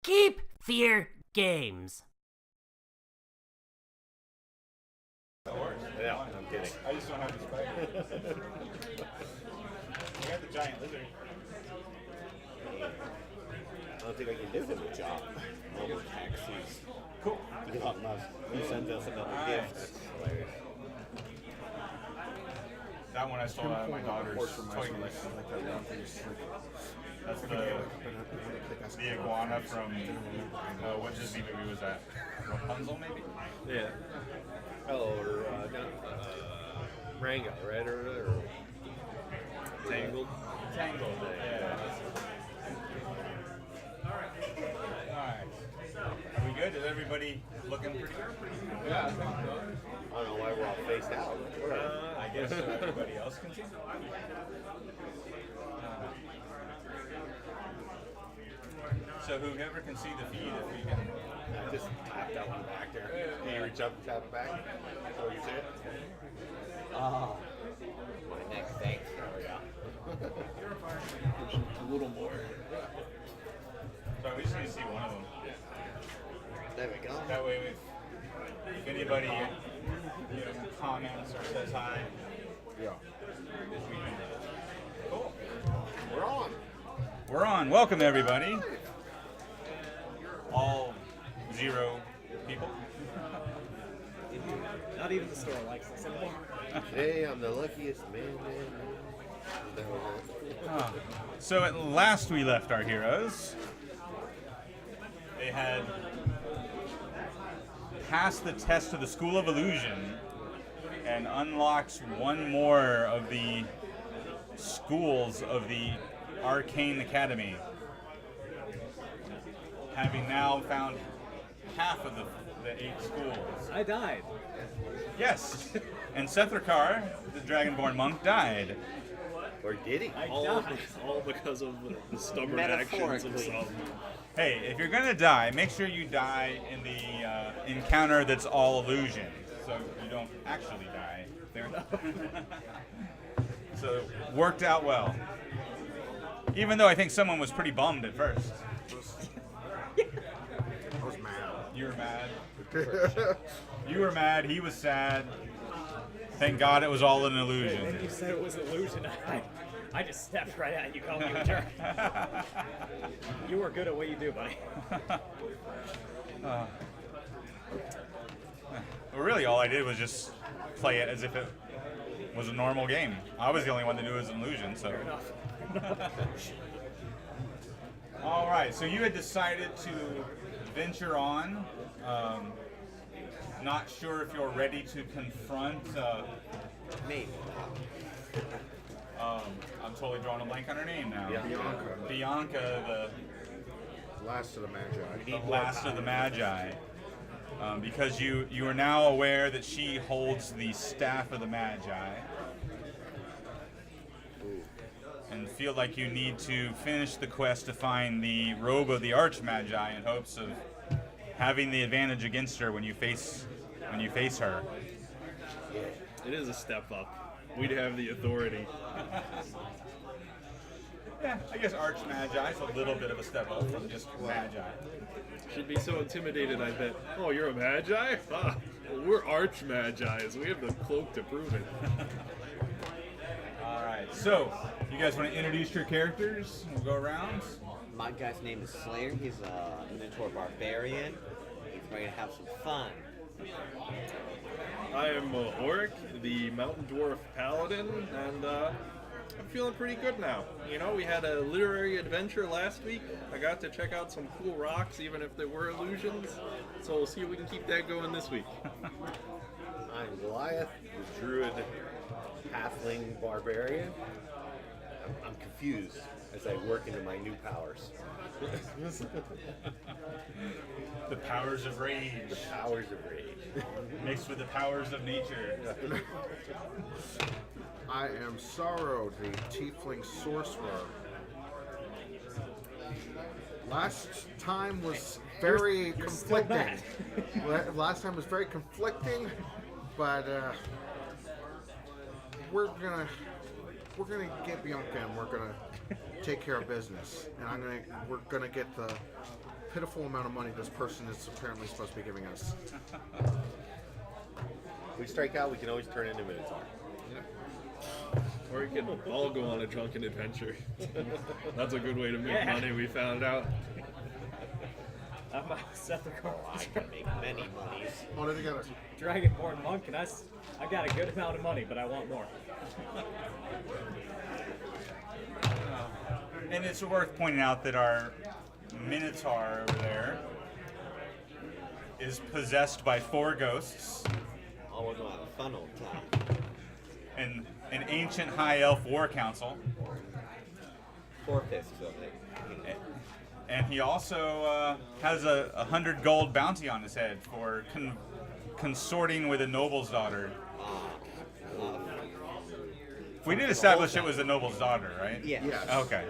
Keep Fear Games. Yeah, I'm kidding. I just don't have the spider. I got the giant lizard. I don't think I can give him a job. All the taxis. Cool. Elon Musk. He sent us another gift. That's hilarious. That one I stole out of my daughter's toy collection. That's the iguana from, what Disney movie was that? Rapunzel, maybe? Yeah. Oh, or Rango, right? Or Tangled. Tangled, yeah. Alright. Are we good? Is everybody looking pretty good? Yeah, I think so. I don't know why we're all faced out. I guess so everybody else can see. So whoever can see the feed, if we can. I just tap that one back there. Can you reach up and tap it back? So you see it? Oh. My neck, thanks. There we go. A little more. So we just need to see one of them. There we go. That way, if anybody comments or says hi, Yeah. cool. We're on. We're on. Welcome everybody. All 0 people. Not even the store likes us anymore. Today I'm the luckiest man. So at last we left our heroes. They had passed the test of the School of Illusion and unlocked one more of the schools of the Arcane Academy. Having now found half of the 8 schools. I died. Yes, and Sethrakar, the Dragonborn monk, died. Or did he? All because of the stubborn actions of some. Hey, if you're gonna die, make sure you die in the encounter that's all illusion, so you don't actually die. So worked out well. Even though I think someone was pretty bummed at first. I was mad. You were mad. You were mad. He was sad. Thank God it was all an illusion. And you said it was an illusion. I just stepped right at you, called you a jerk. You were good at what you do, buddy. Well, really, all I did was just play it as if it was a normal game. I was the only one that knew it was an illusion, so. Fair enough. All right, so you had decided to venture on. Not sure if you're ready to confront. Maybe. I'm totally drawing a blank on her name now. Bianca. Bianca, Last of the Magi. the last of the Magi. Because you are now aware that she holds the staff of the Magi. And feel like you need to finish the quest to find the robe of the Arch Magi in hopes of having the advantage against her when you face her. It is a step up. We'd have the authority. Yeah, I guess Arch Magi is a little bit of a step up from just Magi. Should be so intimidated, I bet. Oh, you're a magi? Ah, well, we're arch magis. We have the cloak to prove it. All right, so you guys want to introduce your characters? We'll go around. My guy's name is Slayer. He's a Minotaur barbarian. He's ready to have some fun. I am Auric, the mountain dwarf paladin, and I'm feeling pretty good now. You know, we had a literary adventure last week. I got to check out some cool rocks, even if they were illusions. So we'll see if we can keep that going this week. I'm Goliath, the druid halfling barbarian. I'm confused as I work into my new powers. The powers of rage, The powers of rage. mixed with the powers of nature. I am Sorrow, the tiefling sorcerer. Last time was very You're still conflicting. bad. Last time was very conflicting, but we're gonna we're gonna get Bianca and we're gonna take care of business, and we're gonna get the pitiful amount of money this person is apparently supposed to be giving us. If we strike out, we can always turn into Minotaur. Or we can all go on a drunken adventure. That's a good way to make Yeah. money, we found out. I'm Seth Oh, I can make many monies. Hold it together. Dragonborn monk, and I got a good amount of money, but I want more. And it's worth pointing out that our Minotaur over there is possessed by 4 ghosts Oh, we're going to have a fun old time. and an ancient high elf war council. 4/5 of it. And he also has a 100 gold bounty on his head for consorting with a noble's daughter. We did establish it was a noble's daughter, right? Yes. Yes. Okay.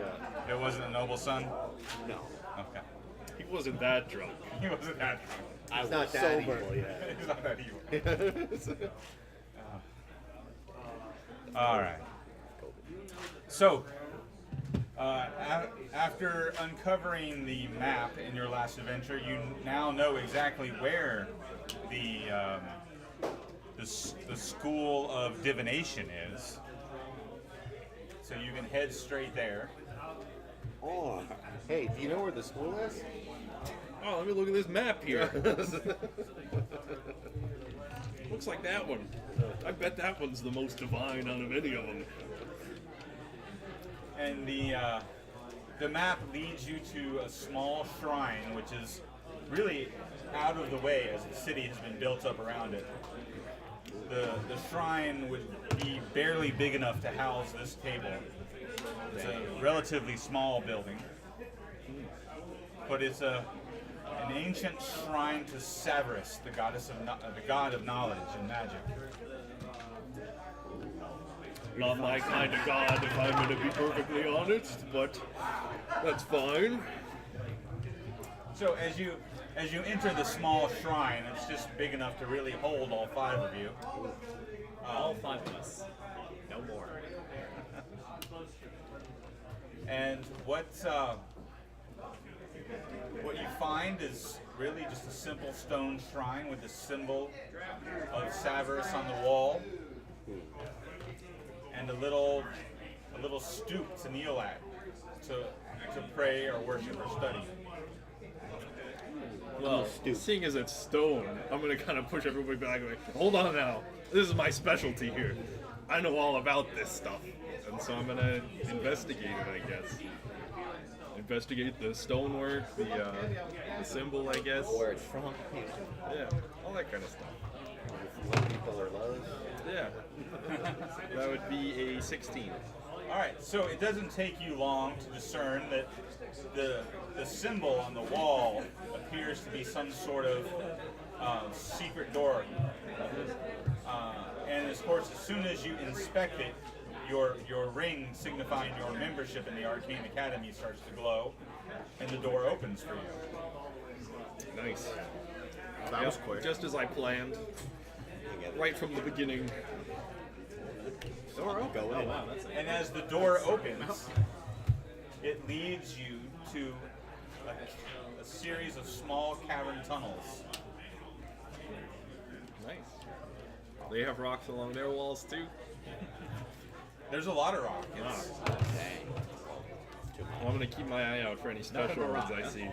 It wasn't a noble's son? No. Okay. He wasn't that drunk. He wasn't that I It's was not that sober. evil yet. He's not that evil. All right. So, after uncovering the map in your last adventure, you now know exactly where the school of divination is. So you can head straight there. Oh, Hey, do you know where the school is? Oh, let me look at this map here. Looks like that one. I bet that one's the most divine out of any of them. And the map leads you to a small shrine, which is really out of the way as the city has been built up around it. The shrine would be barely big enough to house this table. It's a relatively small building, but it's an ancient shrine to Severus, the god of knowledge and magic. Not my kind of god, if I'm going to be perfectly honest, but that's fine. So as you enter the small shrine, it's just big enough to really hold all 5 of you. All 5 of us. No more. And what you find is really just a simple stone shrine with the symbol of Severus on the wall, and a little stoop to kneel at, to pray or worship or study. Well, seeing as it's stone, I'm going to kind of push everybody back and like, hold on now. This is my specialty here. I know all about this stuff. And so I'm going to investigate it, I guess. Investigate the stonework, the symbol, I guess. where it's from. Yeah, all that kind of stuff. What people are loved. Yeah. That would be a 16. All right, so it doesn't take you long to discern that the symbol on the wall appears to be some sort of secret door. And of course, as soon as you inspect it, your ring signifying your membership in the Arcane Academy starts to glow, and the door opens for you. Nice. That was quick. Just as I planned. Right from the beginning. Go in. And as the door opens, it leads you to a series of small cavern tunnels. Nice. They have rocks along their walls too. There's a lot of rock. It's, Well, I'm gonna keep my eye out for any special ones I see.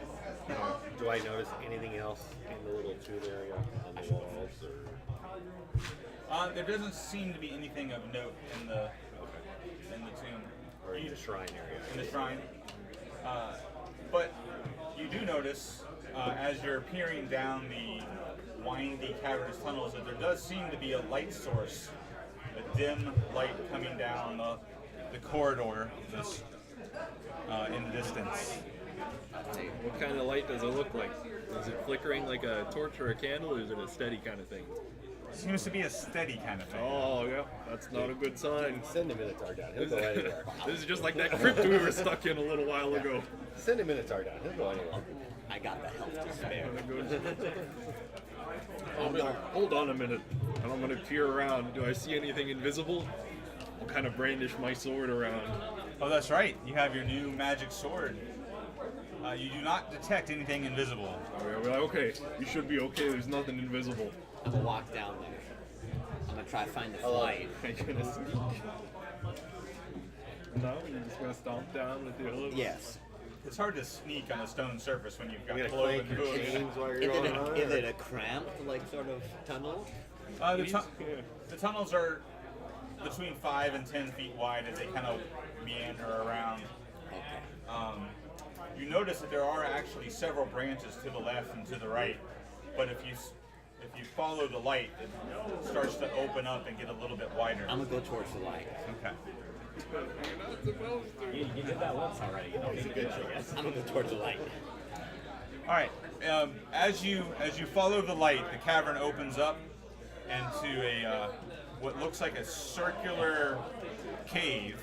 Do I notice anything else in the little tomb area on the walls? Or... there doesn't seem to be anything of note in the tomb. Or in the shrine area. In the shrine. But you do notice, as you're peering down the windy cavernous tunnels, that there does seem to be a light source, a dim light coming down the corridor in the distance. What kind of light does it look like? Is it flickering like a torch or a candle, or is it a steady kind of thing? Seems to be a steady kind of thing. Oh, yeah, that's not a good sign. Send a Minotaur down. He'll go anywhere. This is just like that crypt we were stuck in a little while ago. Send a Minotaur down. He'll go anywhere. I got the health to spare. Hold on a minute. And I'm gonna peer around. Do I see anything invisible? kind of brandish my sword around. Oh, that's right. You have your new magic sword. You do not detect anything invisible. I'll be like, okay, you should be okay. There's nothing invisible. I'm gonna walk down there. I'm gonna try to find the flight. Are you gonna sneak? No, you're just gonna stomp down with your hooves? Yes. It's hard to sneak on a stone surface when you've got You're gonna cloven clank your hooves. chains while you're Is going it, on? is it a cramped, like, sort of tunnel? The, It tu- is, yeah. the tunnels are between 5 and 10 feet wide as they kind of meander around. Okay. You notice that there are actually several branches to the left and to the right, but if you follow the light, it starts to open up and get a little bit wider. I'm gonna go towards the light. Okay. You're not supposed to. You did that once already. You don't need to do that, I guess. I'm gonna go towards the light. All right. As you follow the light, the cavern opens up into a what looks like a circular cave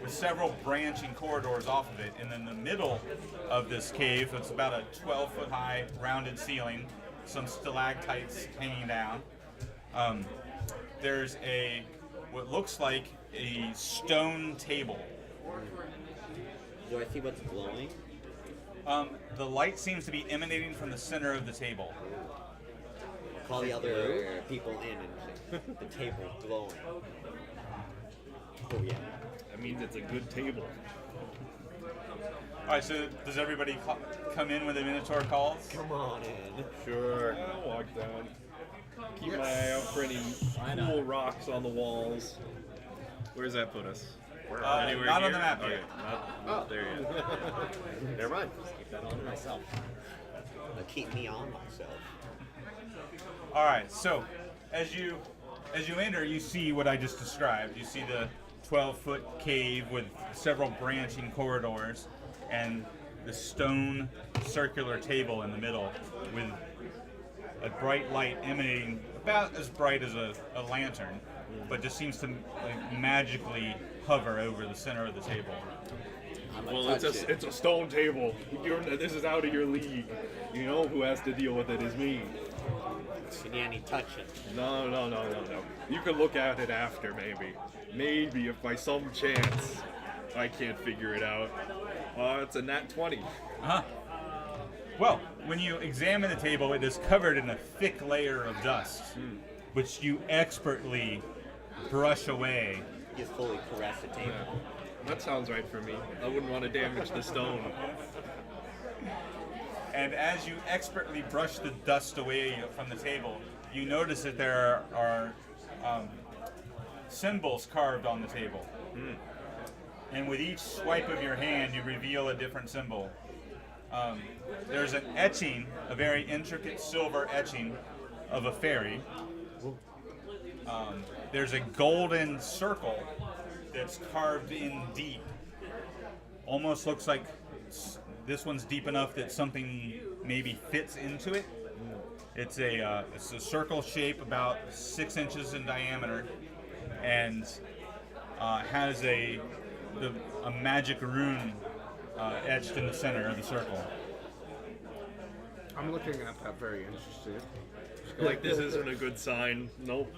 with several branching corridors off of it. And in the middle of this cave, it's about a 12-foot high rounded ceiling, some stalactites hanging down. There's what looks like a stone table. Do I see what's glowing? The light seems to be emanating from the center of the table. Call the other people in and say, the table's glowing. Oh yeah. That means it's a good table. All right, so does everybody come in when the Minotaur calls? Come on in. Sure. I'll walk down. Keep my eye out for any cool rocks on the walls. Where does that put us? Anywhere not on here? the map Okay, yet. not there yet. Never mind. Keep that on myself. Keep me on myself. All right, so as you enter, you see what I just described. You see the 12-foot cave with several branching corridors and the stone circular table in the middle with a bright light emanating about as bright as a lantern, but just seems to magically hover over the center of the table. I'm gonna Well, touch it. it's a stone table. This is out of your league. You know who has to deal with it is me. Danny, touch it. No. You can look at it after, maybe. Maybe if by some chance I can't figure it out. It's a nat 20. Uh-huh. Well, when you examine the table, it is covered in a thick layer of dust, which you expertly brush away. Just fully caress the table. That sounds right for me. I wouldn't want to damage the stone. And as you expertly brush the dust away from the table, you notice that there are symbols carved on the table. And with each swipe of your hand, you reveal a different symbol. There's an etching, a very intricate silver etching of a fairy. There's a golden circle that's carved in deep. Almost looks like this one's deep enough that something maybe fits into it. It's a circle shape about 6 inches in diameter, and has a magic rune etched in the center of the circle. I'm looking at that very interested. Like, this isn't a good sign. Nope.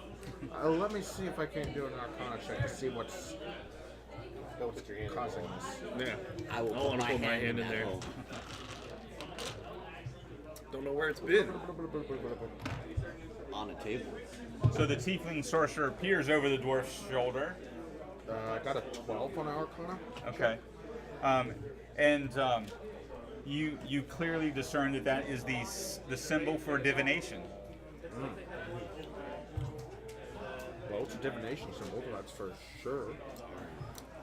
Let me see if I can do an Arcana check to see what's Don't put your hand causing in this. Yeah. I will I put wanna my put my hand hand in that there. hole. Don't know where it's been. On a table. So the tiefling sorcerer peers over the dwarf's shoulder. I got a 12 on Arcana. Okay. You clearly discern that is the symbol for divination. Well, it's a divination symbol, that's for sure.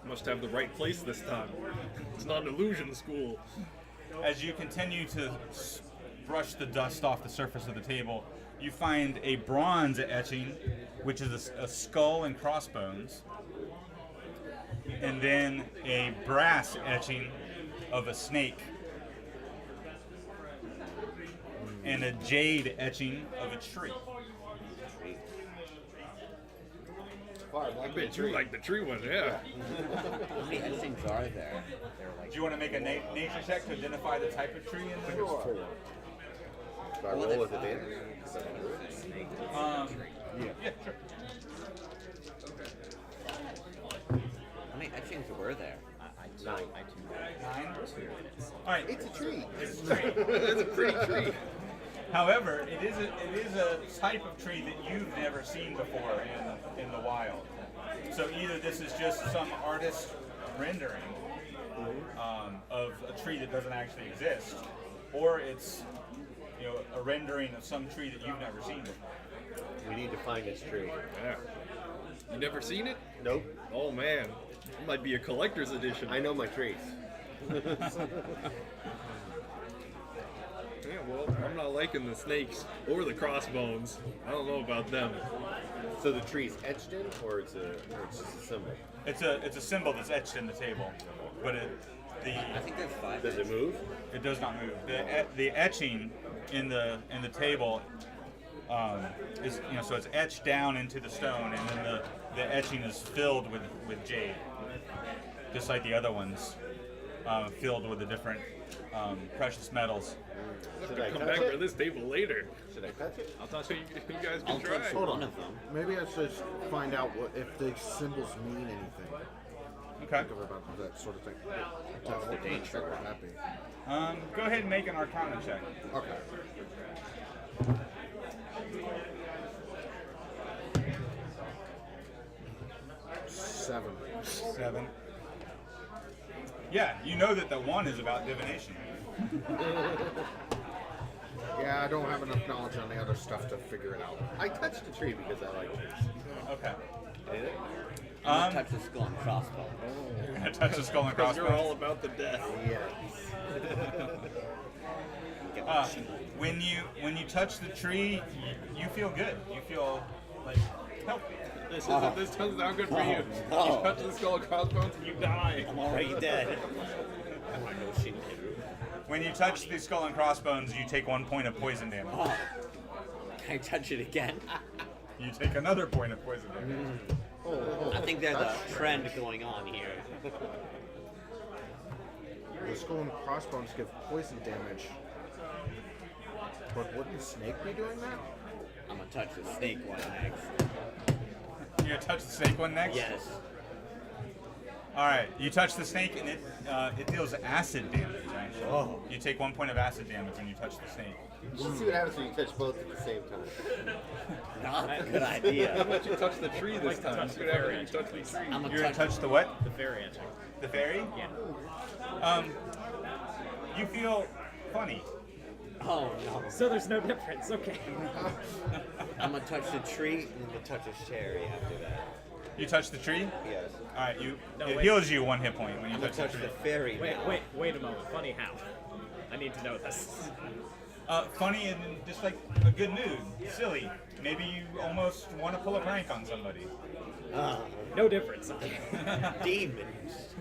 Must have the right place this time. It's not an illusion school. As you continue to brush the dust off the surface of the table, you find a bronze etching, which is a skull and crossbones, and then a brass etching of a snake, and a jade etching of a tree. Fire, I like bet you like the tree one, yeah. How many etchings are there? Do you want to make a nature check to identify the type of tree in there? Do I roll with advantage? Yeah, sure. etchings were there? I too. 9. 2 minutes. All right. It's a tree. It's a tree. It's a pretty tree. However, it is a type of tree that you've never seen before in the wild. So either this is just some artist rendering of a tree that doesn't actually exist, or it's a rendering of some tree that you've never seen before. We need to find this tree. Yeah. You never seen it? Nope. Oh man, it might be a collector's edition. I know my trees. Yeah, well, I'm not liking the snakes or the crossbones. I don't know about them. So the tree's etched in, or it's just a symbol? It's a symbol that's etched in the table, but I think there's 5. Does it move? it does not move. The etching in the table is so it's etched down into the stone, and then the etching is filled with jade, just like the other ones, filled with the different precious metals. Should I Come touch back it? for this table later. Should I touch it? I'll touch So it. you guys I'll can try. touch Hold one on. of them. Maybe I should find out if the symbols mean anything. Okay. Think about that sort of thing. What's the What kind of check danger? would that be? Go ahead and make an Arcana check. Okay. Seven. 7. Yeah, you know that the 1 is about divination. Yeah, I don't have enough knowledge on the other stuff to figure it out. I touched the tree because I like trees. Okay. Did it? I'm gonna touch the skull and crossbones. You're gonna touch the skull and Because crossbones. you're all about the death. Yes. When you touch the tree, you feel good. You feel like healthy. This doesn't sound good for you. Oh. You touch the skull and crossbones, you die. I'm already dead. When you touch the skull and crossbones, you take 1 point of poison damage. Oh. Can I touch it again? You take another point of poison damage. I think there's a trend going on here. The skull and crossbones give poison damage. But wouldn't the snake be doing that? I'm gonna touch the snake one next. You're gonna touch the snake one next? Yes. All right. You touch the snake, and it deals acid damage. Actually. Oh. You take 1 point of acid damage when you touch the snake. You should see what happens when you touch both at the same time. Not a good How idea. about you touch the tree this like to time? touch See the what happens fairy when you touch the tree. I'm gonna You're gonna touch touch the what? The fairy etching. The fairy? Yeah. You feel funny. Oh no. So there's no difference. Okay. I'm gonna touch the tree and then touch a cherry after that. You touch the tree? Yes. All right. No, It wait. heals you 1 hit point when you I'm gonna touch the touch tree. the fairy now. Wait a moment. Funny how? I need to know this. Funny and just like a good mood. Silly. Maybe you almost want to pull a prank on somebody. No difference. Demons.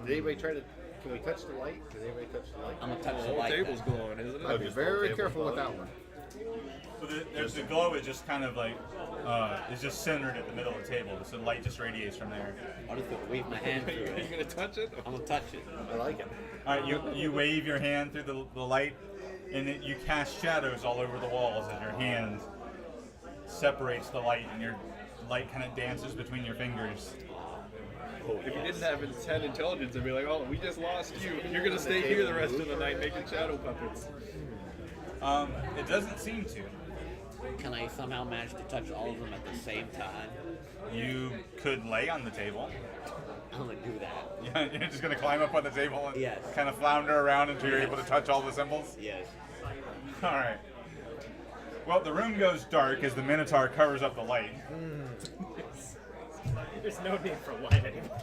Did anybody try to? Can we touch the light? Did anybody touch the light? I'm gonna touch The the whole light. table's then. glowing, isn't I'd it? be just the very table careful with above. that one. So there's the glow is just kind of like is just centered at the middle of the table. So the light just radiates from there. I'll just wave my hand through Are you it. gonna touch it? I'm gonna touch it. I like it. All right, you wave your hand through the light, and you cast shadows all over the walls as your hand separates the light, and your light kind of dances between your fingers. If you didn't have 10 intelligence, I'd be like, oh, we just lost you. You're gonna stay here the rest of the night making shadow puppets. It doesn't seem to. Can I somehow manage to touch all of them at the same time? You could lay on the table. I'm gonna do that. Yeah, you're just gonna climb up on the table and Yes. kind of flounder around until you're able to touch all the symbols. Yes. All right. Well, the room goes dark as the Minotaur covers up the light. There's no need for light anymore.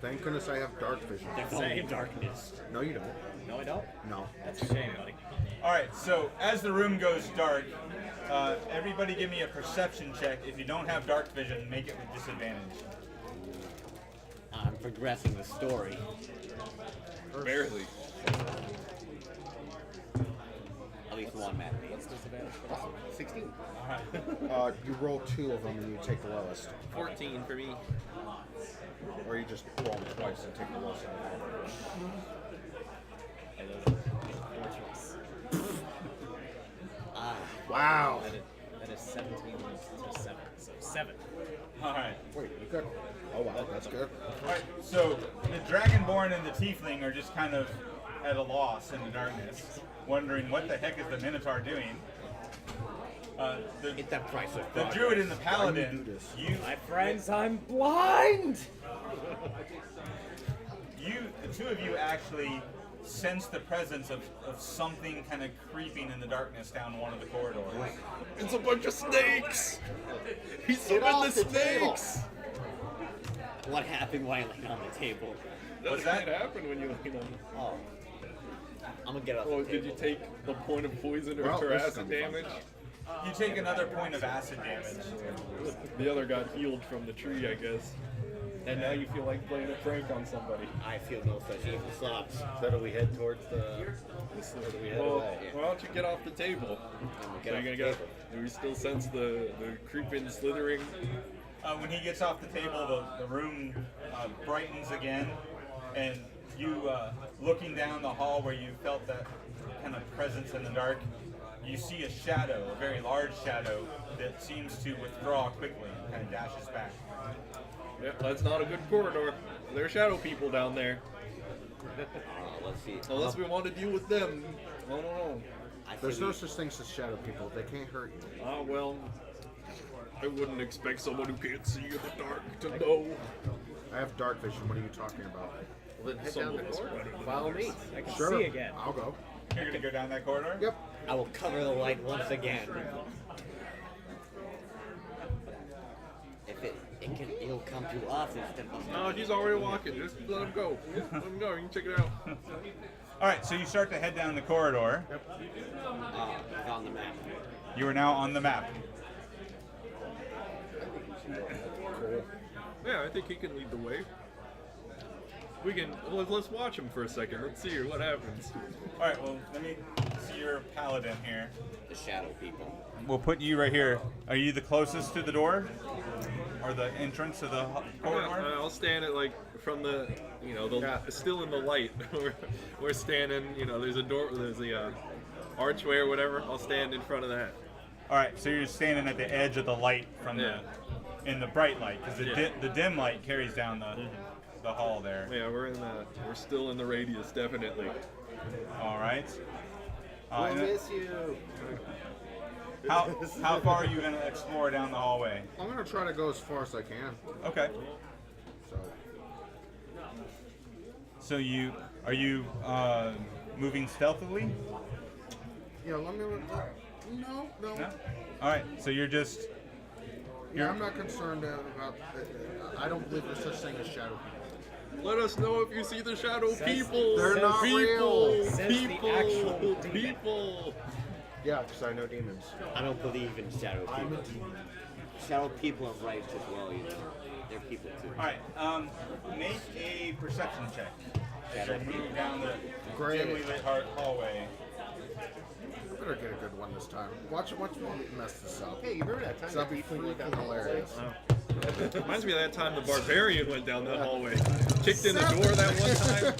Thank goodness I have dark vision. There's only darkness. No, you don't. No, I don't. No. That's a shame, buddy. All right. So as the room goes dark, everybody give me a perception check. If you don't have dark vision, make it with disadvantage. I'm progressing the story. Barely. At least one man. What's disadvantage for this one? 16. You roll 2 of them and you take the lowest. 14 for me. Or you just roll them twice and take the lowest. Hey, those are 4 choice. Wow. That is 17 to 7. So 7. All right. Wait, you got. Oh wow, that's good. All right. So the Dragonborn and the Tiefling are just kind of at a loss in the darkness, wondering what the heck is the Minotaur doing. Get that price of The progress. Druid and the do Paladin, this? My friends, I'm blind! the two of you actually sense the presence of something kind of creeping in the darkness down one of the corridors. It's a bunch of snakes. He's Get summoned off the the table. snakes. What happened while I laid on the table? What's That that? happened when you laid on. Oh. I'm gonna get off Oh, the did table. you take the point of poison or Well, this is acid gonna be fun. damage? You take another point of acid damage. The other got healed from the tree, I guess. And now you feel like playing a prank on somebody. I feel no such evil thoughts. So do we head towards the? Or do we head Well, away? why don't you get off the table? Get So off you're the gonna table. do we still sense the creeping, slithering? When he gets off the table, the room brightens again, and you, looking down the hall where you felt that kind of presence in the dark, you see a shadow, a very large shadow, that seems to withdraw quickly and kind of dashes back. Yeah, that's not a good corridor. There are shadow people down there. Let's see. Unless we want to deal with them. I don't know. I say There's we- no such things as shadow people. They can't hurt you. Ah, well, I wouldn't expect someone who can't see in the dark to know. I have dark vision. What are you talking about? Well, then head Some down the of us are corridor. better than Follow me. I can Sure. see again. I'll go. You're gonna go down that corridor? Yep. I will cover the light once again. If it'll come to us instead of No, he's already walking. Just let him go. Just let him go. You can check it out. All right, so you start to head down the corridor. on the map. You are now on the map. Yeah, I think he can lead the way. We can let's watch him for a second. Let's see what happens. All right, well, let me see your paladin here. The shadow people. We'll put you right here. Are you the closest to the door? Or the entrance to the corridor? I'll stand at like from the, still in the light. we're standing. There's a door. There's the archway or whatever. I'll stand in front of that. All right, so you're standing at the edge of the light from Yeah. in the bright light, because Yeah. the dim light carries down the hall there. Yeah, we're still in the radius, definitely. All right. We'll And miss you. how far are you going to explore down the hallway? I'm gonna try to go as far as I can. Okay. So So are you moving stealthily? yeah, let me. No. No. All right. So you're just. Yeah, I'm not concerned about. I don't believe there's such thing as shadow people. Let us know if you see the shadow Says- people. They're not people, real. Says the people, actual demon. people. Yeah, because I know demons. I don't believe in shadow I'm a people. demon. Shadow people are right as well, They're people too. All right. Make a perception check. As you move down the Great. dimly lit hallway. I better get a good one this time. Watch me mess this up. Hey, you remember that time? That'd be that people down freaking the hilarious. Reminds me of that time the barbarian went down that hallway. Kicked in the door that one time.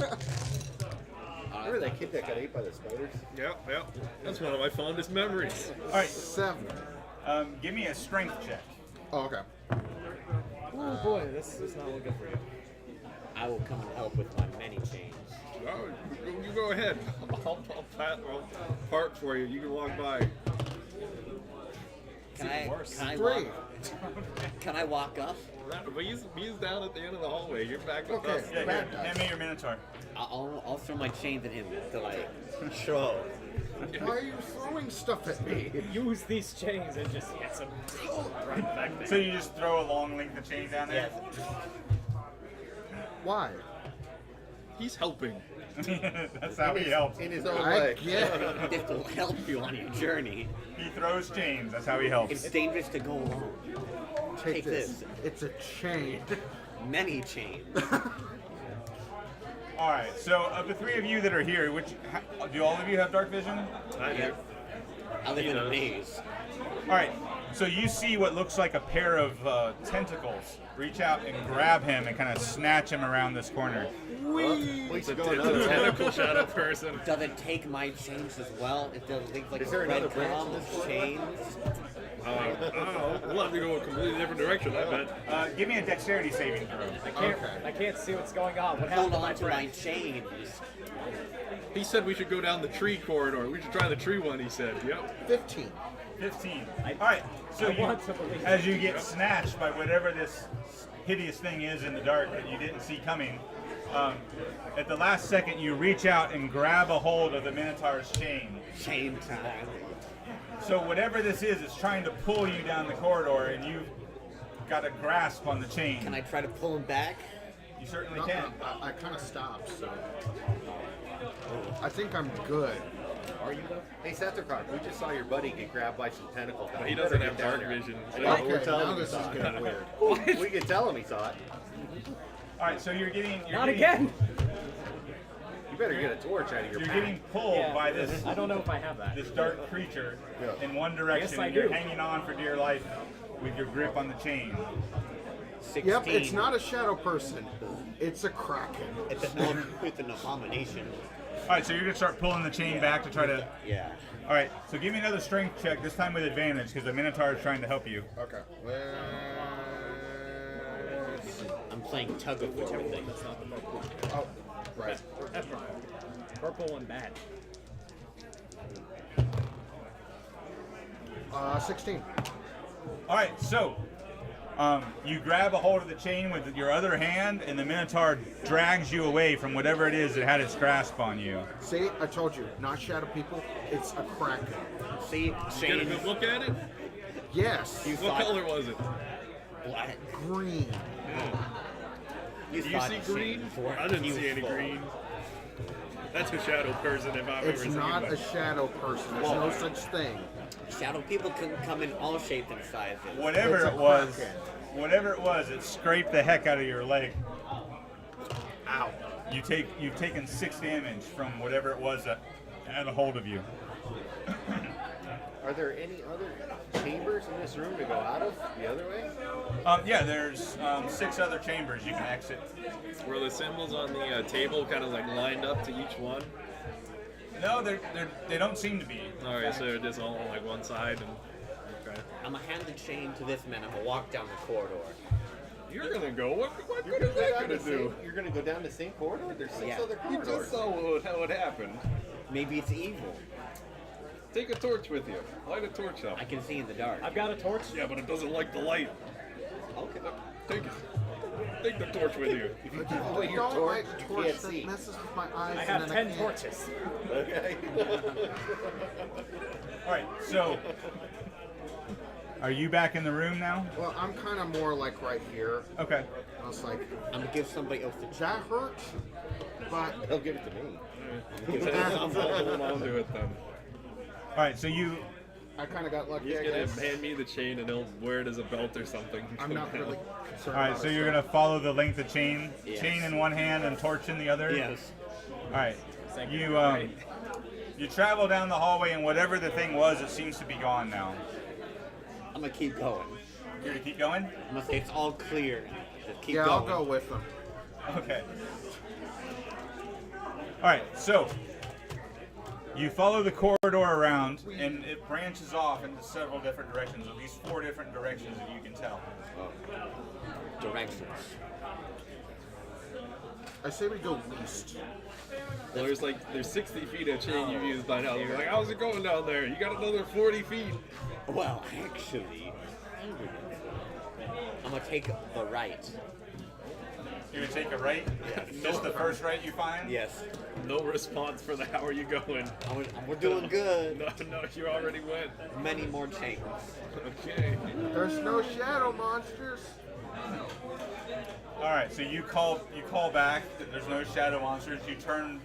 Remember that kid that got ate by the spiders? Yeah. That's one of my fondest memories. All right. 7. Give me a strength check. Oh, okay. Oh boy, this is not looking for you. I will come and help with my many chains. Oh, you go ahead. I'll park for you. You can walk by. Can I walk up? But he's down at the end of the hallway. You're back with Okay. us. Yeah, Bad here, guys. hand me your Minotaur. I'll throw my chains at him to like show. Why are you throwing stuff at me? Use these chains and just yes, I'm right back there. So you just throw a long length of chain down there? Why? He's helping. That's how he helps. In his own I way. get it. This will help you on your journey. He throws chains. That's how he It's helps. dangerous to go alone. Take this. It's a chain. Many chains. All right. So of the three of you that are here, do all of you have dark vision? I do. Yep. I live in a maze. All right. So you see what looks like a pair of tentacles reach out and grab him and kind of snatch him around this corner. Please go It's another a one. tentacle shadow person. Does it take my chains as well? If there's things like Is there another branch in breadcrumbs, this corridor? chains. I don't know. We'll have to go a completely different direction, I bet. Give me a dexterity saving throw. I can't see what's going on. What Hold happened to on my to my friend? chains. He said we should go down the tree corridor. We should try the tree one, he said. Yep. 15. 15. All right. So I want to believe as you get snatched by whatever this hideous thing is in the dark that you didn't see coming, at the last second you reach out and grab a hold of the Minotaur's chain. Chain time. So whatever this is, it's trying to pull you down the corridor, and you've got a grasp on the chain. Can I try to pull him back? You certainly can. I kind of stopped, so I think I'm good. Are you though? Hey, Sattercock, we just saw your buddy get grabbed by some tentacles. But he You doesn't better have get down dark there. vision. I know, Okay, we're telling now him this he is saw getting it. weird. We can tell him he saw it. All right. So you're getting. Not again. You better get a torch out of your You're pack. getting pulled by this I don't know if I have that. this dark creature Yeah. in one direction, Yes, I and you're do. hanging on for dear life with your grip on the chain. 16. Yep, it's not a shadow person. It's a kraken. It's an abomination. All right. So you're gonna start pulling the chain back to try to. Yeah. All right. So give me another strength check. This time with advantage because the Minotaur is trying to help you. Okay. Let's see. I'm playing tug of war with it. Oh, right. That's purple. Purple and bad. 16. All right, so you grab a hold of the chain with your other hand, and the Minotaur drags you away from whatever it is that had its grasp on you. See, I told you, not shadow people. It's a kraken. See, Get a chains. good look at it. Yes. You What thought color was it? black. Green. You Do you thought see green? chains were I didn't see any useful. green. That's a shadow person if I've It's ever seen not one. a shadow person. There's no such thing. Shadow people can come in all shapes and sizes. Whatever It's a it was, kraken. it scraped the heck out of your leg. Ow. You've taken 6 damage from whatever it was that had a hold of you. Are there any other chambers in this room to go out of the other way? Yeah, there's 6 other chambers you can exit. Were the symbols on the table kind of like lined up to each one? No, they don't seem to be. Alright, so they're just all on like one side and okay. I'm gonna hand the chain to this man. I'm gonna walk down the corridor. You're gonna go. What You're good is that down gonna the do? same- You're gonna go down the same corridor? There's 6 Yeah. other You corridors. just saw what happened. Maybe it's evil. Take a torch with you. Light a torch up. I can see in the dark. I've got a torch. Yeah, but it doesn't like the light. Okay. Take it. Take the torch with you. If you give away your Don't torch, light you torch can't that see. messes with my eyes. I and have then 10 can't. torches. Okay. All right, so are you back in the room now? Well, I'm kind of more like right here. Okay. I was like, I'm gonna give somebody else the that hurt, but They'll give it to me. I'll hold on to it then. All right, so you I kind of got lucky. He's I gonna guess. hand me the chain and he'll wear it as a belt or something. I'm not really concerned. All right, about so it you're still. gonna follow the length of chain, Yes. chain in one hand and torch in the other. Yes. All right. Thank you. You travel down the hallway, and whatever the thing was, it seems to be gone now. I'm gonna keep going. You're gonna keep going. I'm gonna say it's all clear. Just keep Yeah, going. I'll go with them. Okay. All right, so you follow the corridor around, and it branches off into several different directions, at least 4 different directions that you can tell. Directions. I say we go east. Well, there's 60 feet of chain you've used by now. You're like, how's it going down there? You got another 40 feet. Well, actually, I'm gonna take the right. You're gonna take a right. Just the first right you find. Yes. No response for the how are you going? We're doing good. No, you already went. Many more chains. Okay. There's no shadow monsters. All right, so you call back that there's no shadow monsters. You turn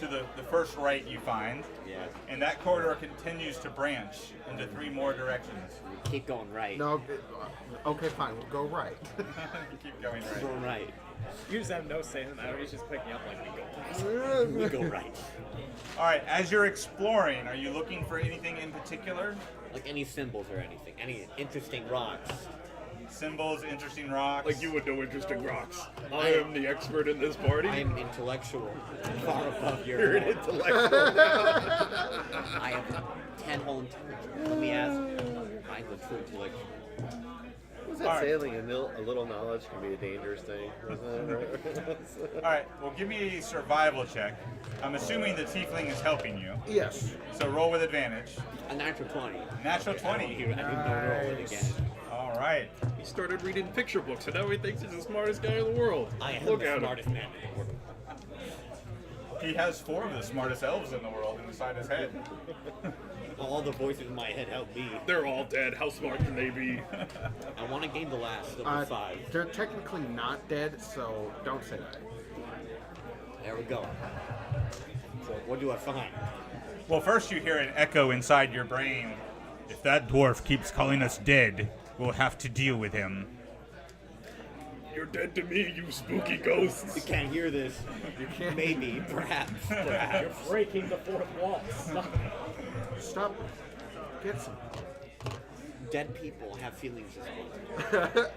to the first right you find, Yeah. and that corridor continues to branch into 3 more directions. Keep going right. No. Okay, fine. We'll go right. Keep going Keep right. going right. You just have no say in that. He's just picking up like we go. We go right. All right, as you're exploring, are you looking for anything in particular? Like any symbols or anything. Any interesting rocks. symbols, interesting rocks. Like you would know interesting rocks. I am the expert in this party. I am intellectual, far above your. You're an intellectual. I have 10 whole intelligence. Let me ask. I'm the true intellectual. Was that sailing? A little knowledge can be a dangerous thing. Wasn't it? All right, well, give me a survival check. I'm assuming the tiefling is helping you. Yes. So roll with advantage. A natural 20. Natural I 20. didn't know roll it again. All right. He started reading picture books, and now he thinks he's the smartest guy in the world. I am Look the at smartest man in the world. He has 4 of the smartest elves in the world inside his head. All the voices in my head help me. They're all dead. How smart can they be? I want to gain the last number 5. They're technically not dead, so don't say that. There we go. So what do I find? Well, first you hear an echo inside your brain. If that dwarf keeps calling us dead, we'll have to deal with him. You're dead to me, you spooky You ghosts. can't hear this. You can't. Maybe, perhaps. You're breaking the fourth wall. Stop. Stop. Get some. Dead people have feelings as well.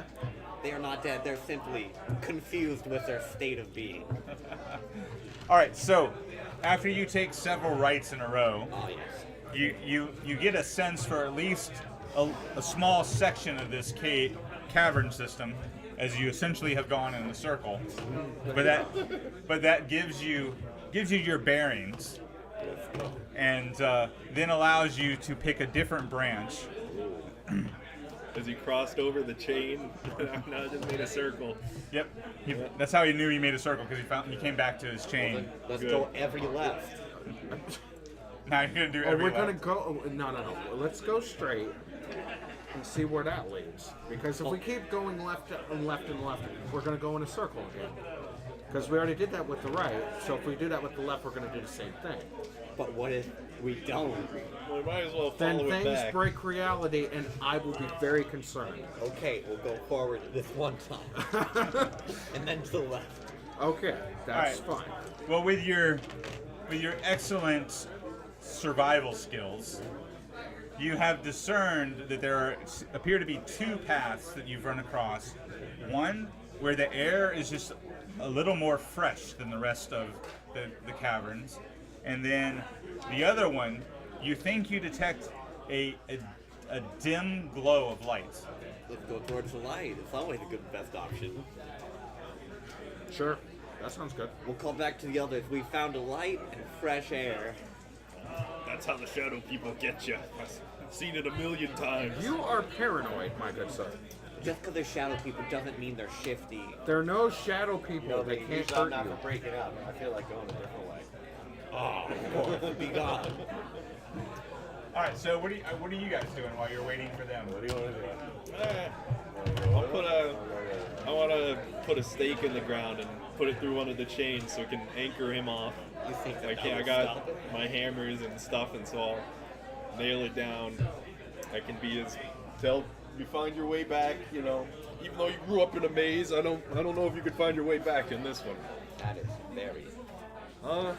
They are not dead, they're simply confused with their state of being. All right, so after you take several rights in a row, Oh, yes. you get a sense for at least a small section of this cavern system, as you essentially have gone in a circle. But that gives you your bearings, and then allows you to pick a different branch. As he crossed over the chain, now just made a circle. Yep, that's how he knew he made a circle, because he came back to his chain. Let's Good. go every left. Now you're gonna do Oh, every we're gonna left. go. No. Let's go straight and see where that leads. Because if we keep going left and left and left, we're gonna go in a circle again. Because we already did that with the right. So if we do that with the left, we're gonna do the same thing. But what if we don't? We might as well Then follow it things back. break reality, and I will be very concerned. Okay, we'll go forward this one time. And then to the left. Okay, that's All fine. Well, with your excellent survival skills, you have discerned that there appear to be 2 paths that you've run across. One where the air is just a little more fresh than the rest of the caverns, and then the other one, you think you detect a dim glow of light. Let's go towards the light. It's always a good best option. Sure, that sounds good. We'll call back to the others. We found a light and fresh air. That's how the shadow people get you. I've seen it a million times. You are paranoid, my good sir. Just because they're shadow people doesn't mean they're shifty. There are no shadow people. No, They they can't use hurt not you. for breaking up. I feel like going a different way. Oh, be gone. All right, so what are you guys doing while you're waiting for them? What do you want to do? I want to put a stake in the ground and put it through one of the chains so it can anchor him off. You think that I got my hammers and stuff, and so I'll nail it down. I can be as tell you find your way back. You know, even though you grew up in a maze, I don't know if you could find your way back in this one. That is very. I'll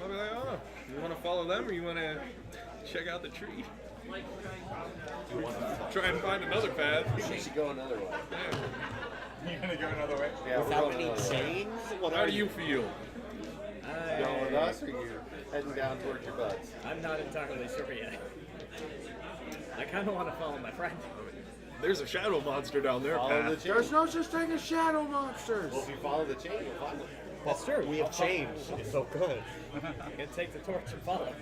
be like, oh, you want to follow them or you want to check out the tree? Try and find another path. We should go another way. You're gonna go another way? Yeah, we're Without going any another way. chains? What How are do you feel? You going with us, or you heading down towards your butts? I'm not entirely sure yet. I kind of want to follow my friend. There's a shadow monster down there, Follow the Pat. chain. There's no such thing as shadow monsters. Well, if you follow the chain, you'll find them. That's true. We have changed. It's so good. You can take the torch and follow.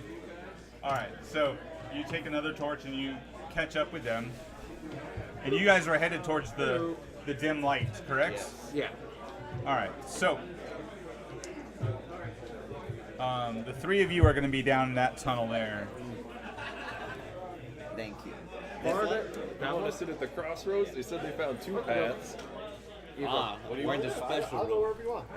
All right, so you take another torch and you catch up with them, and you guys are headed towards the dim light, correct? Yeah. All right, so the 3 of you are going to be down in that tunnel there. Thank you. I want to sit at the crossroads. They said they found 2 paths. We're in the special I'll go room. wherever you want.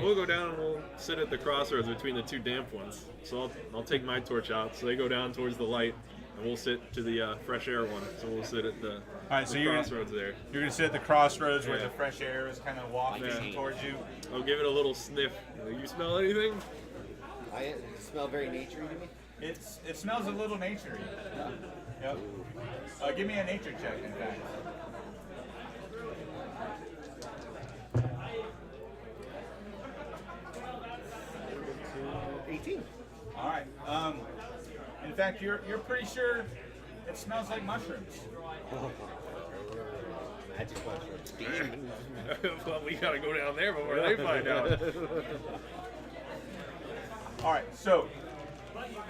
We'll go down and we'll sit at the crossroads between the 2 damp ones. So I'll take my torch out. So they go down towards the light, and we'll sit to the fresh air one. So we'll sit at the, right, so the you're- crossroads there. You're going to sit at the crossroads where Yeah. the fresh air is kind of wafting Yeah. towards you. I'll give it a little sniff. You smell anything? I smell very naturey to me. It smells a little naturey. Yep. Give me a nature check, in fact. 19. All right. In fact, you're pretty sure it smells like mushrooms. Magic mushrooms. Demon. Well, we gotta go down there before they find out. All right. So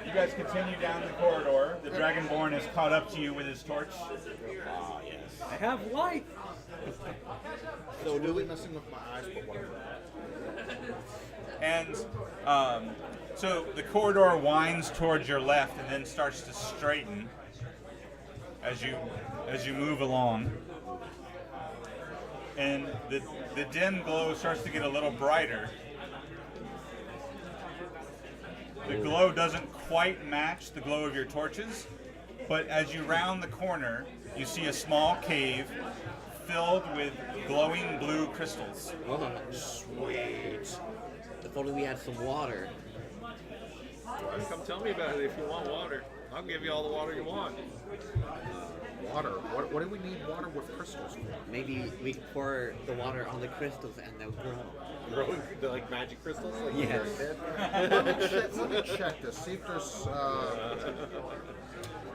you guys continue down the corridor. The Dragonborn has caught up to you with his torch. Ah, yes. I have light. So do we? Messing with my eyes, but whatever. And so the corridor winds towards your left and then starts to straighten as you move along. And the dim glow starts to get a little brighter. The glow doesn't quite match the glow of your torches, but as you round the corner, you see a small cave filled with glowing blue crystals. Sweet. If only we had some water. Come tell me about it if you want water. I'll give you all the water you want. Water. What do we need water with crystals for? Maybe we could pour the water on the crystals and they'll grow. Growing like magic crystals? Like Yes. Let me check this. See if there's.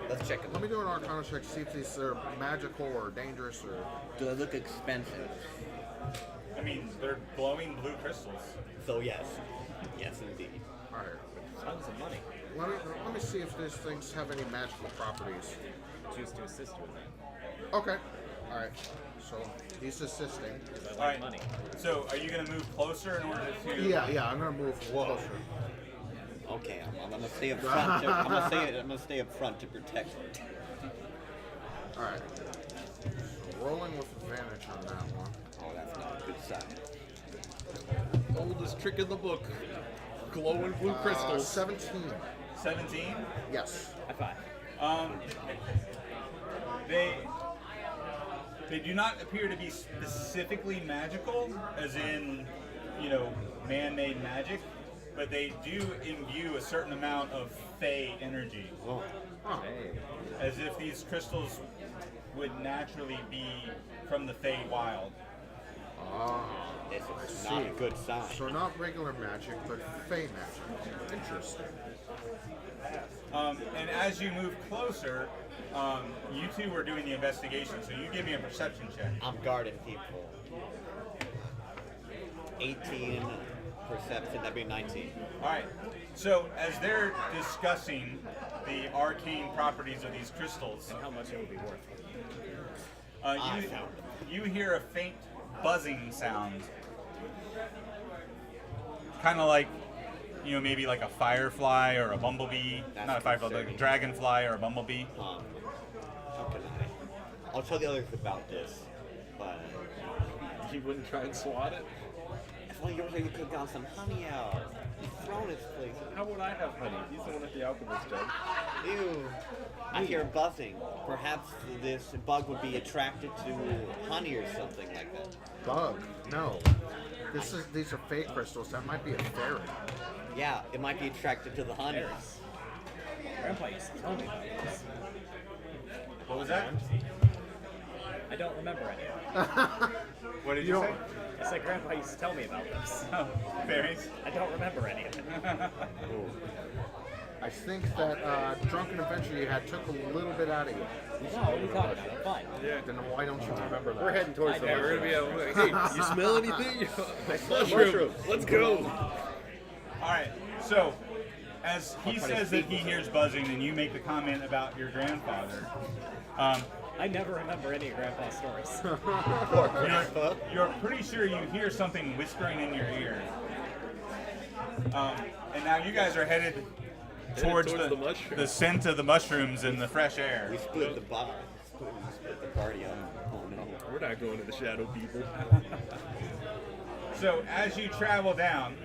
Let's check them. Let me do an Arcana check. See if these are magical or dangerous or. Do they look expensive? I mean, they're glowing blue crystals. So yes. Yes, indeed. All right. Tons of money. Let me see if these things have any magical properties. Choose to assist with that. Okay. All right. So he's assisting. Because I All like right. money. So are you going to move closer in order to? Yeah. I'm gonna move closer. Okay, I'm gonna stay up front. I'm gonna stay up front to protect it. All right. So rolling with advantage on that one. Oh, that's not a good sign. Oldest trick in the book. Glowing blue crystals. 17. 17. Yes. High five. They do not appear to be specifically magical, as in, man-made magic, but they do imbue a certain amount of Fey energy, as if these crystals would naturally be from the Fey wild. This is not a good sign. So not regular magic, but Fey magic. Interesting. And as you move closer, you two are doing the investigation, so you give me a perception check. I'm guarding people. 18 perception, that'd be 19. All right. So as they're discussing the arcane properties of these crystals, And how much it would be worth. you hear a faint buzzing sound, kind of like, maybe like a firefly or a bumblebee. That's Not a firefly, like a concerning. dragonfly or a bumblebee. How can I? I'll tell the others about this, but You wouldn't try and swat it? if only you were able to cook down some honey out. You've thrown his place. How would I have honey? He's the one at the alchemist jug. Ew. I hear buzzing. Perhaps this bug would be attracted to honey or something like that. Bug. No. These are fake crystals. That might be a fairy. Yeah, it might be attracted to the honey. Grandpa used to tell me about this. What was that? I don't remember any of it. What did you say? I said Grandpa used to tell me about this. Oh, fairies. I don't remember any of it. I think that drunken adventure you had took a little bit out of you. No, what are you talking about? I'm fine. Yeah. Then why don't you remember that? We're heading towards the Yeah, we're mushroom. gonna be hey, you smell anything? I smell Mushroom. mushrooms. Let's go. All right. So, as he says that he hears buzzing, and you make the comment about your grandfather, I never remember any of Grandpa's stories. you're pretty sure you hear something whispering in your ear. And now you guys are headed towards towards the the mushroom. the scent of the mushrooms and the fresh air. We split the bar. We split the party up. Oh no. We're not going to the shadow people. So as you travel down,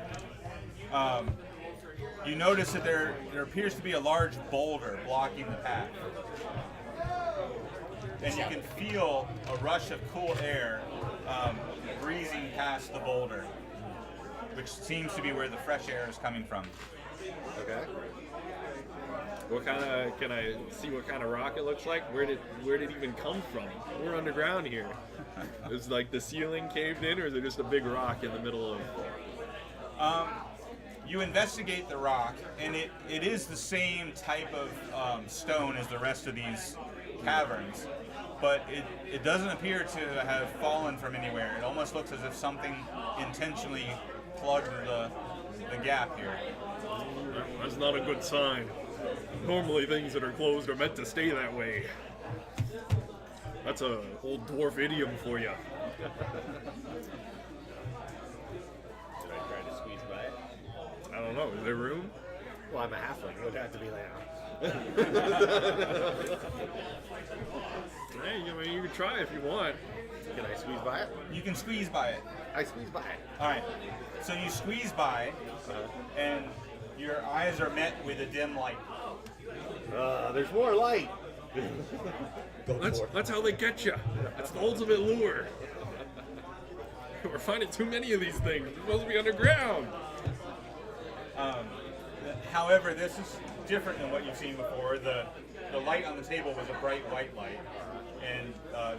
you notice that there appears to be a large boulder blocking the path. And you can feel a rush of cool air breezing past the boulder, which seems to be where the fresh air is coming from. Okay. What kind of? Can I see what kind of rock it looks like? Where did it even come from? We're underground here. Is like the ceiling caved in, or is it just a big rock in the middle of? you investigate the rock, and it is the same type of stone as the rest of these caverns, but it doesn't appear to have fallen from anywhere. It almost looks as if something intentionally plugged the gap here. That's not a good sign. Normally things that are closed are meant to stay that way. That's a old dwarf idiom for you. Should I try to squeeze by it? I don't know. Is there room? Well, I'm a halfling. It would have to be like Hey, I mean, you can try if you want. Can I squeeze by it? You can squeeze by it. I squeeze by it. All right. So you squeeze by, and your eyes are met with a dim light. There's more light. That's how they get you. That's the ultimate lure. We're finding too many of these things. They're supposed to be underground. However, this is different than what you've seen before. The light on the table was a bright white light, and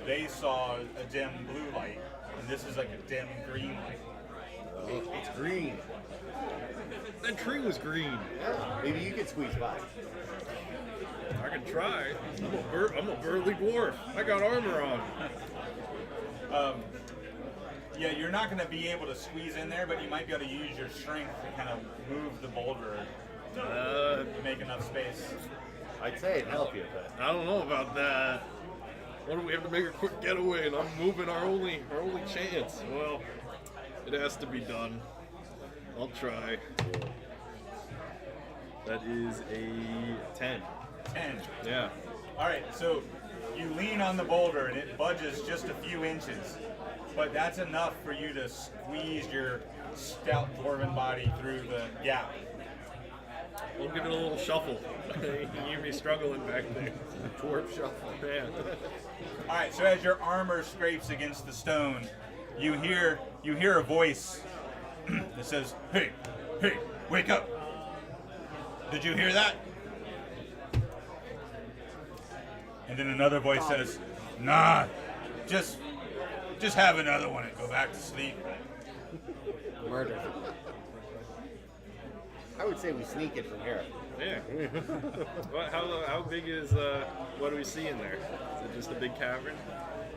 they saw a dim blue light, and this is like a dim green light. It's green. That tree was green. Yeah, maybe you could squeeze by. I can try. I'm a burly dwarf. I got armor on. Yeah, you're not going to be able to squeeze in there, but you might be able to use your strength to kind of move the boulder to make enough space. I'd say it'd help you, but I don't know about that. What if we have to make a quick getaway and I'm moving our only chance? Well, it has to be done. I'll try. That is a 10. 10. Yeah. All right, so you lean on the boulder and it budges just a few inches, but that's enough for you to squeeze your stout dwarven body through the gap. We'll give it a little shuffle. You hear me struggling back there. dwarf shuffle. Yeah. All right, so as your armor scrapes against the stone, you hear a voice that says, "Hey, wake up! Did you hear that?" And then another voice says, "Nah, just have another one and go back to sleep." Murder. I would say we sneak it from here. Yeah. How big is what do we see in there? Is it just a big cavern?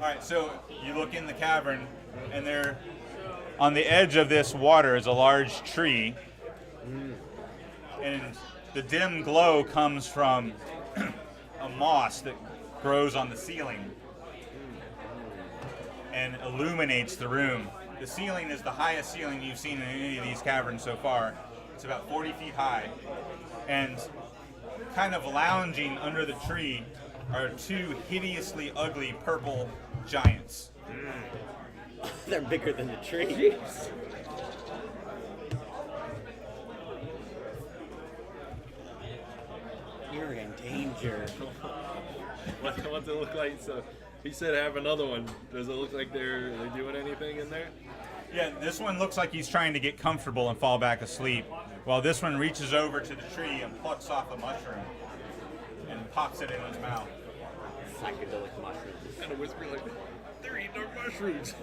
All right, so you look in the cavern, and there, on the edge of this water, is a large tree, and the dim glow comes from a moss that grows on the ceiling and illuminates the room. The ceiling is the highest ceiling you've seen in any of these caverns so far. It's about 40 feet high, and kind of lounging under the tree are two hideously ugly purple giants. They're bigger than the tree. You're in danger. What's it look like? So he said have another one. Does it look like they're doing anything in there? Yeah, this one looks like he's trying to get comfortable and fall back asleep, while this one reaches over to the tree and plucks off a mushroom and pops it in his mouth. Psychedelic mushrooms. Kind of whisper like, they're eating our mushrooms.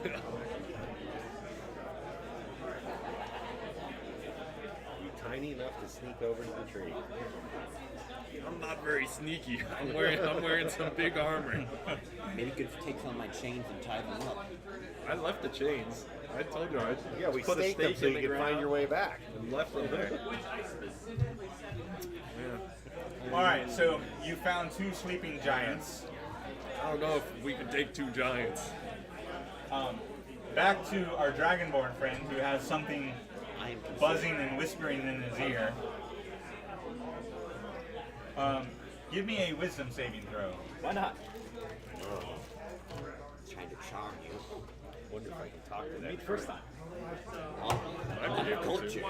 You tiny enough to sneak over to the tree. I'm not very sneaky. I'm wearing some big armor. Maybe you could take some of my chains and tie them up. I left the chains. I told you. Yeah, we put a staked them stake so in you the could ground find your way back. and left them there. Yeah. All right, so you found two sleeping giants. I don't know if we could take two giants. Back to our dragonborn friend who has something I am buzzing and whispering in his ear. Give me a wisdom saving throw. Why not? trying to charm you. Wonder if I can talk to that. Meet first time. I'd be able to. Culture.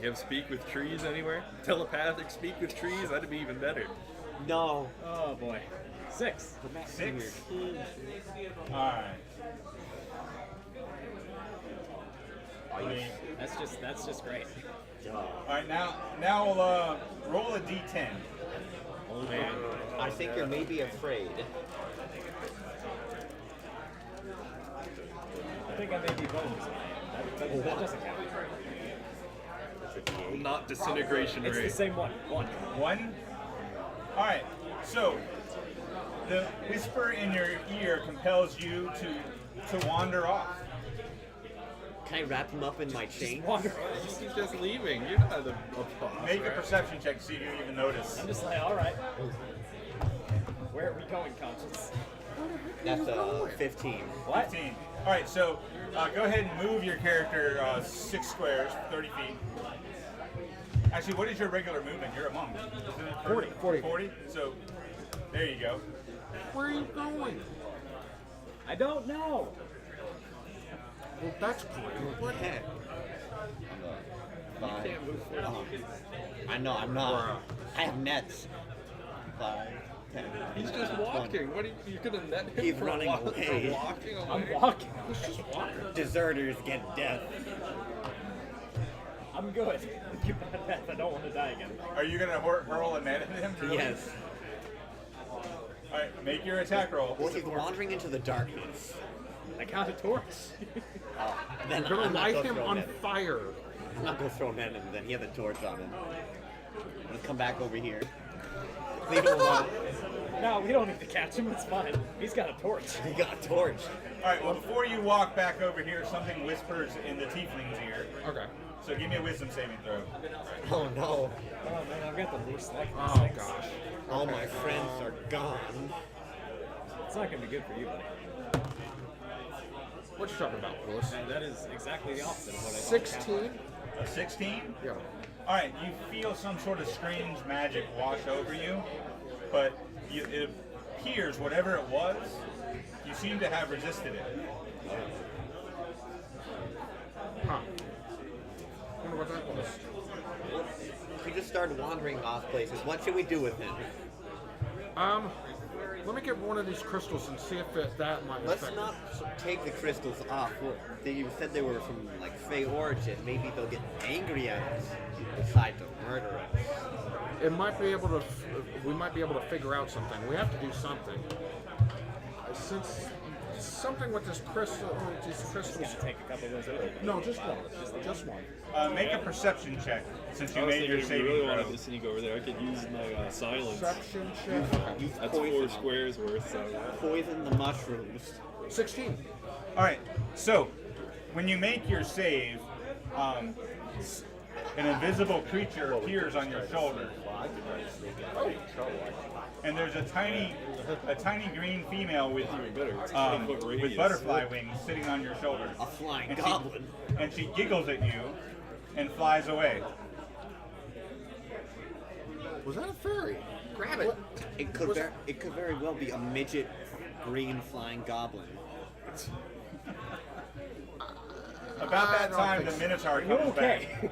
You have speak with trees anywhere? Telepathic speak with trees? That'd be even better. No. Oh boy. 6. 6. All right. That's just great. All right, now we'll roll a d10. Oh man. I think you're maybe afraid. I think I may be bones. That doesn't count. not disintegration It's the ray. same one. One. One. All right. So the whisper in your ear compels you to wander off. Can I wrap him up in my chain? Wander. He's just leaving. You're not a boss. Make a right? perception check to see if you even notice. I'm just like, all right. Where are we going, Conscience? That's 15. What? 15. All right. So go ahead and move your character 6 squares, 30 feet. Actually, what is your regular movement? You're a monk. Isn't it 40. 40. So there you go. Where are you going? I don't know. Well, that's great. What? Heck. I know, I'm not. I have nets. 5, 10. He's just 20. walking. What are you gonna net him He's for running walk- away. For walking away? I'm walking. Deserters get death. I'm good. Give me that death. I don't want to die again. Are you gonna hurl a net at him? Really? Yes. All right. Make your attack roll. Well, he's wandering into the darkness. I got a torch. Then You're gonna I'm not light gonna him throw on net. fire. I'm not gonna throw net at him. Then he has a torch on him. I'm gonna come back over here. Leave him alone. No, we don't need to catch him. It's fine. He's got a torch. He got a torch. All right. Well, before you walk back over here, something whispers in the tiefling's ear. Okay. So give me a wisdom saving throw. Oh no. Oh man, I've got the worst luck. Oh gosh. All my friends are gone. It's not gonna be good for you, buddy. What you talking about, Willis? And that is exactly the opposite of what I thought. 16? A 16? Yeah. All right. You feel some sort of strange magic wash over you, but it appears whatever it was, you seem to have resisted it. Huh. Wonder what that was. He just started wandering off places. What should we do with him? Let me get one of these crystals and see if that might Let's affect not take the crystals off. You said they were from like Fey origin. Maybe they'll get angry at us, decide to murder us. it. It might be able to. We might be able to figure out something. We have to do something. Since something with this crystal, these crystals. Take a couple of those with you. No, just one. Just one. Make a perception check since I you was made your thinking if saving you really throw. wanted to sneak over there, I could use my silence. Perception check. Okay. That's 4 squares worth, so Poison the mushrooms. 16. All right. So when you make your save, an invisible creature appears on your shoulder, and there's a tiny green female with better. It's a 20-foot with radius. butterfly wings sitting on your shoulder, A flying and goblin. and she giggles at you and flies away. Was that a fairy? Grab it. It could very well be a midget green flying goblin. About that don't time, think the so. Minotaur You comes okay? back.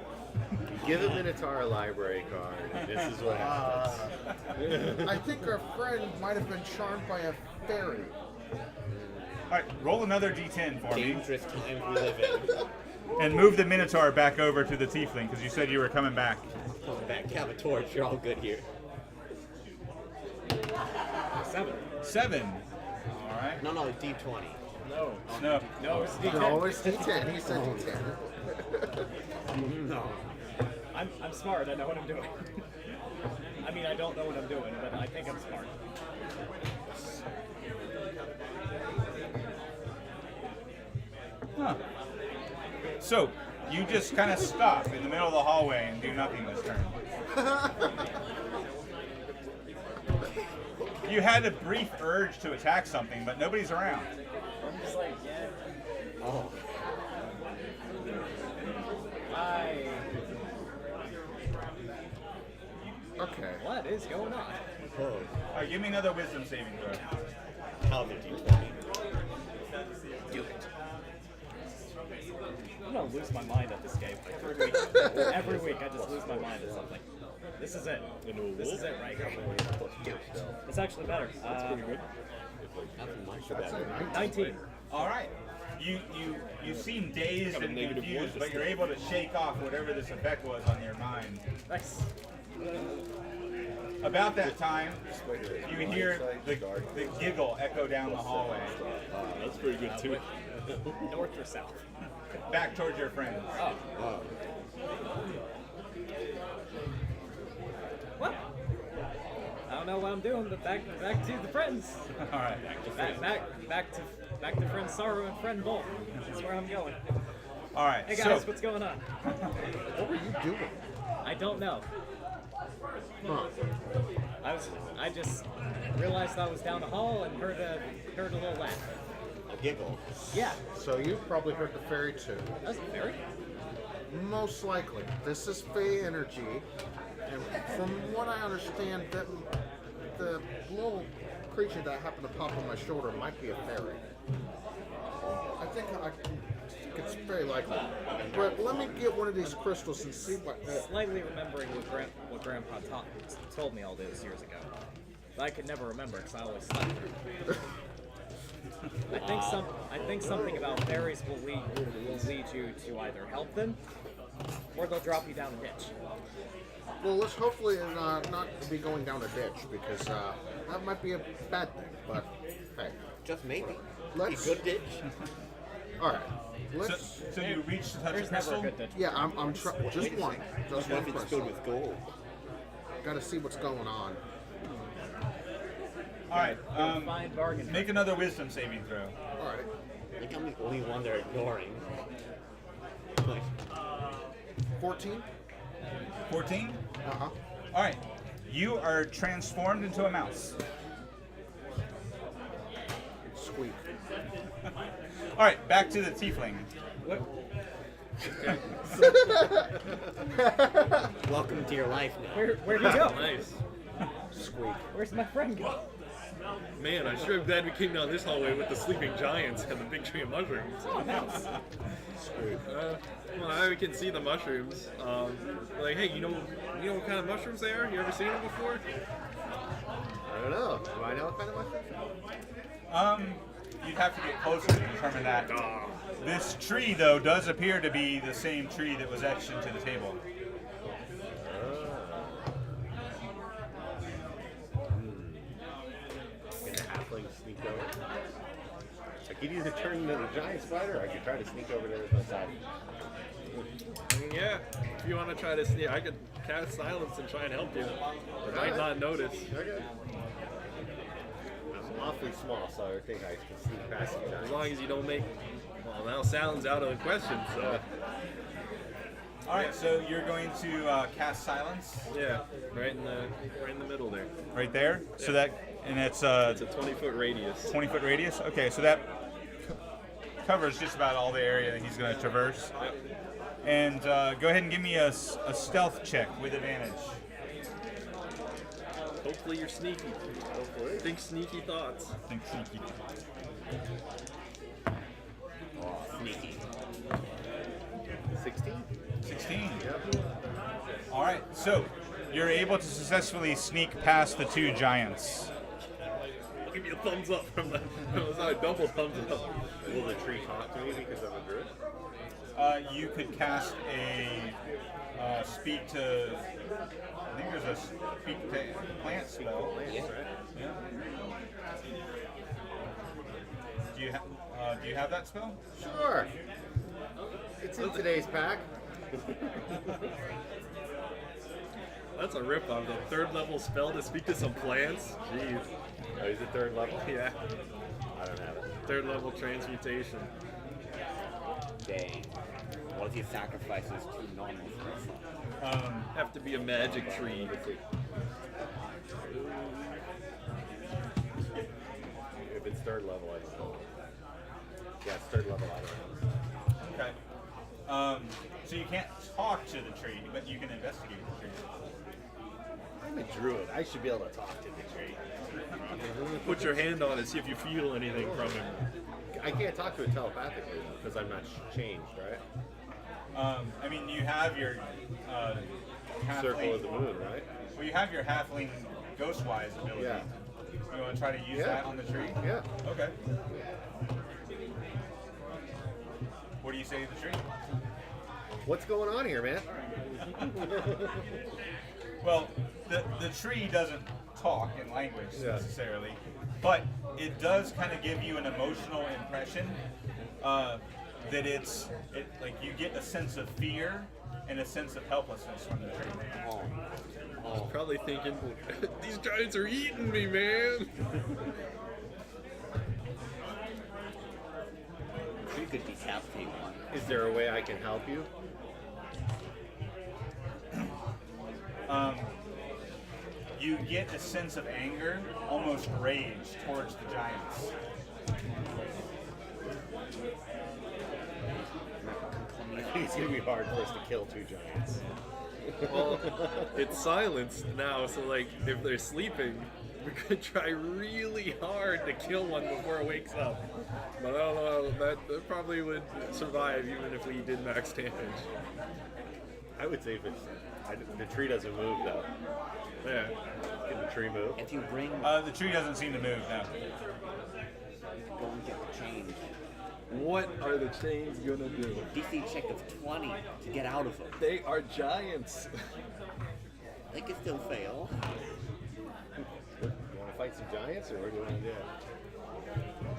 Give a Minotaur a library card. This is what happens. I think our friend might have been charmed by a fairy. All right, roll another d10 for me, Dangerous times we live in. and move the Minotaur back over to the Tiefling because you said you were coming back. Come back, have a torch. You're all good here. 7. 7. All right. No, D20. No. No. No, it's D10. No, it's D10. He said D10. No. I'm smart. I know what I'm doing. I mean, I don't know what I'm doing, but I think I'm smart. Huh. So you just kind of stop in the middle of the hallway and do nothing this turn. You had a brief urge to attack something, but nobody's around. I'm just like, yeah. Oh. Okay. What is going on? Oh. All right, give me another wisdom saving throw. Another D20. Do it. I'm gonna lose my mind at this game every week. Every week, I just lose my mind at something. This is it. This is it right here. It's actually better. That's pretty good. Nothing much better. 19. All right. You seem dazed Got a and negative confused, one. but you're able to shake off whatever this effect was on your mind. Nice. About that time, you hear the giggle echo down the hallway, that's pretty good too. North or south? back towards your friends. Oh. Well, I don't know what I'm doing, but back to the friends. All right. Back to friend Sorrow and friend Bolt. That's where I'm going. All right. Hey guys, so, what's going on? What were you doing? I don't know. Huh. I just realized I was down the hall and heard a little laugh. A giggle. Yeah, So you probably heard the fairy too. that's very. Most likely. This is Fey energy. And from what I understand, that the little creature that happened to pop on my shoulder might be a fairy. I think it's very likely. But let me get one of these crystals and see what. Slightly remembering what Grandpa told me all those years ago. But I could never remember because I always slept through. I think something about fairies will lead you to either help them or they'll drop you down a ditch. Well, let's hopefully not be going down a ditch because that might be a bad thing. But hey, Just maybe. Let's- A good ditch. all right. so, Let's. so you reach to touch the There's never a crystal. good ditch. Yeah, I'm trying. Just Wait a one. second. Just What one if it's crystal. filled with gold? Got to see what's going on. All right. Fine bargain. Make another wisdom saving throw. All right. I think I'm the only one they're ignoring. Like, 14. 14. Uh-huh. All right. You are transformed into a mouse. Squeak. All right. Back to the tiefling. What? welcome to your life now. Where'd he go? Nice. Squeak. Where's my friend go? Man, I'm sure glad we came down this hallway with the sleeping giants and the big tree of mushrooms. Oh, nice. Squeak. Well, now we can see the mushrooms. Like, hey, you know what kind of mushrooms they are? You ever seen them before? I don't know. Do I know what kind of mushroom? You'd have to get closer to determine that. This tree, though, does appear to be the same tree that was etched into the table. Can a halfling sneak over? I could either turn into the giant spider or I could try to sneak over there with my side. Yeah. If you want to try to sneak, I could cast silence and try and help you. I might not notice. Okay. I'm awfully small, so I think I can sneak past you As guys. long as you don't make. Well, now sounds out of the question, so. All right, so you're going to cast silence Yeah, right in the middle there. right there. So that, and it's It's a 20-foot radius. 20-foot radius. Okay, so that covers just about all the area that he's going to traverse. And go ahead and give me a stealth check with advantage. Hopefully you're sneaky. Hopefully. Think sneaky thoughts. Think sneaky. Sneaky. 16? 16. All right, so you're able to successfully sneak past the two giants. I'll give you a thumbs up from the. Sorry, double thumbs up. Will the tree talk to me because I'm a druid? You could cast a speak to. I think there's a speak to plant spell. Yeah. Yeah. Do you have that spell? Sure. It's in today's pack. That's a rip off. The 3rd level spell to speak to some plants. Jeez. Oh, is it 3rd level? Yeah. I don't have it. 3rd level transmutation. Dang. What if he sacrifices two normals for a son? Have to be a magic tree. If it's 3rd level, I don't know. Yeah, it's 3rd level, I don't know. Okay. So you can't talk to the tree, but you can investigate the tree. I'm a druid. I should be able to talk to the tree. Put your hand on it, see if you feel anything from him. I can't talk to it telepathically because I'm not changed, right? I mean, you have your Circle of halfling. the moon, right? Well, you have your halfling ghostwise ability. Yeah. You want to try to use Yeah. that on the tree? Yeah. Okay. What do you say to the tree? What's going on here, man? Well, the tree doesn't talk in language Yeah. necessarily, but it does kind of give you an emotional impression. that like you get a sense of fear and a sense of helplessness from the tree. Oh. Probably thinking, these giants are eating me, man. You could decapitate one. Is there a way I can help you? You get a sense of anger, almost rage, towards the giants. I think it's gonna be hard for us to kill 2 giants. Well, it's silenced now, so like if they're sleeping, we could try really hard to kill one before it wakes up. But I don't know, that probably would survive even if we did max damage. I would say if the tree doesn't move though. Yeah. Can the tree move? If you bring, The tree doesn't seem to move now. go and get the change. What are the chains gonna do? DC check of 20 to get out of them. They are giants. They can still fail. You want to fight some giants, or what do you want to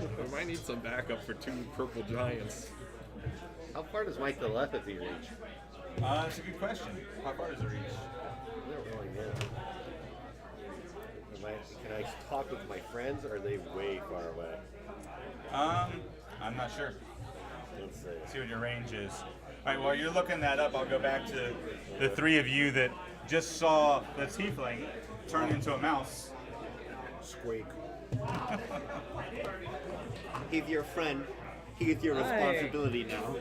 do? We might need some backup for 2 purple giants. How far does my telepathy reach? That's a good question. How far does it reach? I don't really know. Can I talk with my friends, or are they way far away? I'm not sure. Let's see. See what your range is. All right, while you're looking that up, I'll go back to the 3 of you that just saw the tiefling turn into a mouse. Squeak. He's your friend. He's your responsibility now.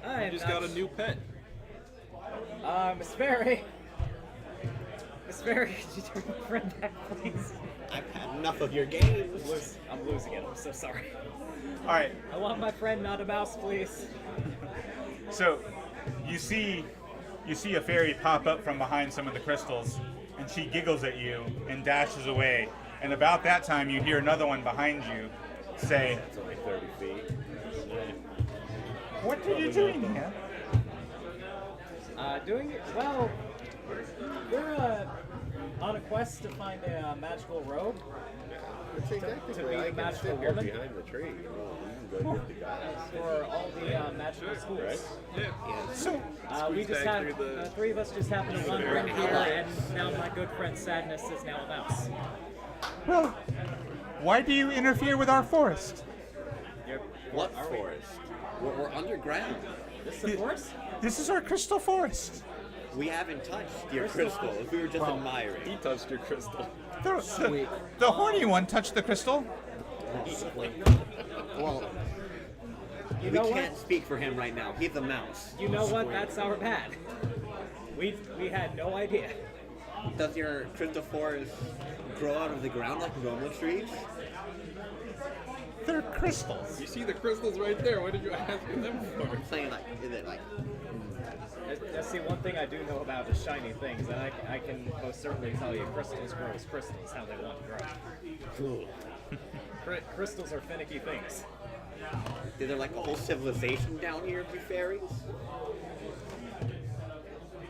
I Just got a new pet. Miss Berry. Miss Berry, could you turn your friend back, please? I've had enough of your games. I'm losing it. I'm so sorry. All right, I want my friend, not a mouse, please. so you see a fairy pop up from behind some of the crystals, and she giggles at you and dashes away. And about that time, you hear another one behind you say, It's only 30 feet. "What are you doing here?" Doing it well. We're on a quest to find a magical robe. But see, technically, be I a can magical sit here woman? behind the tree. You can go get the guys. For all the magical schools. Right? Yeah. So, We Squeeze just back have through the- 3 of us just happen to wander in here, and now my good friend Sadness is now a mouse. well, why do you interfere with our forest? What forest? We're underground. This is the forest? This is our crystal forest. We haven't touched your crystals. We were just He admiring. touched your crystal. The horny one touched the crystal. Well, You we know can't what? speak for him right now. He's a mouse. You know what? That's our bad. We had no idea. Does your crystal forest grow out of the ground like normal trees? They're crystals. You see the crystals right there. What did you ask them for? I'm saying like, is it like? That's the one thing I do know about is shiny things, and I can most certainly tell you crystals grow as crystals, how they want to grow. Crystals are finicky things. Is there like a whole civilization down here of you fairies?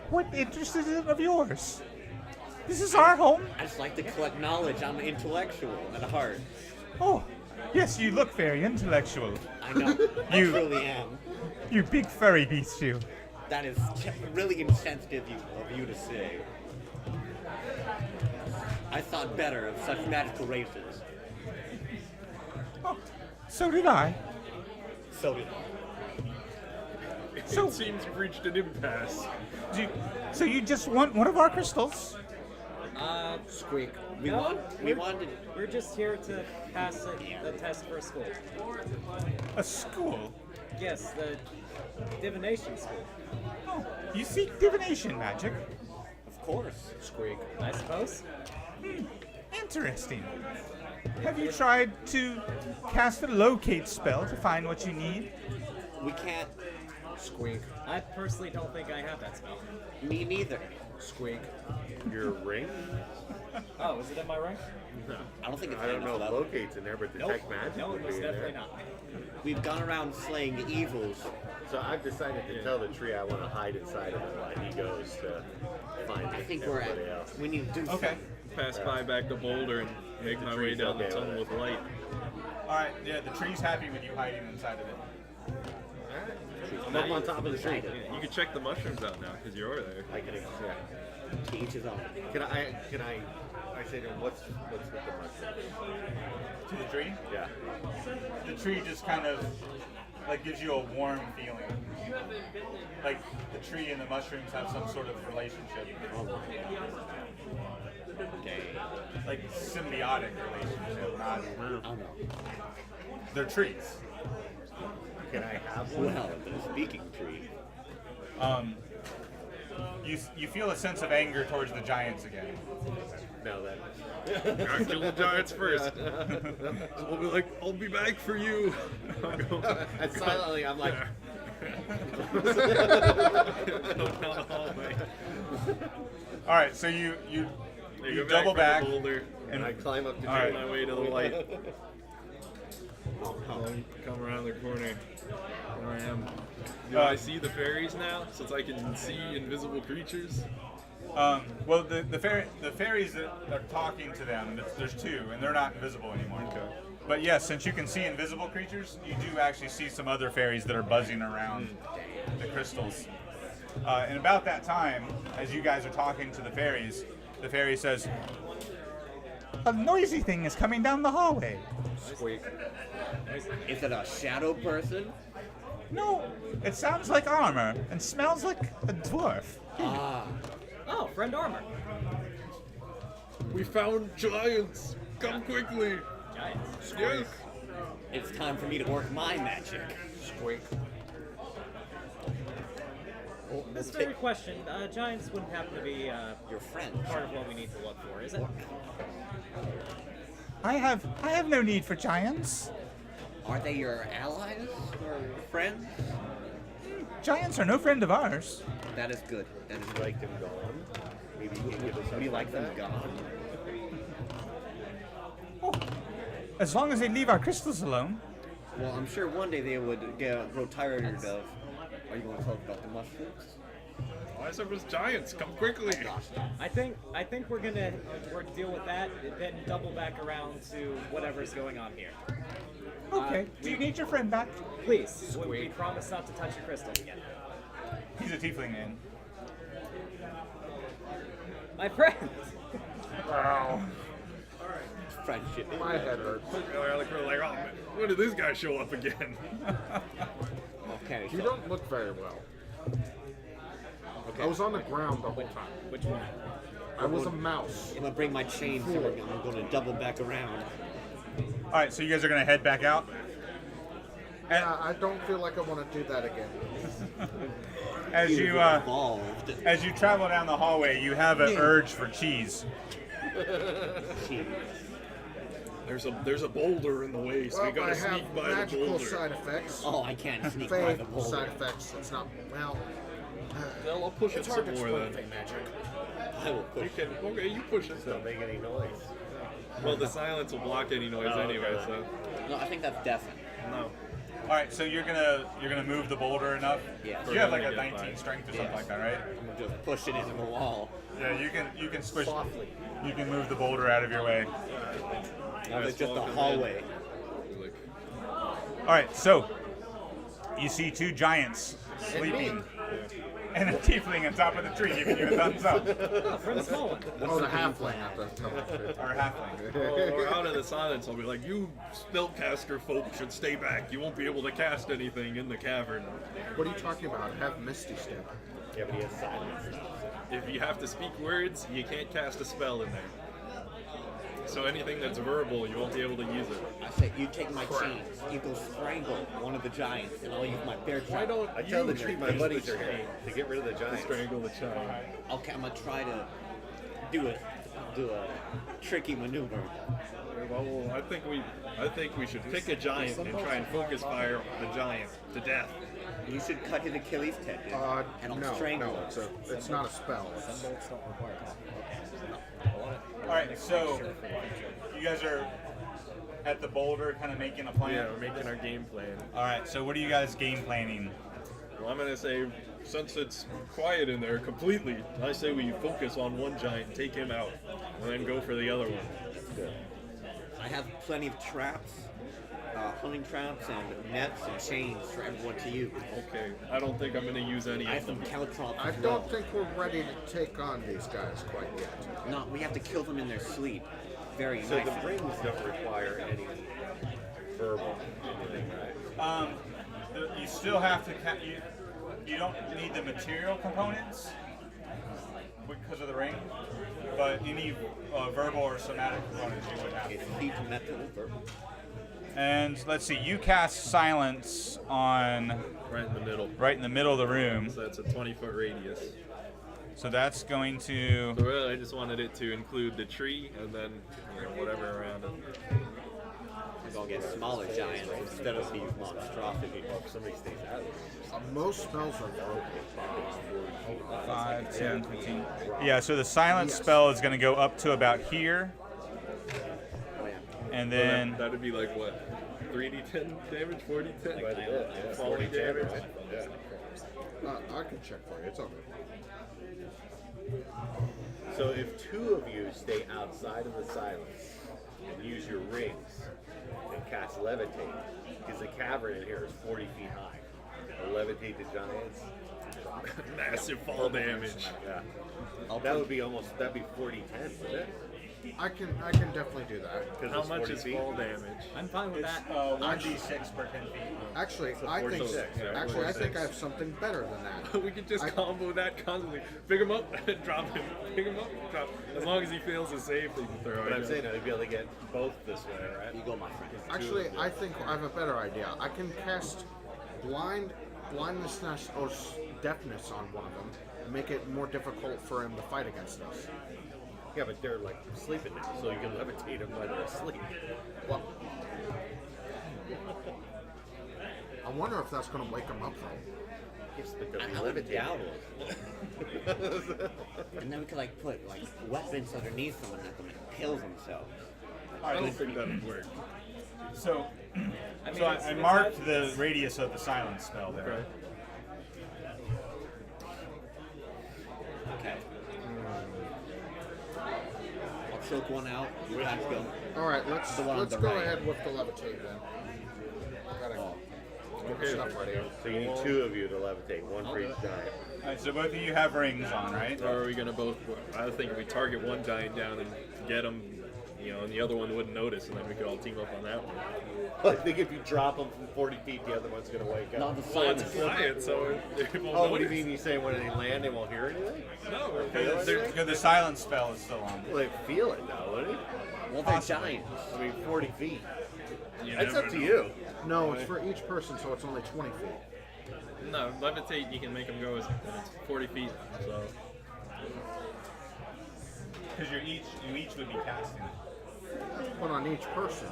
What interest is it of yours? This is our home. I just like to collect knowledge. I'm an intellectual at heart. Oh, yes, you look very intellectual. I know. I You- truly am. You big furry beast, you. That is really insensitive of you to say. I thought better of such magical races. Oh, so did I. So did I. So- It seems you've reached an impasse. So you just want one of our crystals? Squeak. We No, wanted. We're just here to pass the test for school. A school? Yes, the divination school, Oh, you seek divination magic? Of course. Squeak. I suppose. Interesting. Have you tried to cast a locate spell to find what you need? We can't. Squeak. I personally don't think I have that spell. Me neither. Squeak. Your ring? Oh, is it in my ring? I don't think it's I don't know. enough level. Locate's in there, but detect magic No, would it was be in definitely there. not. We've gone around slaying evils. So I've decided to tell the tree I want to hide inside of it while he goes to find I think we're everybody at. else. We need to do Okay. something. Pass by back to Boulder and make my way tree's down the okay with tunnel it. with light. All right, yeah, the tree's happy with you hiding inside of it. I'm up on top of the tree. You can check the mushrooms out now because you're over there. I can, yeah. To each his own. Can I say to him, what's with the mushrooms? To the tree? Yeah. The tree just kind of like gives you a warm feeling. Like the tree and the mushrooms have some sort of relationship. Like symbiotic relationship, not they're trees. Can I have one? Well, the speaking tree. You feel a sense of anger towards the giants again. No, that. Gotta kill the giants first. We'll be like, I'll be back for you. I'll go back. And silently, I'm like, Go down the hallway. All right, so you I you go double from back. the boulder and I climb up the All tree. right. my way to the light. Come around the corner. There I am. Do I see the fairies now, since I can see invisible creatures? Well, the fairies that are talking to them, there's two, and they're not invisible anymore. Okay. But yes, since you can see invisible creatures, you do actually see some other fairies that are buzzing around the crystals. And about that time, as you guys are talking to the fairy says, "A noisy thing is coming down the hallway." Squeak. Is it a shadow person? No, it sounds like armor and smells like a dwarf. Ah, Oh, friend Armor. We found giants! Come quickly! Giants. Yes! it's time for me to work my magic. Squeak. This very question, giants wouldn't happen to be Your friend. part of what we need to look for, is it? I have no need for giants. Are they your allies or friends? Giants are no friend of ours. That is good. That is You good. like them gone? Maybe you can give us Would something you like them that. gone? Oh, as long as they leave our crystals alone. Well, I'm sure one day they would grow tired of. Are you going to talk about the mushrooms? Oh, I said it was giants! Come quickly! I think we're gonna deal with that, then double back around to whatever's going on here. Okay. Do you need your friend back? Please, we promise not to touch a crystal again. He's a tiefling man. My friend. Wow. Friendship. My head hurts. We're like, oh, man, when did this guy show up again? Okay. You So, don't look very well. I was on the ground the whole time. Which one? I was a mouse. I'm gonna bring my chains and I'm gonna double back around. All right, so you guys are gonna head back out. Yeah, I don't feel like I want to do that again. As you Evolved. as you travel down the hallway, you have an urge for cheese. There's a boulder in the way, so Well, we gotta I have sneak by the magical boulder. side effects. Oh, I can't sneak by Fey the boulder. side effects. It's not, well, Well, I'll push it's it hard some to more explain then. Fey magic. I will You push. can, okay, you push it Don't then. make any noise. Well, the silence will block any noise Oh, anyway, okay. so No, I think that's deafened. no. All right, so you're gonna move the boulder enough. Yeah. You have like a We're gonna get 19 by. strength or something Yes. like that, right? I'm gonna just push it into the wall. Yeah, you can squish. Softly. You can move the boulder out of your way. Now Nice it's just a walking in. hallway. Like, All right, so you see two giants sleeping, and a tiefling on top of the tree giving you a thumbs up, Oh, friend Small one. Oh, the halfling at the top. or a halfling. or out of the silence, I'll be like, you spellcaster folk should stay back. You won't be able to cast anything in the cavern. What are you talking about? I have Misty Step. Yeah, but he has silence. If you have to speak words, you can't cast a spell in there. So anything that's verbal, you won't be able to use it. I say, you take my chains, you go strangle one of the giants, and I'll use my bear trap. Why don't I tell you the tree my use buddies the are here to get rid of the giants. strangle the child? Okay, I'm gonna try to do a tricky maneuver. Well, I think we should pick a giant and try and focus fire the giant to death. You should cut his Achilles tendon, and I'll No, strangle no, him. it's not a spell. All right, so you guys are at the boulder, kind of making a plan. Yeah, we're making our game plan. All right, so what are you guys game planning? Well, I'm gonna say, since it's quiet in there completely, I say we focus on one giant, take him out, and then go for the other one. I have plenty of traps. hunting traps and nets and chains for everyone to use. Okay, I don't think I'm gonna use any I of have some them. caltrops I as well. don't think we're ready to take on these guys quite yet. No, we have to kill them in their sleep. Very So nice. the rings don't require any verbal anything, right? You still have to. You don't need the material components because of the ring, but any verbal or somatic components you would have. It's heat metal verbal. And let's see, you cast silence on Right in the middle. right in the middle of the room, So that's a 20-foot radius. so that's going to. So really, I just wanted it to include the tree and then whatever around it. We're gonna get smaller giants instead of these monstrosities. If somebody stays out of it. Most spells are broken. 5, 10, 15. Yeah, so the silence spell is going to go up to about here, and then That'd be like what? 3d10 damage, 4d10? Quite a bit, yeah. Falling 40 damage. right? Yeah. I can check for you. It's okay. So if two of you stay outside of the silence and use your rings and cast levitate, because the cavern in here is 40 feet high. Levitate the giants. Massive fall damage. Yeah. That'd be 40-10, wouldn't it? I can definitely do that. 'Cause How it's much 40 is feet. fall damage? I'm fine with that. 1d6 per 10 feet. Actually, So I think 46, right? actually I think 46. I have something better than that. We could just I- combo that constantly. Pick him up, drop him. Pick him up, drop him. As long as he fails his save, he can throw But I'm it. saying I'd be able to get both this way, right? You go, my friend. Actually, I think I have a better idea. I can cast blindness or deafness on one of them and make it more difficult for him to fight against us. Yeah, but they're like sleeping now, so you can levitate them while they're asleep. Well, I wonder if that's going to wake him up though. Yes, but they'll be I would levitating. doubt it. And then we could like put like weapons underneath them and let them kill themselves. I don't think that would work. So, mean, I marked the radius of the silence spell there. Okay. Okay. I'll choke one out. You guys go. All right, let's The one on let's the go right. ahead with the levitate then. Gotta get the stuff ready. So you need two of you to levitate, one for each giant. Alright, so both of you have rings on, right? Or are we gonna both? I think if we target one giant down and get him, and the other one wouldn't notice, and then we could all team up on that one. I think if you drop them from 40 feet, the other one's going to wake Not up. the Well, it's silence. quiet, so it won't Oh, what do you notice. mean? You say when they land, they won't hear anything? No, Because the silence spell is still on. Well, they feel it now, wouldn't it? Well, they're giants. I mean, 40 feet. you That's never up to know. you. No, it's for each person, so it's only 20 feet. No, levitate, you can make them go as it's 40 feet. So Because you each would be casting. But on each person.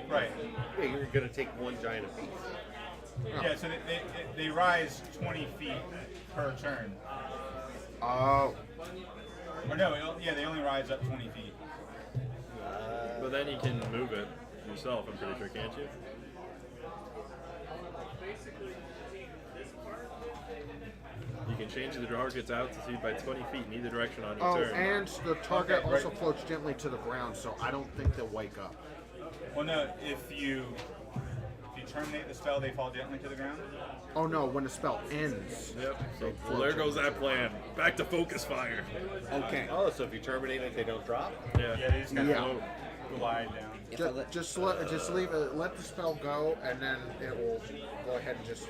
Right. Yeah, you're going to take one giant apiece. Yeah, so they rise 20 feet per turn. Oh, Or no, they only rise up 20 feet. but then you can move it yourself. I'm pretty sure, can't you? You can change the target's altitude by 20 feet in either direction on your oh, turn. and the target Okay, also right. floats gently to the ground, so I don't think they'll wake up. Well, no, if you terminate the spell, they fall gently to the ground. Oh no, when the spell ends. Yep. they Well, float there gently goes to that the plan. Back to focus fire. Okay. Oh, so if you terminate it, they don't drop? Yeah. Yeah, they just kind of Yeah. glide down. If I let, Just leave it. Let the spell go, and then it will go ahead and just.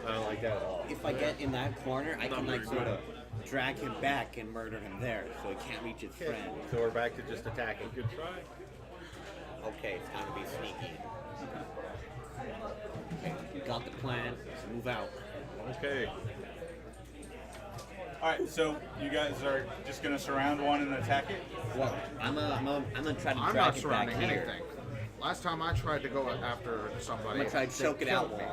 I don't like that at all. if I get in that corner, I can Not like very sort good. of drag him back and murder him there, so he can't reach his friend. So we're back to just attacking. Good try. Okay, it's time to be sneaky. Okay, we got the plan. Let's move out. Okay. All right, so you guys are just gonna surround one and attack it. Well, I'm gonna try to I'm drag not it back surrounding here. anything. Last time I tried to go after somebody, I'm gonna try to they choke it killed out. me.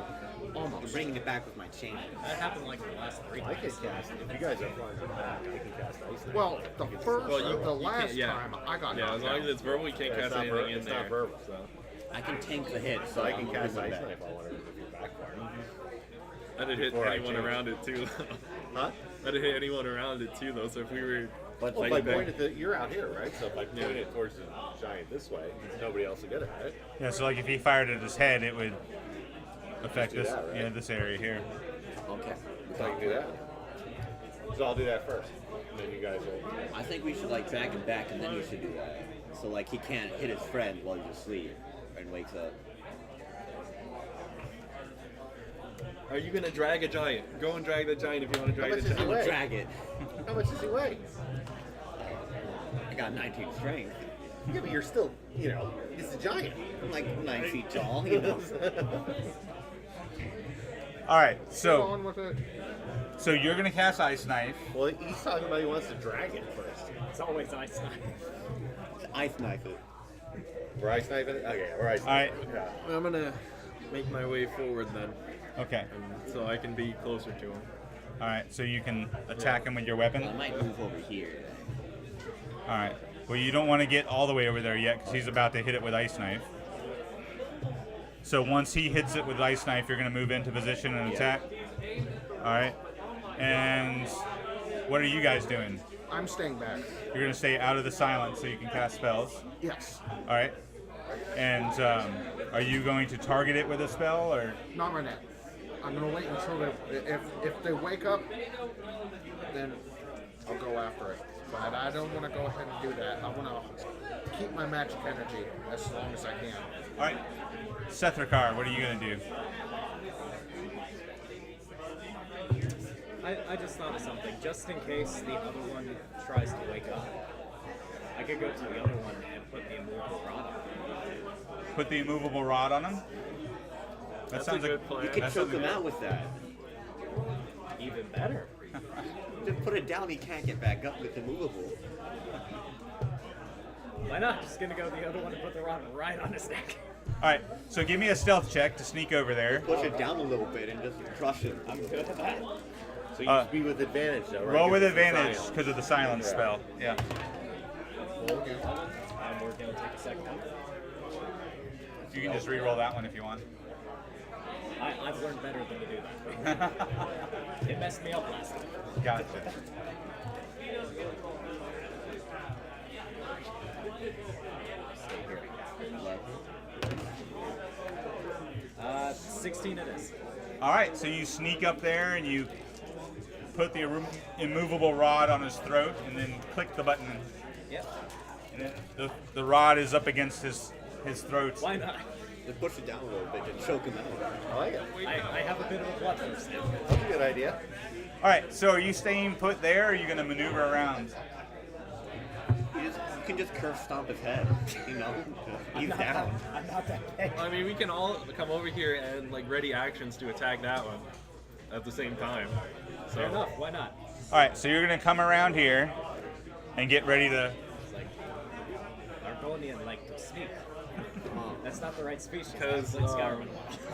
I'm Almost. bringing it back with my chain. That happened like the last 3 I can times. cast, if you guys are flying back, I can cast ice. Knife. Well, the first, Well, you the can't- last yeah. time I got Yeah, as knocked long as out. it's verbal, you can't Yeah, it's cast not anything ver- in it's there. not verbal. So. I can tank the hit, So so I can I'm cast gonna ice do that. knife on one if you're backfired. I'd have hit Before I anyone change. around it too. Huh? I'd have hit anyone around it too, though. So if we were But Well, if Like I that. point it, you're out here, right? So if I point it towards the giant this way, nobody else will get it, right? Yeah, so like if he fired at his head, it would affect do this, that, right? yeah, this area here. okay. So I can do that. So I'll do that first, and then you guys will. I think we should like drag him back and then you should do that. So like he can't hit his friend while he's asleep and wakes up. Are you gonna drag a giant? Go and drag the giant if you want to How drag much the is he giant. weigh? Drag it. How much does he weigh? I got 19 strength. Yeah, but you're still, he's a giant. I'm like 9 feet tall, you know. All right, Go so on with it. so you're gonna cast Ice Knife. Well, he's talking about he wants to drag it first. It's always ice knife. Ice knife it. We're ice knifing it? Okay, we're ice All right. knifing it. Yeah. I'm gonna make my way forward then, Okay. so I can be closer to him. All right, so you can attack him with your weapon. I might move over here. All right. Well, you don't want to get all the way over there yet because he's about to hit it with Ice Knife. So once he hits it with Ice Knife, you're going to move into position and attack. All right. And what are you guys doing? I'm staying back. You're going to stay out of the silence so you can cast spells. Yes. All right. And are you going to target it with a spell or? Not right now. I'm gonna wait until if they wake up, then I'll go after it. But I don't want to go ahead and do that. I want to keep my magic energy as long as I can. All right. Sethrakar, what are you going to do? I just thought of something. Just in case the other one tries to wake up, I could go to the other one and put the immovable rod on. Put the immovable rod on him? That That's sounds a like good plan. You can That choke sounds him good. out with that. Even better. Just put it down, he can't get back up with the movable. Why not? Just gonna go the other one and put the rod right on his neck. All right. So give me a stealth check to sneak over there. Push it down a little bit and just crush him. I'm good at that. So you be with advantage, though, right? Roll with 'Cause it's a advantage silence. because of the silence spell. Yeah. And we're gonna take a second. You can just re-roll that one if you want. I've learned better than to do that. It messed me up last time. Gotcha. Stay here. 16 it is. All right. So you sneak up there and you put the immovable rod on his throat, and then click the button, Yep. and then the rod is up against his throat. Why not? Just push it down a little bit and choke him out. I like it. I have a bit of a bloodthirst now. That's a good idea. All right. So are you staying put there, or are you going to maneuver around? You can just curve stomp his head, you know? He's down. I'm not that big. I mean, we can all come over here and like ready actions to attack that one at the same time. Fair So enough. Why not? All right. So you're going to come around here and get ready to. It's like Argonian like to sneak. That's not the right species. because Like Skyrim.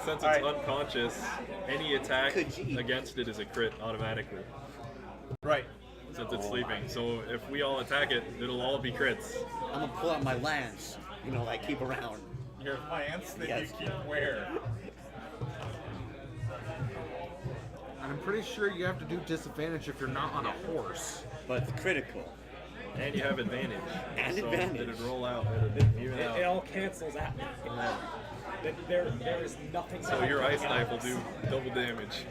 since it's Alright. unconscious, any attack Khajiit. against it is a crit automatically. Right. Since it's sleeping. So if we all attack it, it'll all be crits. I'm gonna pull out my lance, you know, like keep around. Your lance that Yes. you keep where? And I'm pretty sure you have to do disadvantage if you're not on a horse. But it's critical. And you have advantage. And so advantage. It'd roll out. Even It out. all cancels out. There is nothing. So your ice knife will do double damage.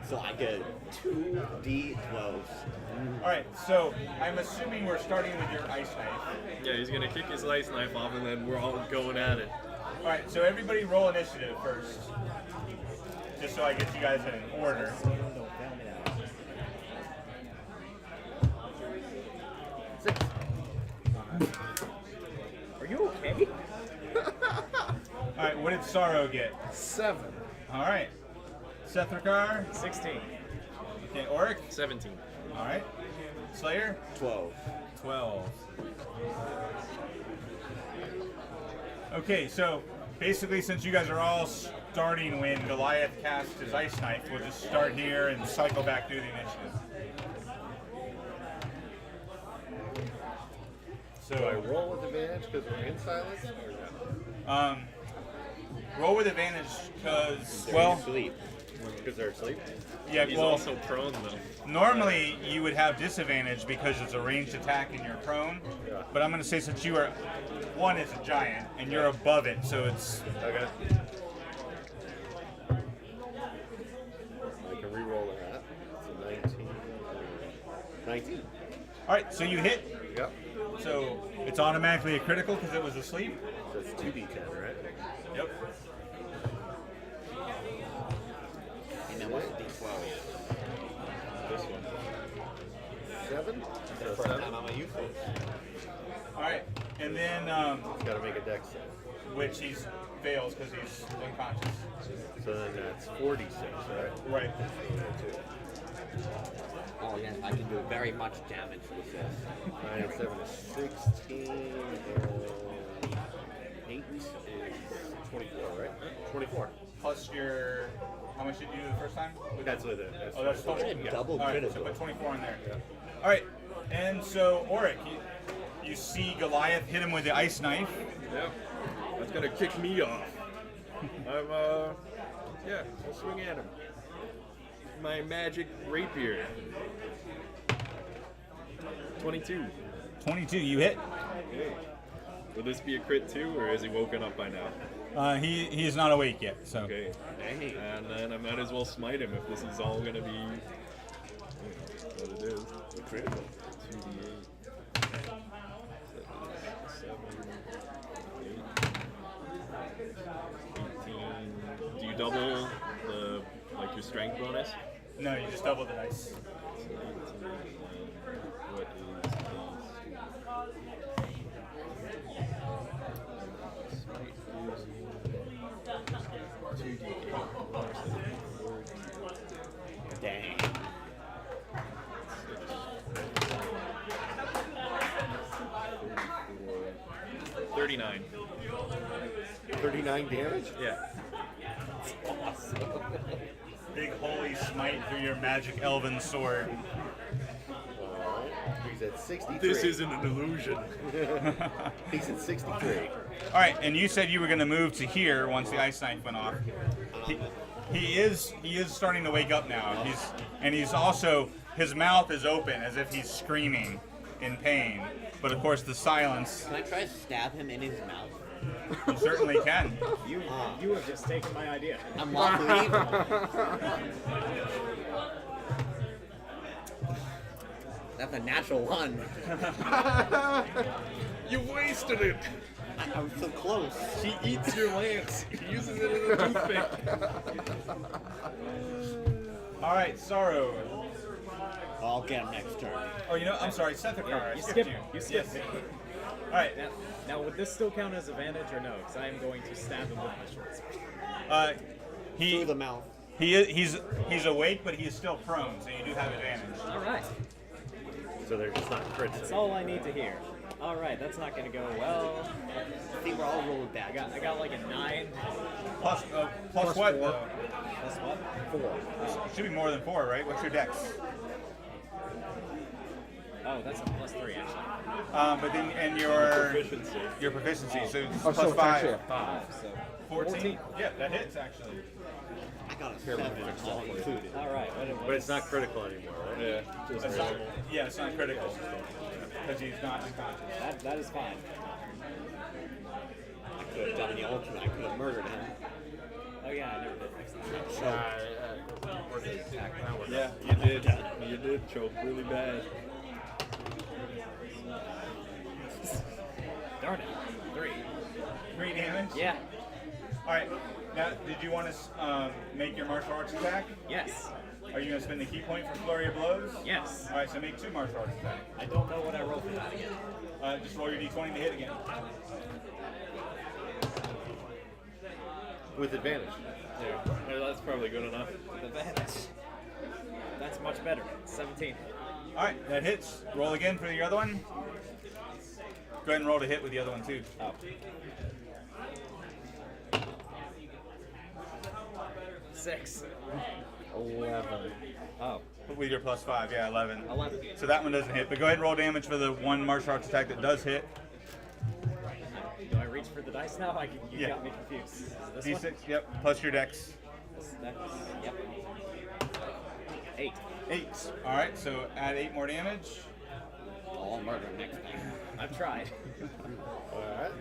So I get 2d12s. All right. So I'm assuming we're starting with your ice knife. Yeah, he's gonna kick his ice knife off, and then we're all going at it. All right. So everybody roll initiative first, just so I get you guys in order. Are you okay? All right. What did Sorrow get? 7. All right. Sethrakar. 16. Okay. Oric. 17. All right. Slayer. 12. 12. Okay, so basically, since you guys are all starting when Goliath casts his ice knife, we'll just start here and cycle back through the initiative. Do I So, roll with advantage because we're in silence? Or no? roll with advantage because, They're well, asleep. Because they're asleep. Yeah, He's well, also prone though. normally you would have disadvantage because it's a ranged attack and you're prone. Yeah. But I'm going to say since you are, one, it's a giant, and you're above it, so it's. Okay. I can re-roll that. It's a 19. 19. All right, so you hit. Yep. So it's automatically a critical because it was asleep. So it's 2d10, right? Yep. And then what's the D12? This one. 7? So First 7. time I'm gonna use it. All right, and then It's got to make a dex save. which he fails because he's unconscious. So then that's 46, right? Right. Oh yeah, I can do very much damage with this. 9 and 7 is 16, and 8 is 24, right? 24. Plus your, how much did you do the first time? That's with it. Oh, that's 24. total. Yeah. Double All right, critical. so put 24 in there. All right, and so Auric, you see Goliath hit him with the ice knife. Yep. That's gonna kick me off. Yeah, I'll swing at him. My magic rapier. 22. 22, you hit. Okay. Will this be a crit too, or is he woken up by now? He is not awake yet, so. Okay. Dang. And then I might as well smite him if this is all gonna be what it is. The critical. 2d8. 7, 8, 18. Do you double the your strength bonus? No, you just double the dice. So 18, and what is this? 2d8. Dang. 39. 39 damage? Yeah. Big holy smite through your magic elven sword. Alright. He's at 63. This isn't an illusion. He's at 63. All right, and you said you were going to move to here once the ice knife went off. He is starting to wake up now. He's also, his mouth is open as if he's screaming in pain. But of course, the silence. Can I try to stab him in his mouth? You certainly can. You have just taken my idea. I'm lawfully evil. That's a natural one. You wasted it. I was so close. He eats your lance. He uses it as a toothpick. All right, Sorrow. I'll get him next turn. Oh, you know, I'm sorry, Sethakar. I You skipped skipped you. You skipped me. All right. Now, would this still count as advantage or no? Because I am going to stab him with my short sword. Through the mouth. He's awake, but he is still prone, so you do have advantage. All right. So they're just not crits. That's all I need to hear. All right, that's not going to go well. See, we're all rolling back. I got like a 9. Plus what? 4. Though? Plus what? 4. Should be more than 4, right? What's your dex? Oh, that's a plus 3 actually. But then and your proficiency, so it's Oh, plus so it's 5. actually a 5. So 14. Yeah, that hits actually. I got a 7, all included. all right. But it's not critical anymore, right? Yeah. Just It's not, normal. yeah, it's not critical because he's not unconscious. That is fine. I could have done the ultimate. I could have murdered him. Oh yeah, I never did. Excellent. Yeah, you did. You did choke really bad. Darn it. 3. 3 damage. Yeah. All right. Now, did you want to make your martial arts attack? Yes. Are you going to spend the key point for flurry of blows? Yes. All right, so make 2 martial arts attacks. I don't know what I rolled for that again. Just roll your d20 to hit again. With advantage. Yeah, that's probably good enough. Advantage. That's much better. 17. All right, that hits. Roll again for the other one. Go ahead and roll to hit with the other one too. Oh. 6. 11. Oh. With your plus 5, yeah, 11. 11. So that one doesn't hit. But go ahead and roll damage for the one martial arts attack that does hit. Do I reach for the dice now? You Yeah. got me confused. Is this D6, yep, plus your dex. That's, yep. 8. 8. All right, so add 8 more damage. All murder next time. I've tried. Alright.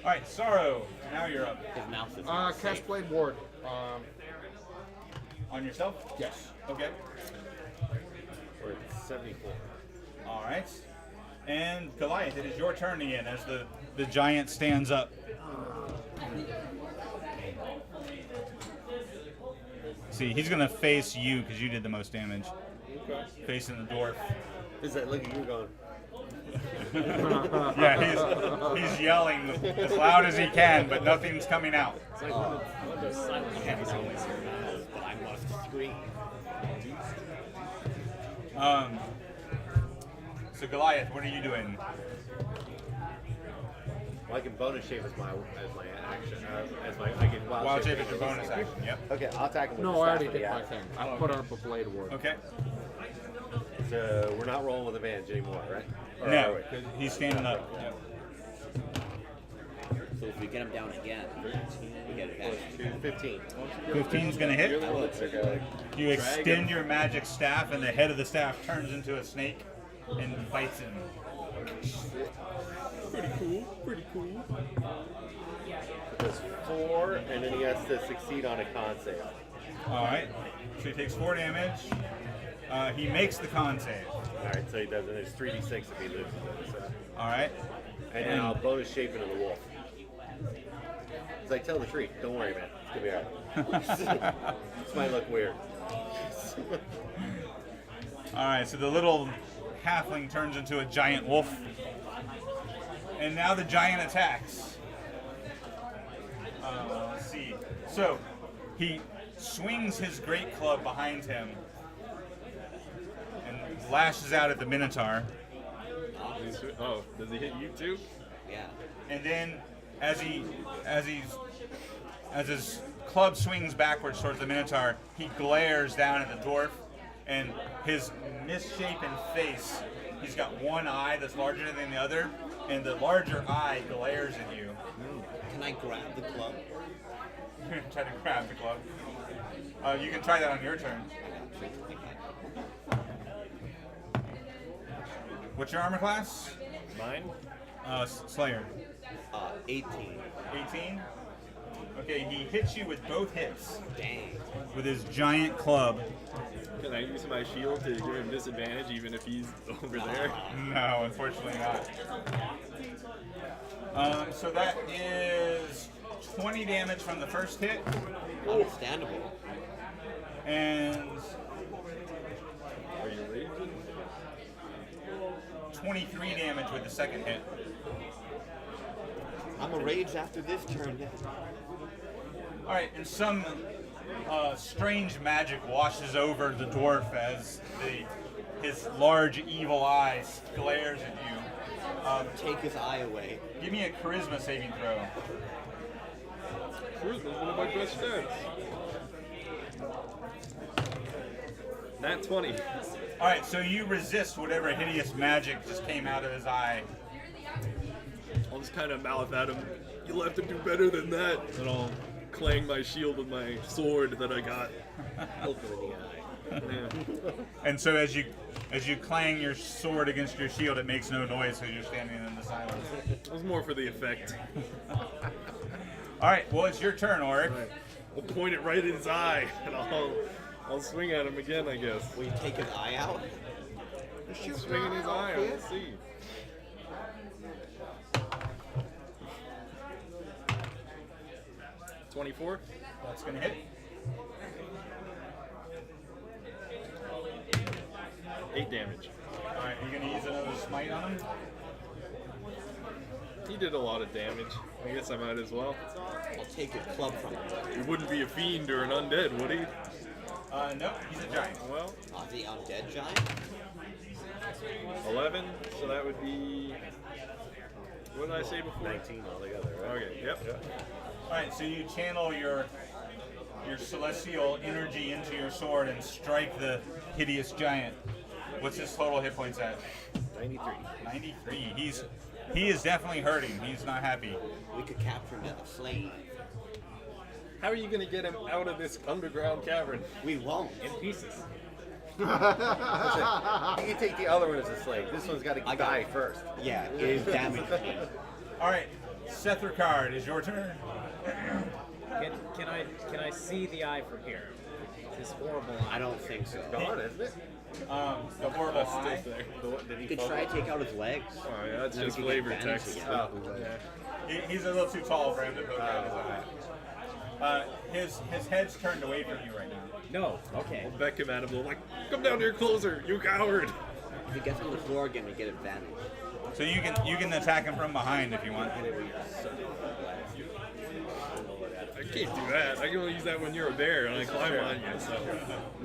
All right, Sorrow. Now you're up. His mouse is Cast Blade Ward. On yourself? Yes. Okay. We're at 74. All right. And Goliath, it is your turn again as the giant stands up. See, he's going to face you because you did the most damage. Okay. Facing the dwarf. Is that look at you going? Yeah, he's yelling as loud as he can, but nothing's coming out. It's like one of those silent movies you always hear about. but I must scream. So Goliath, what are you doing? Well, I can bonus shape as my action. I can Wild shape is your bonus action. Yep. Okay, I'll attack him with No, the I staff already of did the my axe. thing. I put up a Blade Ward. Okay. So we're not rolling with advantage anymore, right? Or are No, we? 'cause he's standing up. Yep. So if we get him down again, we get it back. 15. 15's gonna hit. That looks like a You extend your magic staff, and the head of the staff turns into a snake and bites him. pretty cool. Does 4, and then he has to succeed on a con save. All right. So he takes 4 damage. He makes the con save. Alright, so he does, and there's 3d6 if he loses it. So. All right. And then I'll bonus shape into the wolf. It's like, tell the tree, don't worry, man. It's gonna be alright. This might look weird. All right. So the little halfling turns into a giant wolf, and now the giant attacks. Let's see. So he swings his great club behind him and lashes out at the Minotaur. Oh, does he hit you too? Yeah. And then, as his club swings backwards towards the Minotaur, he glares down at the dwarf, and his misshapen face. He's got one eye that's larger than the other, and the larger eye glares at you. Can I grab the club? Try to grab the club. You can try that on your turn. What's your armor class? Mine? Slayer. 18. 18. Okay, he hits you with both hits Dang. with his giant club. Can I use my shield to give him disadvantage even if he's over there? No, unfortunately not. So that is 20 damage from the first hit, Understandable. and Are you raging? 23 damage with the second hit. I'm a rage after this turn. All right, and some strange magic washes over the dwarf as his large evil eyes glares at you. Take his eye away. Give me a charisma saving throw. Charisma's one of my best stats. Nat 20. All right, so you resist whatever hideous magic just came out of his eye. I'll just kind of mouth at him. You'll have to do better than that. And I'll clang my shield with my sword that I got. Poke him in the eye. Yeah. And so as you clang your sword against your shield, it makes no noise because you're standing in the silence. It was more for the effect. All right, well it's your turn, Auric. Right. I'll point it right in his eye, and I'll swing at him again, I guess. Will you take his eye out? Swing in his eye, we'll see. $24? That's gonna hit. 8 damage. All right, you're gonna use another smite on him. He did a lot of damage. I guess I might as well. I'll take your club from him. He wouldn't be a fiend or an undead, would he? No, he's a giant. Well, The undead giant? 11, so that would be... What did I say before? 19 altogether, right? Okay, yep. All right, so you channel your celestial energy into your sword and strike the hideous giant. What's his total hit points at? 93. 93. He is definitely hurting. He's not happy. We could capture him as a slave. How are you going to get him out of this underground cavern? We won't. In pieces. You can take the other one as a slave. This one's got to die first. Yeah, it is damaged. All right, Seth Ricard, is your turn. Can I see the eye from here? This horrible eye. I don't think so. Gone, isn't it? The horrible eye. Still there. Did he You could focus? try to take out his legs. Oh, yeah, that's Then we just could get flavor advantage text. again. He's a little too tall for him to poke out his eye. His head's turned away from you right now. No. Okay. I'll beck him at him. Like, come down here closer, you coward. If he gets on the floor again, we get advantage. So you can attack him from behind if you want. I can't do that. I can only use that when you're a bear and I climb on you. So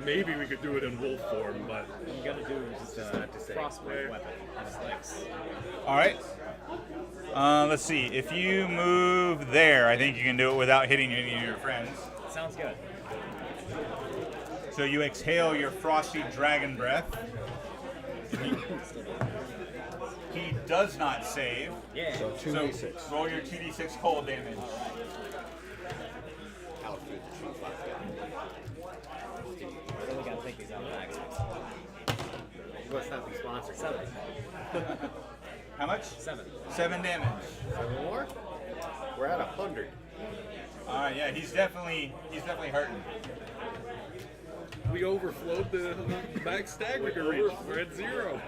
maybe we could do it in wolf form, but I'm gonna do just a crossbow weapon on his legs. All right. Let's see. If you move there, I think you can do it without hitting any of your friends. Sounds good. So you exhale your frosty dragon breath. He does not save. Yeah. So So 2d6. roll your 2d6 cold damage. Out through the tree flat I really gotta take these out of bags. You must not be sponsored. 7. How much? 7. 7 damage. 7 more? We're at 100. All right. Yeah, he's definitely hurting. we overflowed the back stagger reach. We're at 0.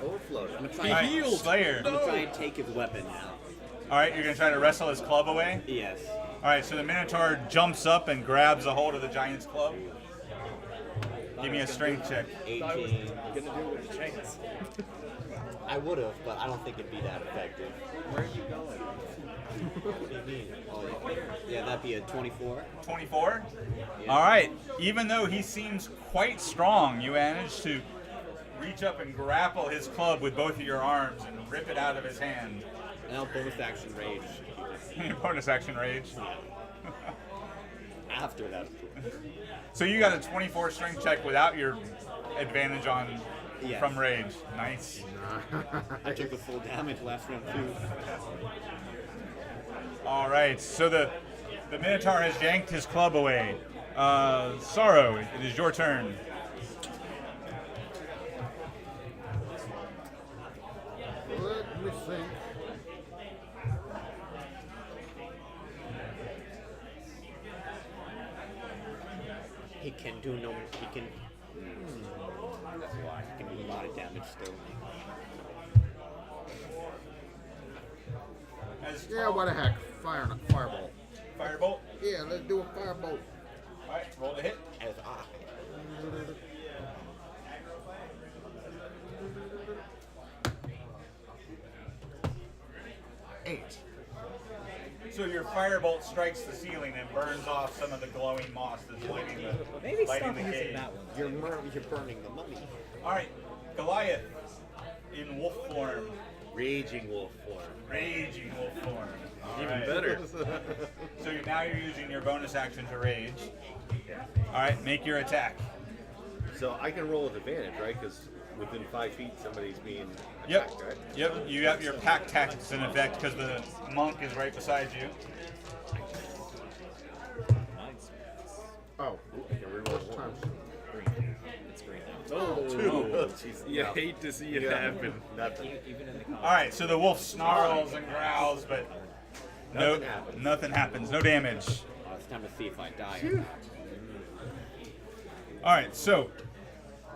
Overflowed. I'm gonna He try, Alright, healed. Slayer. I'm gonna try No. and take his weapon now. All right, you're gonna try to wrestle his club away. Yes. All right, so the Minotaur jumps up and grabs a hold of the giant's club. Give me a strength check. 18. Gonna do it with a chance. I would have, but I don't think it'd be that effective. Where are you going? What do you mean? Oh, yeah, that'd be a 24. 24. All right. Even though he seems quite strong, you manage to reach up and grapple his club with both of your arms and rip it out of his hand. And I'll bonus action rage Bonus action rage. after that. So you got a 24 strength check without your advantage on Yes. from rage. Nice. I took the full damage last round too. All right. So the Minotaur has yanked his club away. Sorrow, it is your turn. Let me think. He can do no. He can. That's why he can do a lot of damage still. Yeah, what the heck? Fireball. Firebolt. Yeah, let's do a firebolt. All right, roll the hit. As I. 8. So your firebolt strikes the ceiling and burns off some of the glowing moss that's lighting Maybe the stop using cave. that one. You're burning the mummy. All right, Goliath in wolf form, Raging wolf form. raging wolf form. All Even right. better. So now you're using your bonus action to rage. All right, make your attack. So I can roll with advantage, right? Because within 5 feet, somebody's being Yep. attacked, right? Yep. You got your pack tactics in effect because the monk is right beside you. Mine's Oh, I can reroll first one. time. green. It's green now. Oh, 2. Oh, jeez. You No. hate to see it Yeah. happen. Nothing. Even in the All right, so the wolf snarls and growls, but Nothing happens. Nothing happens. No damage. Oh, it's time to see if I die. Or not. All right, so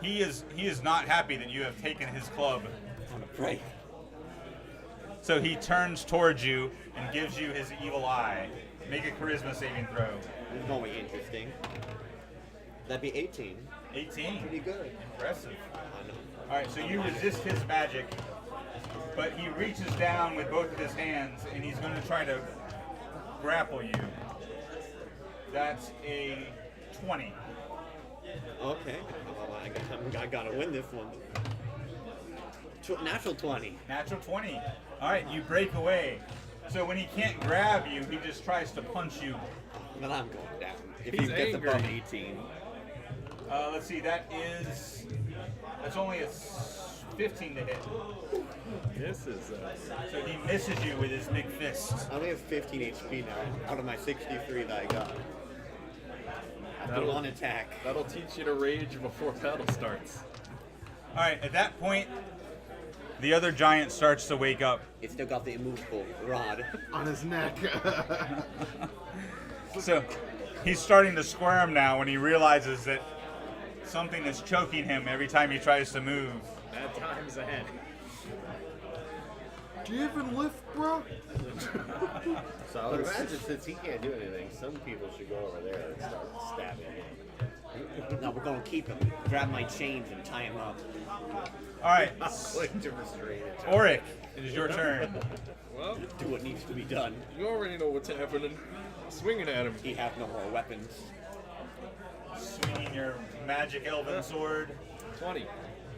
he is not happy that you have taken his club. Time to pray. So he turns towards you and gives you his evil eye. Make a charisma saving throw. This is going interesting. That'd be 18. 18. Pretty good. Impressive. I know. All right, so you resist his magic, but he reaches down with both of his hands and he's going to try to grapple you. That's a 20. Okay. Well, I gotta win this one. Natural 20. Natural 20. All right, you break away. So when he can't grab you, he just tries to punch you. Then I'm going down. If He's he gets angry. above 18. Let's see, that's only a 15 to hit. This is. So he misses you with his big fist. I only have 15 HP now out of my 63 that I got. After That'll- one attack. That'll teach you to rage before battle starts. All right, at that point, the other giant starts to wake up. It's still got the immovable rod. On his neck. So he's starting to squirm now when he realizes that something is choking him every time he tries to move. Bad times ahead. Do you even lift, bro? So I would imagine since he can't do anything, some people should go over there and start stabbing him. No, we're gonna keep him. Grab my chains and tie him up. All right, Like to restrain it. Auric, it is your turn. Well, Do what needs to be done. you already know what's happening. Swinging at him. He have no more weapons. Swinging your magic elven sword. 20.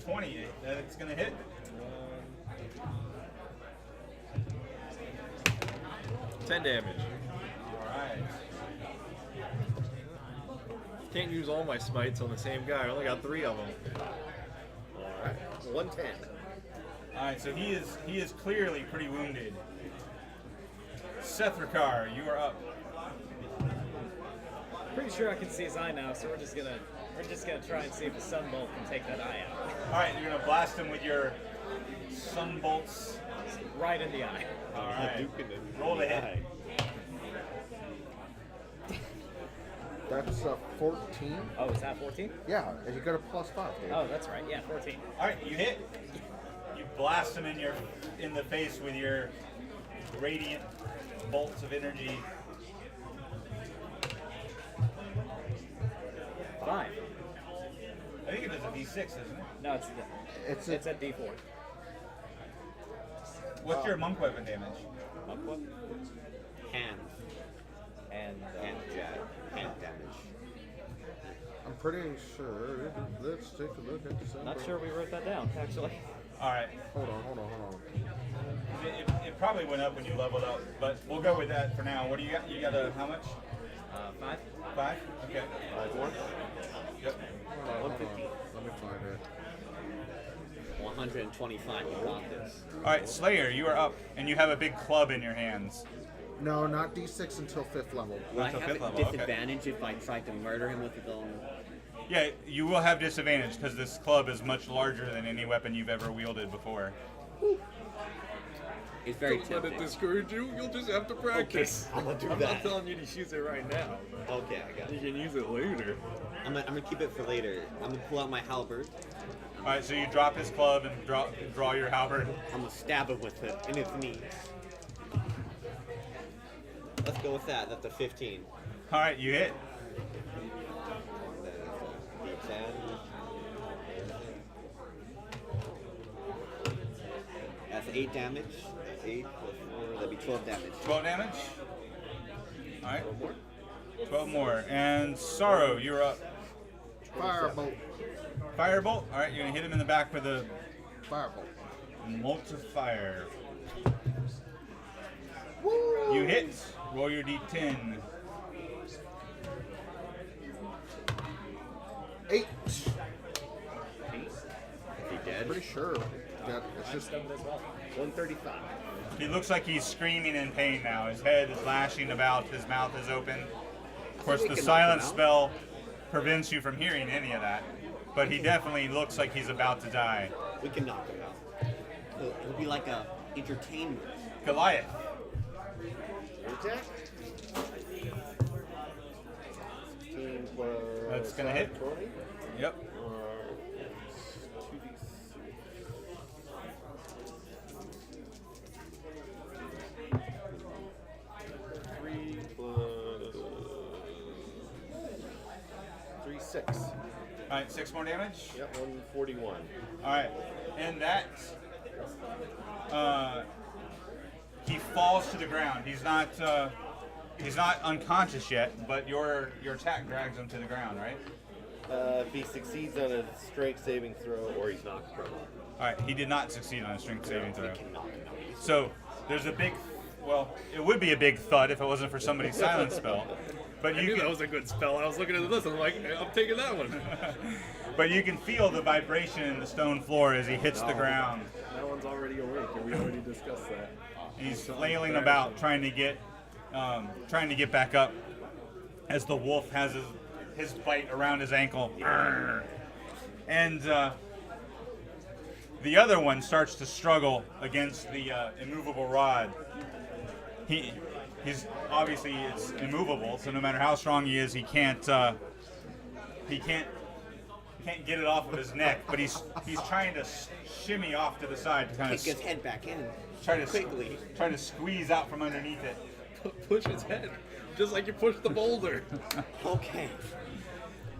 20, that's gonna hit. 10 damage. All right. Can't use all my smites on the same guy. I only got 3 of them. Alright. 110. All right, so he is clearly pretty wounded. Sethrakar, you are up. Pretty sure I can see his eye now, so we're just gonna try and see if the sunbolt can take that eye out. All right, you're gonna blast him with your sun bolts. Right in the eye. All right, roll the hit. That's 14. Oh, is that 14? Yeah, and you got a +5, dude. Oh, that's right. Yeah, 14. All right, you hit. You blast him in the face with your radiant bolts of energy. 5. I think it is a D6, isn't it? No, it's a D4. What's your monk weapon damage? Hand. And Hand jab. Hand damage. I'm pretty sure. Let's take a look at December. not sure we wrote that down, actually. All right. Hold on. It probably went up when you leveled up, but we'll go with that for now. What do you got? You got a how much? 5. 5? Okay. 5 more? Yep. Hold on. Let me find it. 125. You got this. All right, Slayer, you are up, and you have a big club in your hands. No, not D6 until 5th level. Would I Until have fifth a level, okay. disadvantage if I tried to murder him with his own? Yeah, you will have disadvantage because this club is much larger than any weapon you've ever wielded before. It's very Don't let it tempting. discourage you. You'll just have to practice. I'm gonna do I'm that. not telling you to use it right now. But Okay, I got you it. can use it later. I'm gonna keep it for later. I'm gonna pull out my halberd. All right, so you drop his club and draw your halberd. I'm gonna stab him with it in his knees. Let's go with that. That's a 15. All right, you hit. That is a D10. That's 8 damage. That's 8 plus 4. That'd be 12 damage. 12 damage. All right. 12 more. And Sorrow, you're up. Firebolt. Firebolt. All right, you're gonna hit him in the back with a Firebolt. bolt of fire. You hit. Roll your D10. 8. Is he dead? Pretty sure that it's just. Stunned as well. 135. He looks like he's screaming in pain now. His head is lashing about. His mouth is open. Of course, we the can silence knock him spell prevents you from hearing any of that. But he definitely looks like he's about to die. We can knock him out. It'll be like a entertainment. Goliath. Attack. 15 plus. That's gonna hit. 20. Yep. 3 plus 3, 6. All right, 6 more damage. Yep, 141. All right, and that he falls to the ground. He's not unconscious yet, but your attack drags him to the ground, right? If he succeeds on a strength saving throw, or he's knocked prone. All right, he did not succeed on a strength saving throw. We can knock him out. So there's a big, well, it would be a big thud if it wasn't for somebody's silence spell. But I you knew can, that was a good spell. I was looking at this. I'm like, I'm taking that one. But you can feel the vibration in the stone floor as he hits the ground. That one's already awake, and we already discussed that. He's flailing about, trying to get back up, as the wolf has his bite around his ankle, and the other one starts to struggle against the immovable rod. He's obviously it's immovable, so no matter how strong he is, he can't get it off of his neck. But he's trying to shimmy off to the side to kind Kick of his head back in. try to quickly. try to squeeze out from underneath it. Push his head, just like you pushed the boulder. Okay.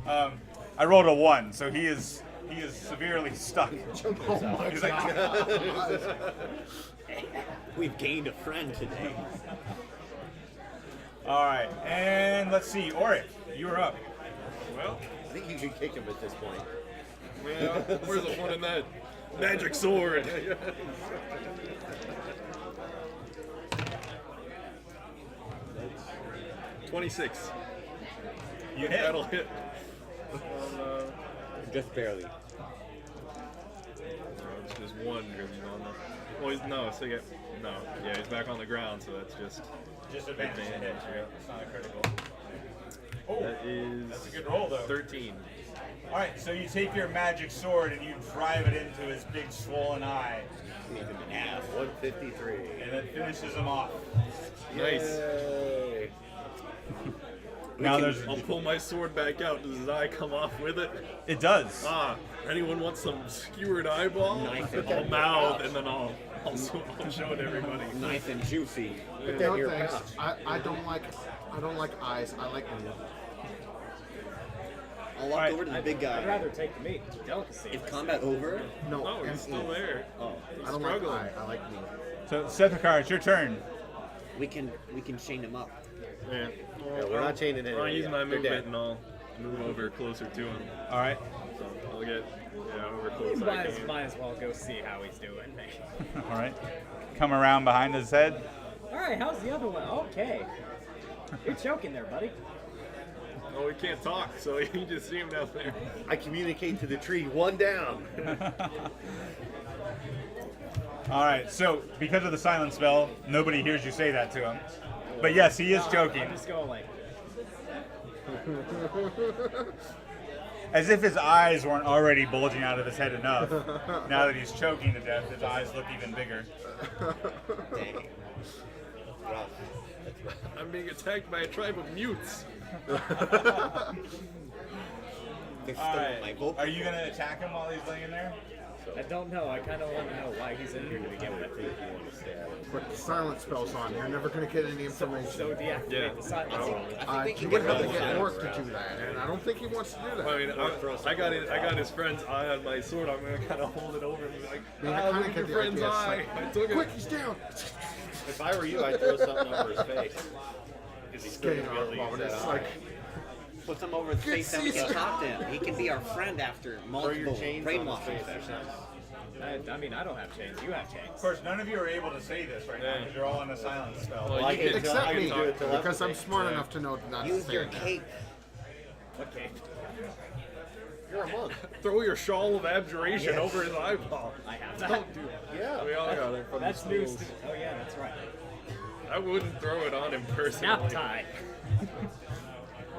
I rolled a 1, so he is severely stuck. Oh my He's like, god. We've gained a friend today. all right, and let's see, Oric, you're up. Well, I think you can kick him at this point. yeah, where's the fun in that? Magic sword. 26. You hit. That'll hit. Just barely. It's just one because he's on the. Well, he's back on the ground, so that's just Just advantage to hit. advantage. Yeah. It's not a critical. Oh, That is that's a good roll though. 13. All right, so you take your magic sword and you drive it into his big swollen eye, 153. and it finishes him off. Nice. Yay. Now I'll pull my sword back out. Does his eye come off with it? it does. Anyone want some skewered eyeball? Knife it. I'll mouth and then I'll show it to everybody. Nice and juicy. Put that in No your thanks. pouch. I don't like eyes. I like meat. I'll walk over to the big I'd guy. rather take the meat. It's a delicacy. Is combat over? No, No, he's empty. still there. Oh, I don't struggling. like eye. I like meat. So Sethakar, it's your turn. we can chain him up. Yeah. Yeah, we're not chaining I'll anything use yet. my They're movement dead. and I'll move over closer to him. All right. So I'll get over You close. I can. might as well go see how he's doing. All right. Come around behind his head. All right, how's the other one? Okay. You're choking there, buddy. Oh, we can't talk, so you just see him down there. I communicate to the tree, one down. All right. So because of the silent spell, nobody hears you say that to him. But yes, he is choking. I'm just going like, As if his eyes weren't already bulging out of his head enough. Now that he's choking to death, his eyes look even bigger. Dang. I'm being attacked by a tribe of mutes. They're All still right. my vocal. Are you going to attack him while he's laying there? I don't know. I kind of want to know why he's in here to begin with. Put the silent spells on. You're never gonna get any information. So deactivate Yeah. the silence. You would have to get Orc to do that, and I don't think he wants to do that. I mean, I got his friend's eye on my sword. I'm gonna kind of hold it over and be like, I mean, I kinda look at get your the friend's idea. It's eye. like, I took Quick, it. he's down. If I were you, I'd throw something over his face. Because he's still Getting going to be able off, to use it's that like, eye. Put him over his Good face and we can Caesar. talk to him. He can be our friend after Throw your multiple chains on his brainwashing face. sessions. I mean, I don't have chains. You have chains. Of course, none of you are able to say this right now because you're all on a silent spell. Well, I you can can- tell- except I can me, do it because I'm telepathy. smart enough to know not to Use say your that. cape. Okay. You're a monk. Throw your shawl of abjuration over his eyeball. I have that. Yeah. We all got it from That's the new. schools. Oh yeah, that's right. I wouldn't throw it on him personally. Snap tie.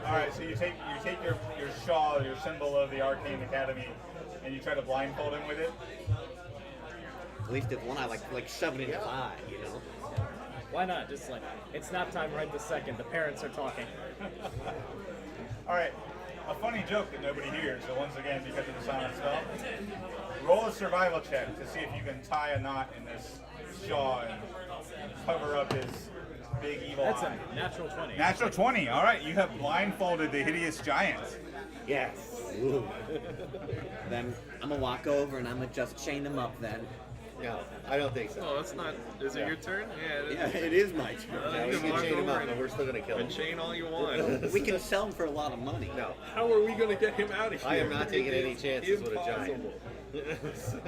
All right, so you take your shawl, your symbol of the Arcane Academy, and you try to blindfold him with it. At least if one eye like shove it in his eye, you know. Why not? Just like it's nap time right this second. The parents are talking. All right, a funny joke that nobody hears. So once again, because of the silent spell, roll a survival check to see if you can tie a knot in this shawl and cover up his big evil That's eye. a natural 20. Natural 20. All right, you have blindfolded the hideous giant. Yes. Then I'm gonna walk over and I'm gonna just chain him up then. No, I don't think so. Oh, that's not. Is it your turn? Yeah. It is. Yeah, it is my turn. No, you you can can walk chain him over up, but we're still going to kill him. And chain all you want. We can sell him for a lot of money. No. How are we gonna get him out of here? I am not taking any It's chances with a giant. impossible.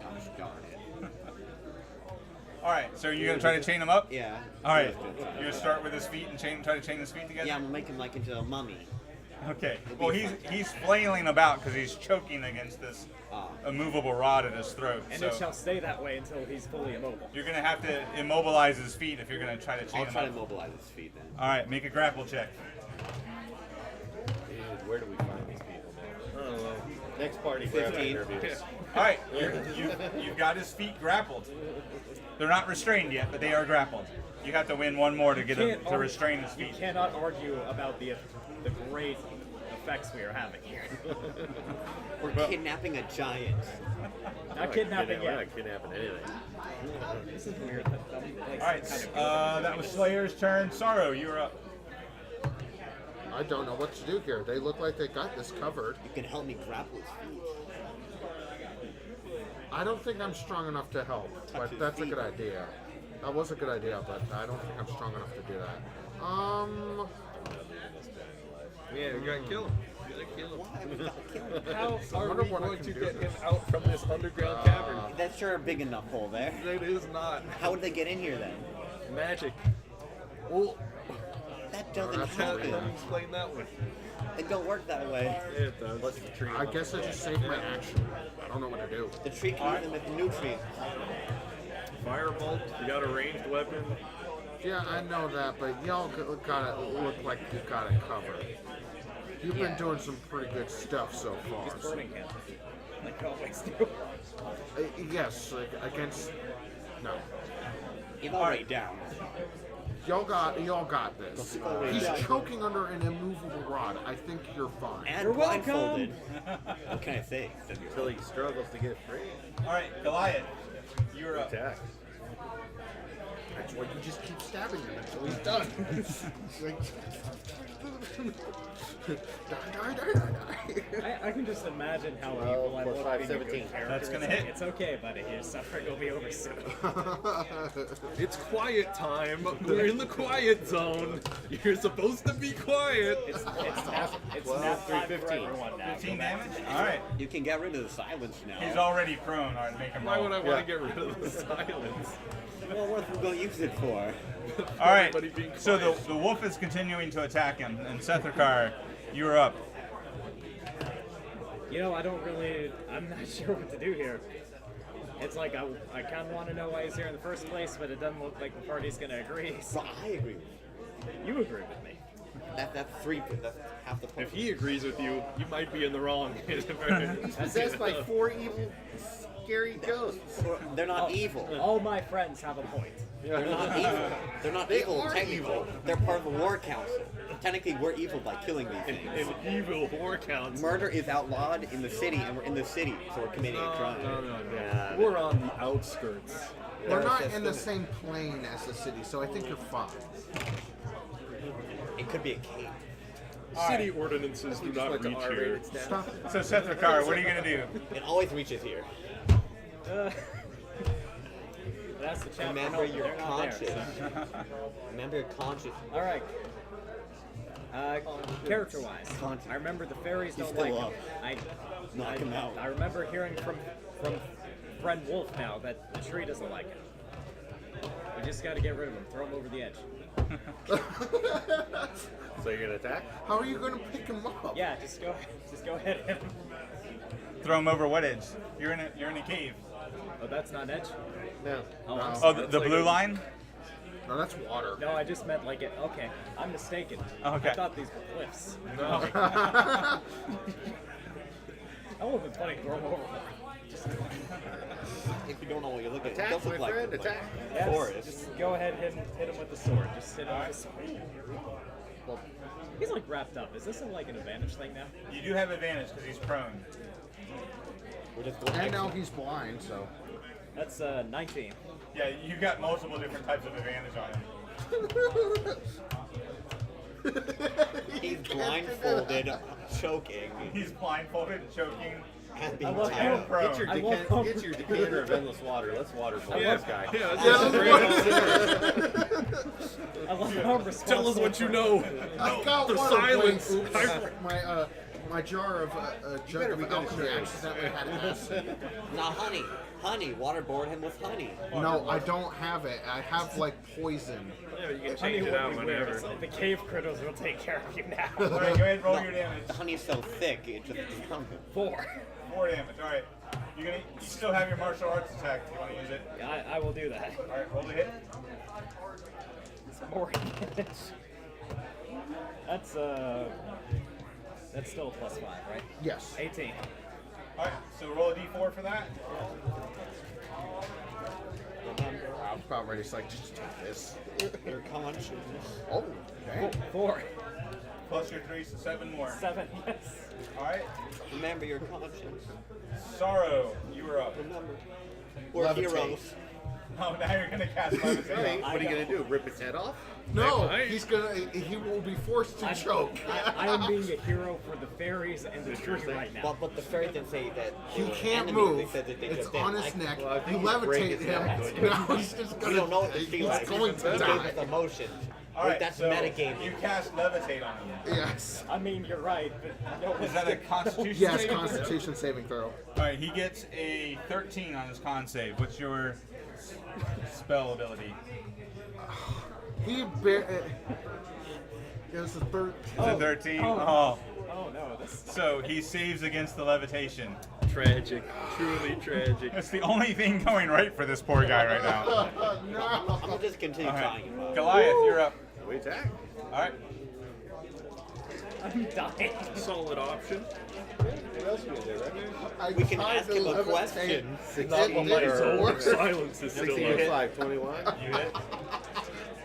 Gosh darn it. All right, so you're gonna try to chain him up. Yeah. All right, you're gonna start with his feet and try to chain his feet together. Yeah, I'm gonna make him like into a mummy. Okay. Well, he's flailing about because he's choking against this immovable rod at his throat. And so it shall stay that way until he's fully immobile. you're gonna have to immobilize his feet if you're gonna try to chain I'll him try to up. mobilize his feet then. All right, make a grapple check. Dude, where do we find these people now? Oh, well. Next party grab 15. interviews. All right, you've got his feet grappled. They're not restrained yet, but they are grappled. You have to win one more to get him Can't to argue- restrain his You feet. cannot argue about the great effects we are having here. We're kidnapping a giant. Not kidnapping We're yet. not kidnapping anything. This is weird. All All right, that was Slayer's turn. Sorrow, you're up. I don't know what to do here. They look like they got this covered. You can help me grapple his feet. I don't think I'm strong enough to help, but his that's a feet. good idea. That was a good idea, but I don't think I'm strong enough to do that. Yeah, you gotta kill him. You gotta kill him. Why? We gotta kill him. How are wonder we what I going can to do get this. him out from this underground cavern? That's sure a big enough hole there. It is not. How would they get in here then? Magic. Well, That doesn't that's Let happen. me explain that one. It don't work that way. It does. What's the tree? I guess I just saved my action. I don't know what to do. The tree can use them with the new tree. Firebolt, you got a ranged weapon. Yeah, I know that, but y'all got it look like you got it covered. You've been Yeah. doing some pretty good stuff so far. He's so- burning him. Like always do. Yes, like against. No, You've already down. y'all got this. He's choking under an immovable rod. I think you're fine. And You're welcome. blindfolded. What can I say? Until he struggles to get free. All right, Goliath, you're up. Attack. That's why you just keep stabbing him until he's done. Like, die. I can just imagine how 12 evil I plus look 5, being a good 17. character. That's gonna It's like, hit. It's okay, buddy. Your suffering will be over soon. It's quiet time. We're in the quiet zone. You're supposed to be quiet. It's nap 12, time for 15. everyone now. 15 damage. All right, You can get rid of the silence now. he's already prone. All right, make him Why roll. would I want to get rid of the silence? Well, what are we going to use it for? All right, Everybody being so quiet. the wolf is continuing to attack him, and Sethrakar, you're up. You know, I'm not sure what to do here. It's like I kind of want to know why he's here in the first place, but it doesn't look like the party's going to agree. So But I agree with you. you agree with me. That's half the point. If he agrees with you, you might be in the wrong. Possessed by 4 evil, scary ghosts. They're not evil. All my friends have a point. They're not evil. They're not They evil are technically. evil. They're part of a war council. Technically, we're evil by killing these things. An evil war council. Murder is outlawed in the city, and we're in the city, so we're committing a crime. No. Yeah, We're on the outskirts. We're not There's in the this- same plane as the city, so I think you're fine. It could be a cave. City ordinances do not reach here. Stop it. So Sethrakar, what are you gonna do? It always reaches here. That's the chapter. Remember help, your they're not there, conscience. so. Remember your conscience. All right. Character-wise, Content. I remember the fairies He's don't still like up. him. Knock him out. I remember hearing from friend Wolf now that the tree doesn't like him. We just got to get rid of him. Throw him over the edge. So you're gonna attack? How are you going to pick him up? Yeah, just go ahead. And, Throw him over what edge? You're in a cave. oh, that's not an edge. No. Oh, I'm Oh, the blue line. No, that's water. No, I just meant like it. Okay, I'm mistaken. Okay. I thought these were cliffs. No. That would have been funny. Throw them over. If you don't know what you're looking at, it Attack, does look my like, friend, like attack. Yes, forest. just go ahead, hit him with the sword. Just hit him with the sword. Well, he's like wrapped up. Is this like an advantage thing now? You do have advantage because he's prone. We're just going And now he's blind, so. That's 19. Yeah, you got multiple different types of advantage on him. He's blindfolded, choking, He's blindfolded, choking. and I being love tired. how- Get your, I love decan- how- get your decanter of endless water. Let's waterfall Yeah, this guy. I love how Tell us what you know. I got The water silence. breaks. My My jar of jug of alchemy accidentally had acid. Now, honey, waterboard him with honey. No, I don't have it. I have like poison. Yeah, you can Honey change it will out be whenever. weird. The cave critters will take care of you now. All right, go ahead and roll your damage. The honey's so thick, it just 4. 4 damage. All right. You still have your martial arts attack if you want to use it. Yeah, I will do that. All right, roll the hit. Some more damage. That's still a +5, right? Yes. 18. All right, so roll a d4 for that. I was about ready to like just take this. Your conscience. Oh, okay. 4. Plus your 3, so 7 more. 7. Yes. All right. Remember your conscience. Sorrow, you are up. Remember. We're Levitate. heroes. Oh, now you're gonna cast levitate. What are you gonna do? Rip his head off? No, might. he will be forced to choke. I am being a hero for the fairies and the tree right now. But the fairy didn't say that. He they were can't enemies. move. They said that they It's just on didn't his like neck. Well, I think You you break levitate his him. neck. Now he's just We gonna. don't know what the He's feels like. going to With die. emotion. All Wait, right, that's so metagaming. you cast levitate on him. Yes. I mean, you're right, but no Is that a Constitution? Yes. saving throw? Constitution saving throw. All right, he gets a 13 on his con save. What's your spell ability? It was a 13. Is it 13? Oh no, this. So he saves against the levitation. Tragic. Truly tragic. That's the only thing going right for this poor guy right now. No. I'm gonna just continue All talking. right. Goliath, you're up. We attack. All right. I'm dying. Solid option. What else are you gonna do, right? We can ask him a question. Not It didn't work. Silence is still 16 up. to 5, 21. You hit.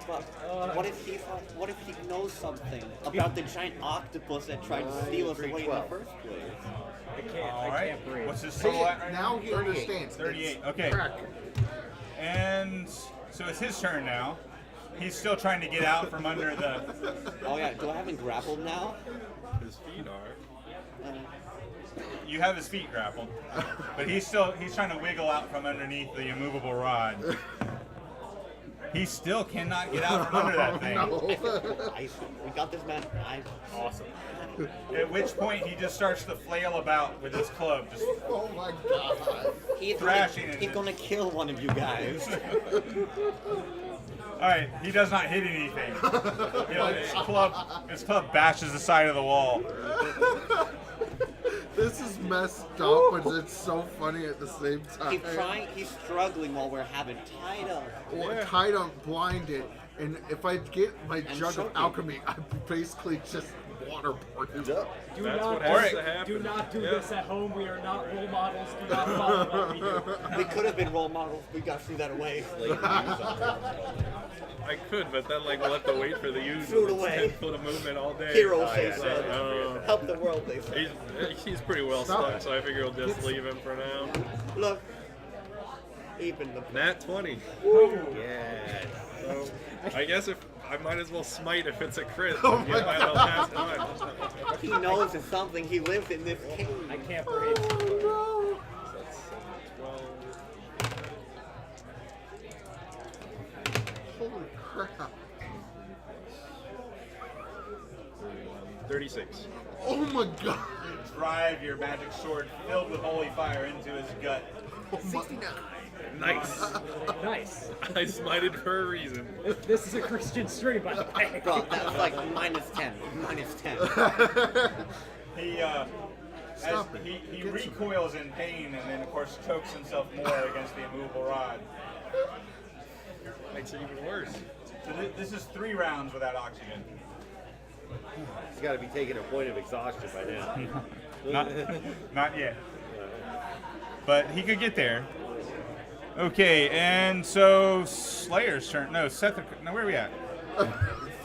But what if he knows something about the giant octopus that tried to steal us away in the 12. first place? All I right. can't breathe. What's his total at right now? Now he understands. 38. It's Okay. crack. And so it's his turn now. He's still trying to get out from under the. Oh yeah, do I have him grappled now? His feet are. You have his feet grappled, but he's trying to wiggle out from underneath the immovable rod. He still cannot get out from under that thing. We got this man. Awesome. At which point he just starts to flail about with his club, just Oh my god. thrashing it. He's gonna kill one of you guys. All right, he does not hit anything. You know, his club bashes the side of the wall. This is messed up, but it's so funny at the same time. He's struggling while we're having tied up. Or tied up, blinded, and if I get my jug of choking. alchemy, I basically just waterboard him. Do That's not, what has to Alright. happen. do not do Yeah. this at home. We are not role models. Do not follow what we do. We could have been role models. We got threw that away. I could, but then we'll have to wait for the user. Threw it away. 10-foot of movement all day. Heroes, Oh, they yeah, said. Oh. Help the world, they said. He's pretty well Stop stuck, it. so I figure we'll just leave him for now. Look, even the Nat 20. Yes. So I guess if I might as well smite if it's a crit. Oh and my get my last one. he knows it's something. He lives in this cave. I can't breathe. Oh That's 12. no! Holy crap! 36. Oh my god! Drive your magic sword filled with holy fire into his gut. Oh my- Nice. Nice. I smited for a reason. This is a Christian stream, by the way. Bro, that was like -10. -10. He Stop it. he Get some- recoils in pain and then of course chokes himself more against the immovable rod. Makes it even worse. So this is 3 rounds without oxygen. He's got to be taking a point of exhaustion by now. Not yet. But he could get there. Okay, and so Slayer's turn. No, Sethrakar. No, where are we at?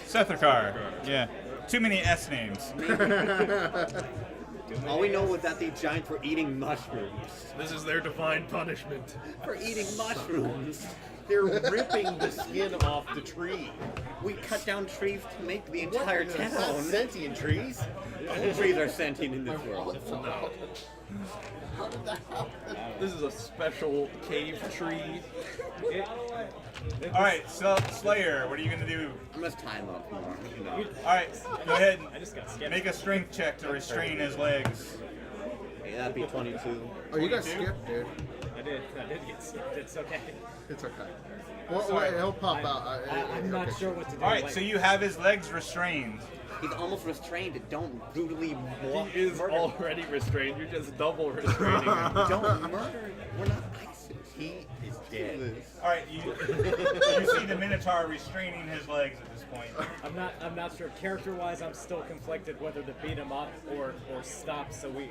Sethrakar. Yeah. Too many S names. All we know was that the giants were eating mushrooms. This is their divine punishment. For eating mushrooms. They're ripping the skin off the tree. We cut down trees to make the entire It's not town. sentient trees. All trees are sentient in this world. How did that happen? This is a special cave tree. All right, so Slayer, what are you gonna do? I'm gonna tie him up more. You know. All right, go ahead. I just got skipped. Make a strength check to restrain his legs. Yeah, that'd be 22. Oh, you got 22? skipped, dude. I did get skipped. It's okay. It's okay. Well, Sorry. he'll pop out. I'm not sure what to do. All right, like- so you have his legs restrained. He's almost restrained. Don't brutally walk. He is already restrained. You're just double restraining him. Don't murder. We're not ISIS. He is dead. All right, you see the Minotaur restraining his legs at this point. I'm not sure. Character-wise, I'm still conflicted whether to beat him up or stop so we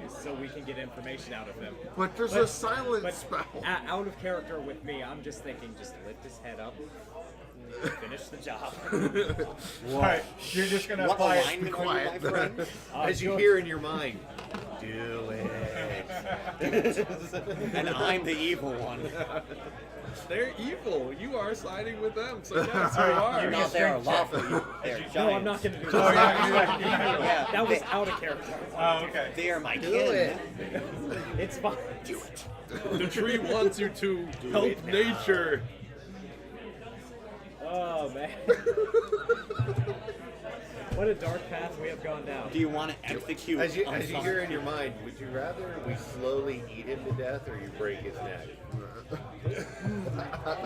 can get information out of him. But there's a silent spell. Out of character with me, I'm just thinking, just lift his head up, finish the job. All right, you're just gonna What apply it. alignment are you, my friend? As you go- hear in your mind, do it. And I'm the evil one. They're evil. You are siding with them, so yes, you All right, are. give me a No, they're strength check. lawfully. They're No, I'm giants. not going to do Oh, that. Yeah, That was they- out of character. Oh, okay. They are my Do kin. it. It's fine. Do it. The tree wants you to help nature. Oh man. What a dark path we have gone down. Do you want to execute? As you on hear someone? in your mind, would you rather we slowly eat him to death or you break his neck?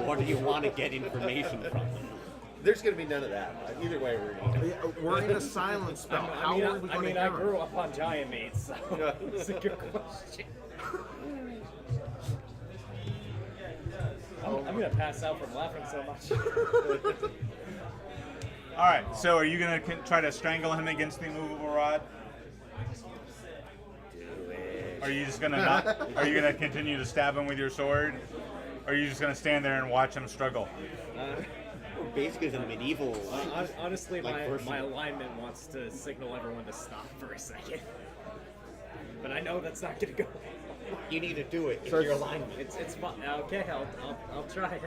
Or do you want to get information from them? There's going to be none of that. Either way, we're going to eat him. We're in a silent spell. How are we going to I hear grew him? up on giant meat, so it's a good question. I'm gonna pass out from laughing so much. All right, so are you gonna try to strangle him against the immovable rod? Do it. Are you just gonna not? Are you gonna continue to stab him with your sword? Or are you just gonna stand there and watch him struggle? We're basically the medieval. Honestly, Like version. my alignment wants to signal everyone to stop for a second. But I know that's not gonna go. You need to do it. It's So your it's- alignment. It's fine. Okay, I'll try. I'll All right. try to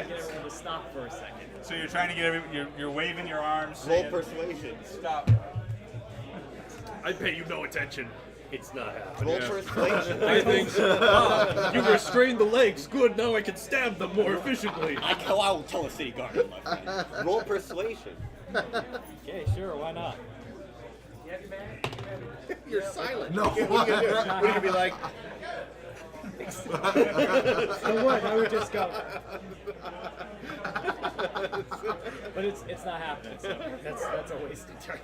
get everyone to stop for a second. So you're trying to get you're waving your arms. Roll saying, persuasion. Stop. I pay you no attention. It's not happening. Roll persuasion. I think you restrained the legs. Good. Now I can stab them more efficiently. I will tell a city guard. My friend. Roll persuasion. Okay, sure, why not? You're silent. No. What are you going to do? What are you going to be like? I would just go. But it's not happening, so that's a wasted turn.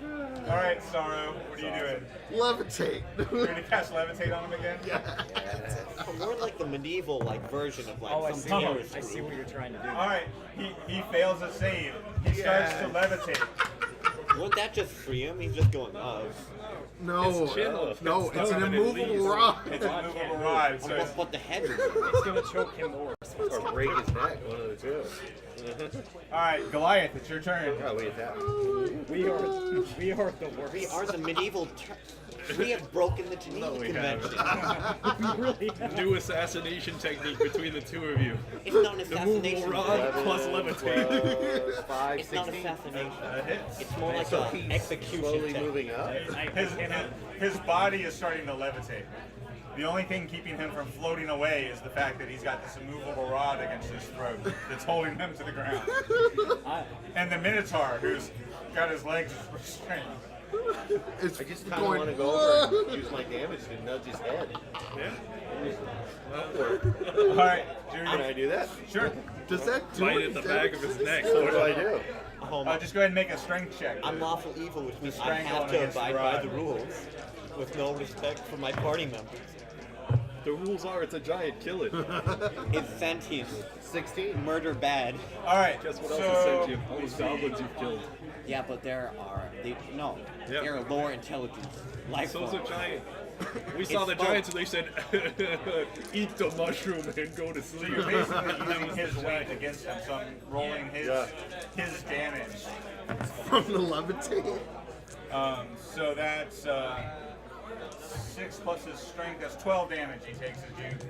All right, Sorrow, what are you doing? Levitate. You're gonna cast levitate on him again? More like the medieval version of like Oh, I some see. terrorist I see group. what you're trying to do. All right, he fails a save. He starts to levitate. Wouldn't that just free him? He's just going, No. It's chin lift. No, It's it's an not immovable enemies. rod. It's a movable rod, so it's, but the head. It's gonna choke him more. Or break his neck, one of the two. all right, Goliath, it's your turn. Oh, we attack. We are the worst. We are the medieval. We have broken the Geneva we Convention. We really have. New assassination technique between the two of you. It's not an The assassination. movable rod plus levitate. 5, It's not 16. assassination. Hits. It's more like So an he's execution slowly technique. moving up. His body is starting to levitate. The only thing keeping him from floating away is the fact that he's got this immovable rod against his throat that's holding him to the ground. And the Minotaur, who's got his legs restrained. It's I just kind of going. want to go over and use my damage to nudge his head. All right, Can I Judy. do that? Sure. Does that do Bite at the back of his neck. So what do I do? Just go ahead and make a strength check. I'm lawful evil, which means I strangle have him to against the abide by rod. the rules with no respect for my party members. The rules are it's a giant. Kill it. It's sentient. 16. Murder bad. All right. Guess what else so, is sentient? All these goblins you've killed. Yeah, but there are Yeah. they're lower intelligence. Life So's a forms. giant. We saw the both. giants and they said, eat the mushroom and go to So sleep. you're basically using his weight against him, so I'm rolling his damage. from the levitate? So that's 6 plus his strength. That's 12 damage he takes as you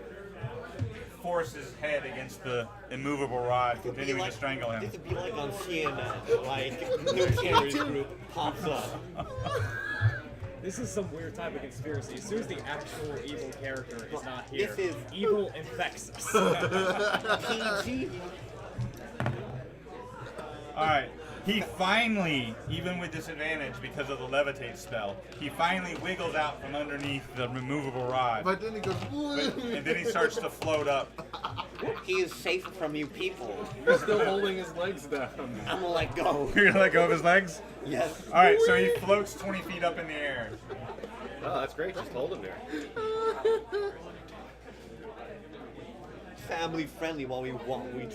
force his head against the immovable rod, It would be continuing like- to strangle him. This would be like on CNN, like new terrorist group pops up. This is some weird type of conspiracy. As soon as the actual evil character is not here, This is- evil infects us. PG. Alright. He finally, even with disadvantage because of the levitate spell, he finally wiggles out from underneath the removable rod. But then he goes. And then he starts to float up. He is safe from you people. You're still holding his legs down. I'm gonna let go. You're gonna let go of his legs? Yes. Alright, so he floats 20 feet up in the air. Oh, that's great. Just hold him there. Family friendly while we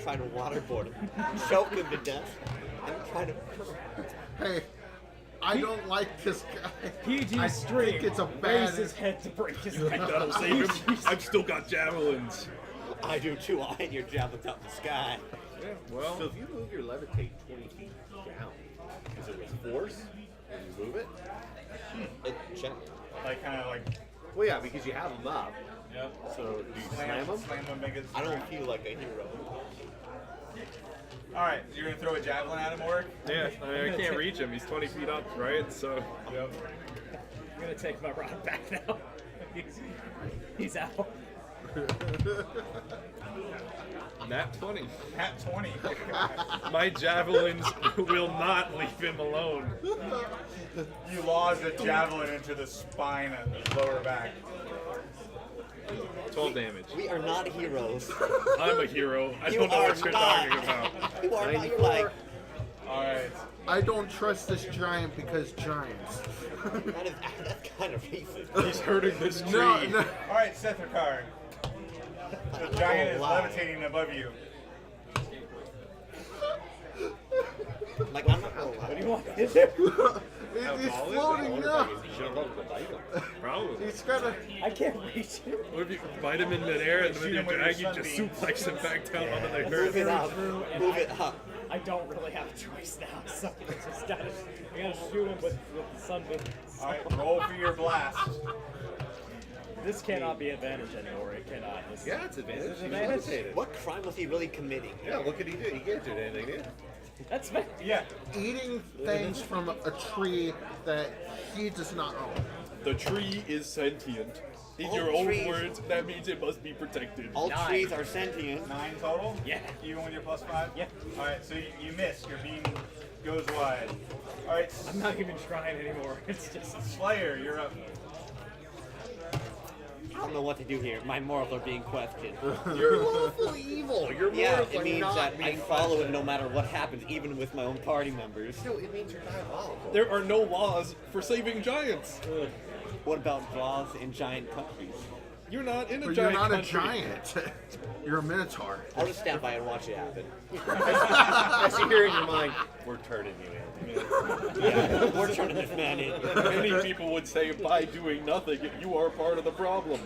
try to waterboard him, choke him to death, and try to. Hey, I don't like this guy. PG I Stream think it's a raised bad. his head to break his neck. That'll save him. I've still got javelins. I do too. I'll hit your javelins up the sky. Yeah, well, So if you move your levitate 20 feet down, is it with force and you move it? Check. Like, kind of like. Well, yeah, because you have them up. Yep. So do you slam them? Slam him, make it. I don't feel like a hero. Alright, you're gonna throw a javelin at him, Oric? yeah, I can't reach him. He's 20 feet up, right? So, Yep. I'm gonna take my rod back now. He's out. nat 20. Hat 20. My javelins will not leave him alone. You lodge a javelin into the spine of his lower back. 12 damage. We are not heroes. I'm a hero. I You don't know are what you're not. talking about. You are not like. Alright. I don't trust this giant because giants. That's kind of racist. He's hurting this tree. No. Alright, Sethrakar. The giant is lie. levitating above you. Like I'm not gonna lie. What do you want? He's floating now. You should have loved to bite him. Probably. He's got a. I can't reach him. What if you bite him in midair and Shoot when you him with drag, your you just sunbeams. suplex him back down onto the Move it earth? up. Move it up. I don't really have a choice now, so I just gotta shoot him with the sunbeam. Alright, roll for your blast. This cannot be advantage anymore. It cannot. This Yeah, it's advantage. Is it He's advantage? levitated. What crime was he really committing? Yeah, what could he do? He can't do anything, dude. That's fair. Yeah. Eating things from a tree that he does not own. The tree is sentient. In All your own trees- words, that means it must be protected. All 9. trees are sentient. 9 total? Yeah. Even with your +5? Yeah. Alright, so you miss. Your beam goes wide. Alright, I'm not even trying anymore. It's just. Slayer, you're up. I don't know what to do here. My morals are being questioned. You're lawful evil. You're Yeah, morals it are means not that I being follow it questioned. no matter what happens, even with my own party members. No, it means you're diabolical. There are no laws for saving giants. What about laws in giant countries? You're not in a But you're giant not a country. giant. You're a minotaur. I'll just stand by and watch it happen. As you hear in your mind, we're turning you in. Yeah, we're turning this man in. Many people would say by doing nothing, you are part of the problem.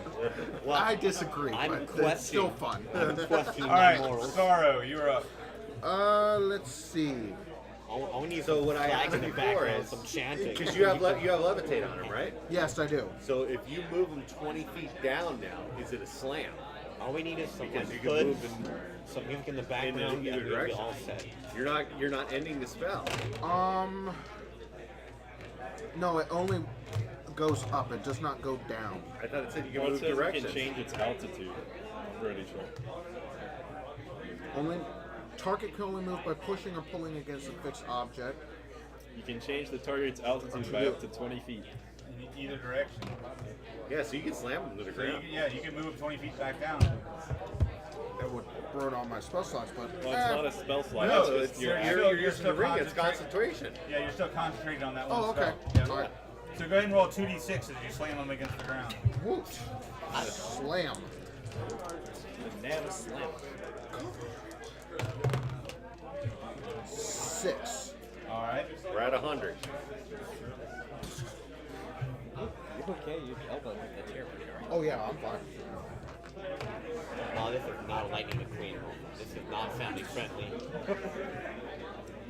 Well, I disagree, I'm but it's still fun. I'm questioning my Alright, morals. Sorrow, you're up. Let's see. I need So some what I flags asked in the before background, is, some chanting. because you have levitate on him, right? Yes, I do. So if you move him 20 feet down now, is it a slam? All we need is some Because like, you can hood, move in some ink in the background, either and we'll be direction. all set. You're not ending the spell. No, it only goes up. It does not go down. I thought it said you can Well, it move says it directions. can change its altitude. I'm pretty sure. Only target can only move by pushing or pulling against a fixed object. You can change the target's altitude by up to 20 feet. In either direction. Yeah, so you can slam him to the So you, ground. you can move 20 feet back down. That would burn all my spell slots, but Well, it's not a spell slot. No, it's it's just your you're You're using the ring. It's concentrate- concentration. Yeah, you're still concentrated on that one oh, okay. spell. Yeah. All right. So go ahead and roll 2d6 as you slam them against the ground. Woot. Slam. Banana slam. 6. Alright. We're at 100. You're okay. You elbow with the chair pretty right. Oh yeah, I'm fine. Oh, this is not a Lightning McQueen. This is not family friendly.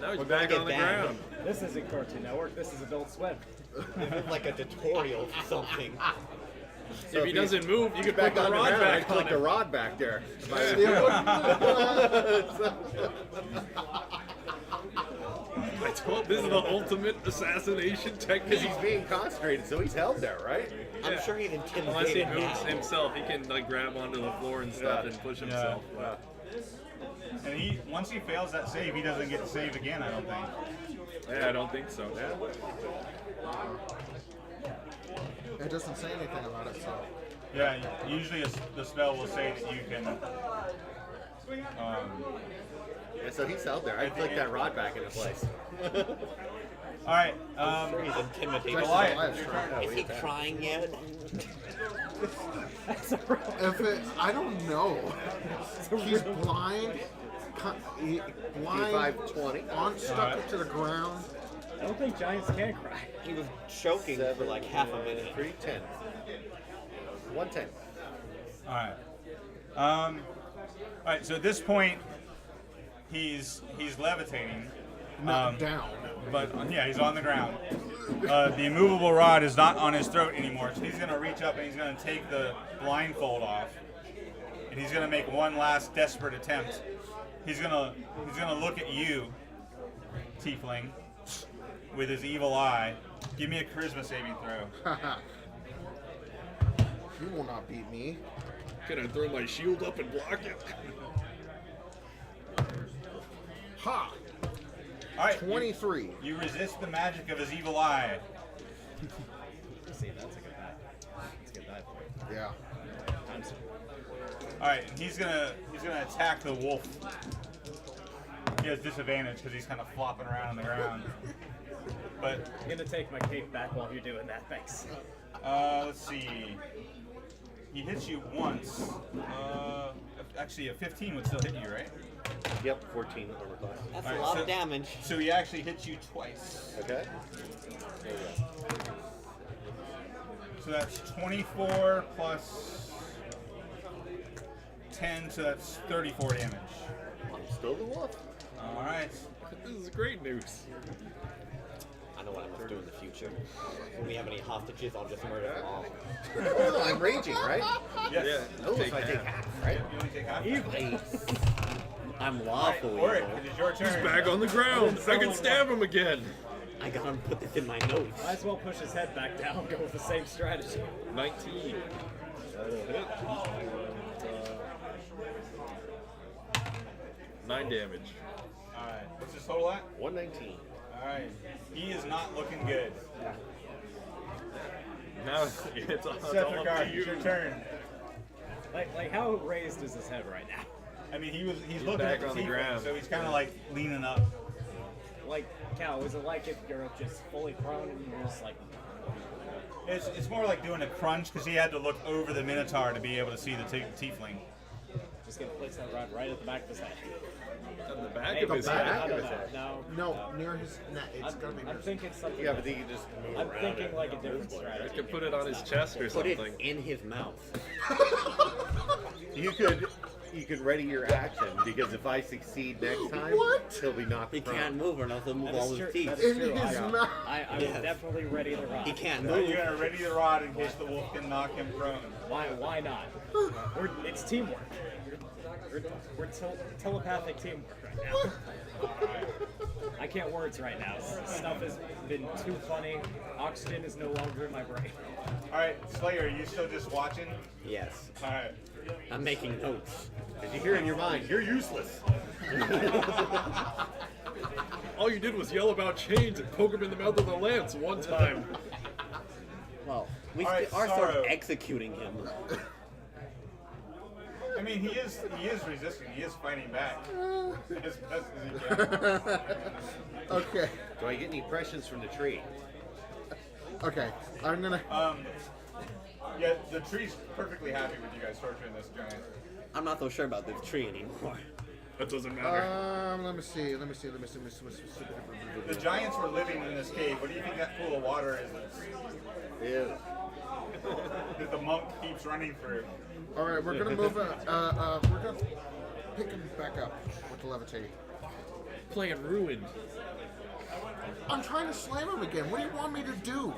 Now he's We're back gonna on the get banned. ground. This isn't Cartoon Network. This is Adult Swim. This is like a tutorial for something. If he doesn't move, you can Back put the on the rod ground. back Click on the him. rod back there. I told this is the ultimate assassination Because technique. he's being concentrated, so he's held there, right? I'm Yeah. sure he's Unless he intimidated moves now. himself, he can like grab onto the floor and stuff and push himself. Yeah. And once he fails that save, he doesn't get saved again, I don't think. Yeah, I don't think so. It doesn't say anything about it, so. Yeah, usually the spell will say that you can. And so he's held there. I flicked that rod back into place. All right. He's intimidated. Goliath, your turn. Is he crying yet? I don't know. He's blind. Blind. 520. Stuck to the ground. I don't think giants can cry. He was choking for like half a minute. 310. 110. All right. All right. So at this point, he's levitating. Not down. But yeah, he's on the ground. The immovable rod is not on his throat anymore, so he's gonna reach up and he's gonna take the blindfold off, and he's gonna make one last desperate attempt. He's gonna look at you, Tiefling, with his evil eye. Give me a charisma saving throw. You will not beat me. Can I throw my shield up and block it? Ha! All right, 23. You resist the magic of his evil eye. See, that's a good die. That's a good die for you. Yeah. Times All right, and he's gonna attack the wolf. He has disadvantage because he's kind of flopping around on the ground. But I'm gonna take my cape back while you're doing that. Thanks. let's see. He hits you once. Actually, a 15 would still hit you, right? Yep, 14 armor class. That's All a right, lot so- of damage. So he actually hits you twice. Okay. There you go. So that's 24 plus 10, so that's 34 damage. I'm still the wolf. All right. This is great news. I know what I must do in the future. When we have any hostages, I'll just murder them all. Oh, no, I'm raging, right? Yes. Yeah. Oh, so I take half, right? You only take half. I'm lawful Oric, evil. it is your turn. Back on the ground. I can stab him again. I gotta put this in my notes. Might as well push his head back down. Go with the same strategy. 19. That'll hit. 9 damage. All right. What's his total at? 119. All right. He is not looking good. Now it's all up Sethrakar, to it's your you. turn. Like how raised is his head right now? I mean, he's looking back at the on the tiefling, ground. so he's kind of like leaning up. Like, Cal, is it like if you're just fully prone and you're just like, It's more like doing a crunch because he had to look over the Minotaur to be able to see the tiefling. just gonna place that rod right at the back of his head? On the back Maybe. of his back head. of his head. No. No, near his neck. It's I'm, gonna be near I'm his thinking something. Yeah, but then you can just move I'm around thinking it. like a different strategy. I could put it on his chest or Put it something. in his mouth. You could ready your action because if I succeed next time, What? he'll be knocked He prone. can't move or else he'll move That all is his true. teeth. That is In true. his mouth. I Yes. would definitely ready the rod. He can't You're move. gonna ready the rod in case the wolf can knock him prone. Why not? It's teamwork. We're telepathic teamwork right now. I can't words right now. Stuff has been too funny. Oxygen is no longer in my brain. All right, Slayer, are you still just watching? Yes. All right. I'm making notes. Did you hear in your mind, you're useless. All you did was yell about chains and poke him in the mouth with a lance one time. Well, we All right, are sort of Sorrow. executing him. I mean, he is resisting. He is fighting back as best as he can. Okay. Do I get any impressions from the tree? Okay. I'm gonna. Yeah, the tree's perfectly happy with you guys torturing this giant. I'm not so sure about this tree anymore. That doesn't matter. Let me see. The giants were living in this cave. What do you think that pool of water is? Yeah. That the monk keeps running through. All right, we're gonna move. We're gonna pick him back up with the levitating. Playing ruined. I'm trying to slam him again. What do you want me to do?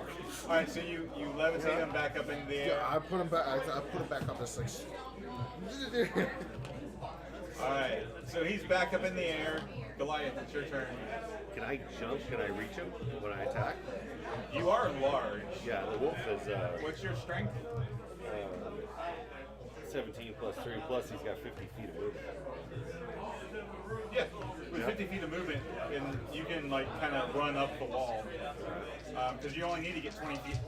All right, so you levitate him back up into the air. Yeah, I put him back. I put him back up. It's like. Alright, so he's back up in the air. Goliath, it's your turn. Can I jump? Can I reach him when I attack? You are large. Yeah, the wolf is What's your strength? 17 plus 3, plus he's got 50 feet of movement. Yeah, with 50 feet of movement, and you can like kind of run up the wall. Because you only need to get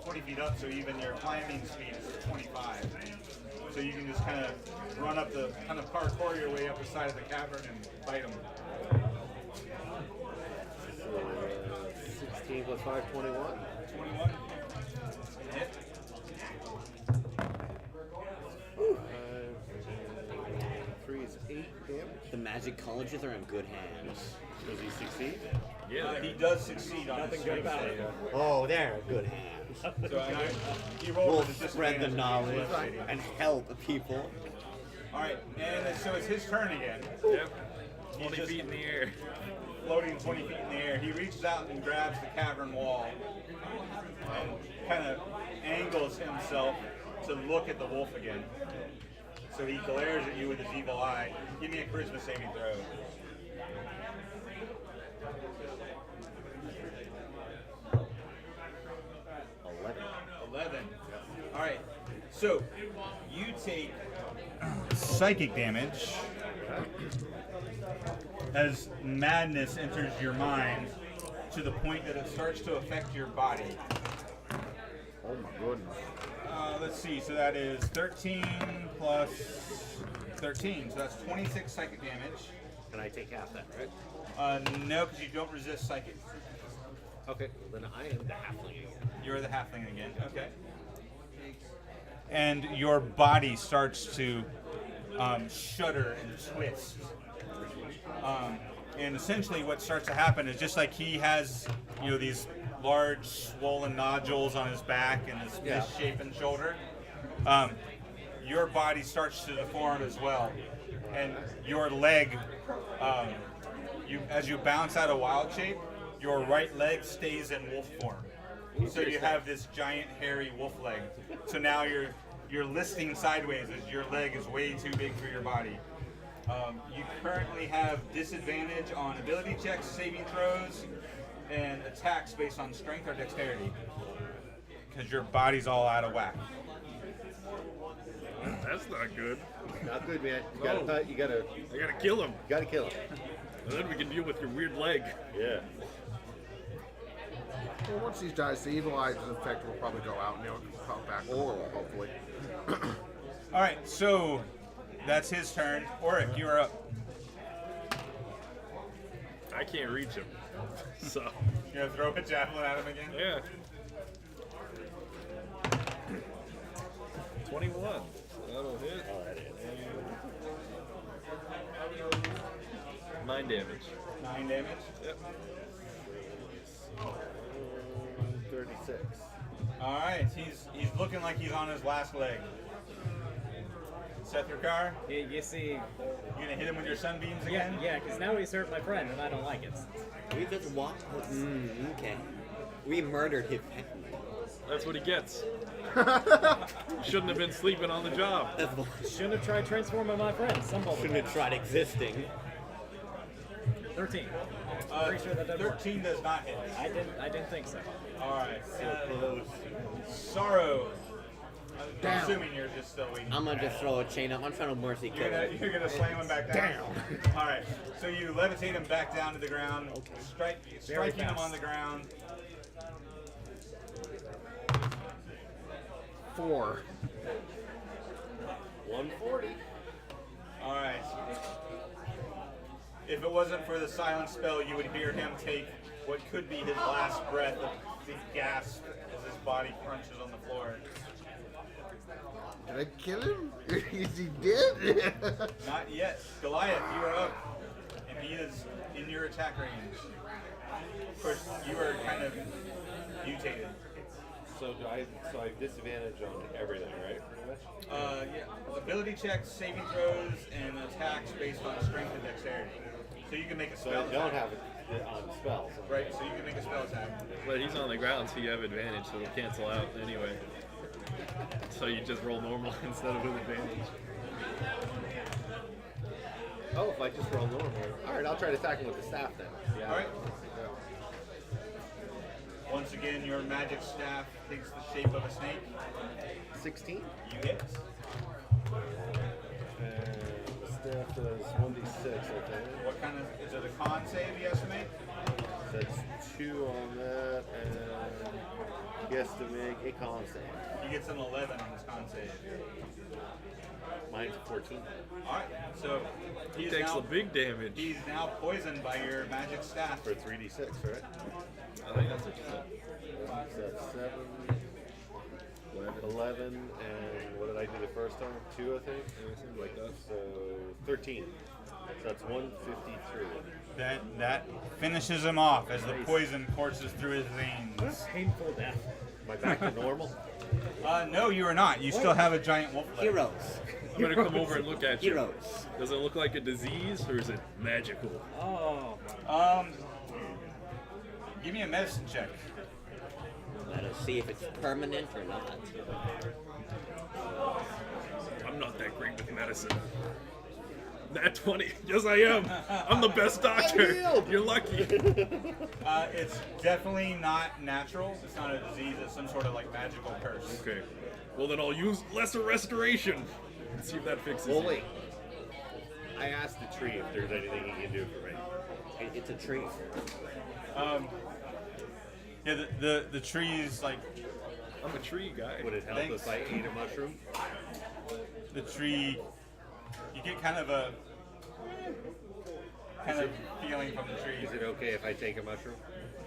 20 feet up, so even your climbing speed is 25. So you can just kind of run up the, kind of parkour your way up the side of the cavern and fight them. 16 plus 5, 21. 21. Hit. 3 is 8 damage. The magic colleges are in good hands. Does he succeed? Yeah. He does succeed on Nothing his good strength about save. it. Oh, they're in good hands. So he rolled We'll with a spread the disadvantage knowledge against left shading. and help people. Alright, and so it's his turn again. Yep. He's 20 just feet in the air. floating 20 feet in the air. He reaches out and grabs the cavern wall and kind of angles himself to look at the wolf again. So he glares at you with his evil eye. Give me a charisma saving throw. 11. Alright, so you take psychic damage as madness enters your mind to the point that it starts to affect your body. Oh my goodness. Let's see, so that is 13 plus 13, so that's 26 psychic damage. Can I take half that, right? No, because you don't resist psychic. Okay, well then I am the halfling again. You're the halfling again, okay. And your body starts to shudder and twist. And essentially what starts to happen is just like he has, you know, these large swollen nodules on his back and his misshapen shoulder, your body starts to deform as well. And your leg, as you bounce out of wild shape, your right leg stays in wolf form. So you have this giant hairy wolf leg. So now you're listing sideways as your leg is way too big for your body. You currently have disadvantage on ability checks, saving throws, and attacks based on strength or dexterity. Because your body's all out of whack. That's not good. Not good, man. You gotta, No. you gotta, I gotta kill him. gotta kill him. And then we can deal with your weird leg. Yeah. Well, once he dies, the evil eye's effect will probably go out and he'll come back normal, hopefully. Alright, so that's his turn. Auric, you're up. I can't reach him. So, You're gonna throw a javelin at him again? yeah. 21. That'll hit. Oh, that is. 9 damage. 9 damage. Yep. 36. Alright, he's looking like he's on his last leg. Seth Ricard, You see, you gonna hit him with your sunbeams yeah, again? yeah, because now he's hurt my friend, and I don't like it. We just walked. Okay. We murdered his family. That's what he gets. You shouldn't have been sleeping on the job. That's what Shouldn't have tried transforming my friend. Some shouldn't have tried existing. 13. Pretty sure that doesn't work. 13 does not hit. I didn't think so. Alright, So close. Sorrow. I'm Down. assuming you're just still waiting. I'm gonna just throw a chain up. I'm trying to mercy kill him. You're gonna slam him back down. Alright, so you levitate him back down to the ground, striking him fast. on the ground. 4. 140. Alright. If it wasn't for the silent spell, you would hear him take what could be his last breath of the gasp as his body crunches on the floor. Did I kill him? Is he dead? Not yet. Goliath, you are up. And he is in your attack range. Of course, you are kind of mutated. So I have disadvantage on everything, right? Pretty much. Yeah. Ability checks, saving throws, and attacks based on strength and dexterity. So you can make a So spell I don't attack. have it on spells. Right, so you can make a spell attack. But he's on the ground, so you have advantage, so it'll cancel out anyway. So you just roll normal instead of with advantage. Oh, if I just roll normal. All right, I'll try to attack him with the staff then. Yeah. All right. Once again, your magic staff takes the shape of a snake. 16. You hit. And the staff does 1d6, I think. What kind of, is it a con save you estimate? So that's 2 on that, and he has to make a con save. He gets an 11 on his con save. Mine's 14. Alright, so He he's takes now, the big damage. he's now poisoned by your magic staff. For 3d6, right? I think that's what you said. So that's 7, 11, and what did I do the first time? 2, I think? Yeah, something like that. So 13. So that's 153. That finishes him off as the poison courses through his veins. Painful death. Am I back to normal? No, you are not. You still have a giant wolf leg. Heroes. I'm gonna come over and look at you. Heroes. Does it look like a disease or is it magical? Oh. Give me a medicine check. Let us see if it's permanent or not. I'm not that great with medicine. Nat 20. Yes, I am. I'm the best doctor. You're lucky. It's definitely not natural. It's not a disease. It's some sort of like magical curse. Okay. Well, then I'll use lesser restoration and see if that fixes Well, it. wait. I asked the tree if there's anything he can do for me. It's a tree. Yeah, the trees like I'm a tree guy. Would it help Thanks. if I ate a mushroom? the tree. You get kind of a feeling from the tree. Is it okay if I take a mushroom?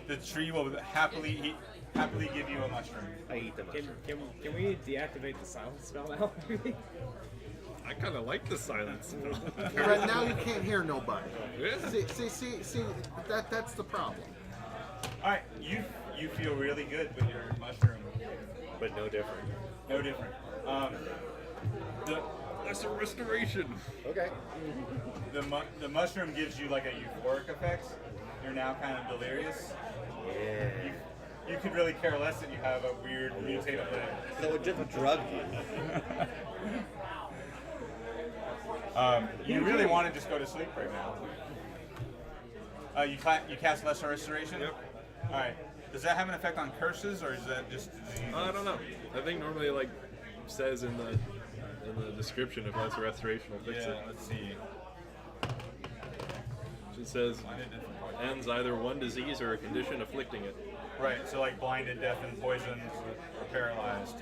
The tree will happily give you a mushroom. I eat the mushroom. Can we deactivate the silence spell now? I kind of like the silence. But now you can't hear nobody. Yeah. See, that's the problem. All right, you feel really good with your mushroom. But no different. No different. The Lesser restoration. Okay. the mushroom gives you like a euphoric effect. You're now kind of delirious. Yeah. You could really care less that you have a weird mutated leg. So it just drugged you. You really want to just go to sleep right now. You cast Lesser Restoration? Yep. Alright. Does that have an effect on curses, or is that just disease? I don't know. I think normally like says in the description of lesser restoration will fix Yeah, it. let's see. It says Blinded, deaf, and poisoned. ends either one disease or a condition afflicting it. Right, so like blinded, deaf, and poisoned, or paralyzed.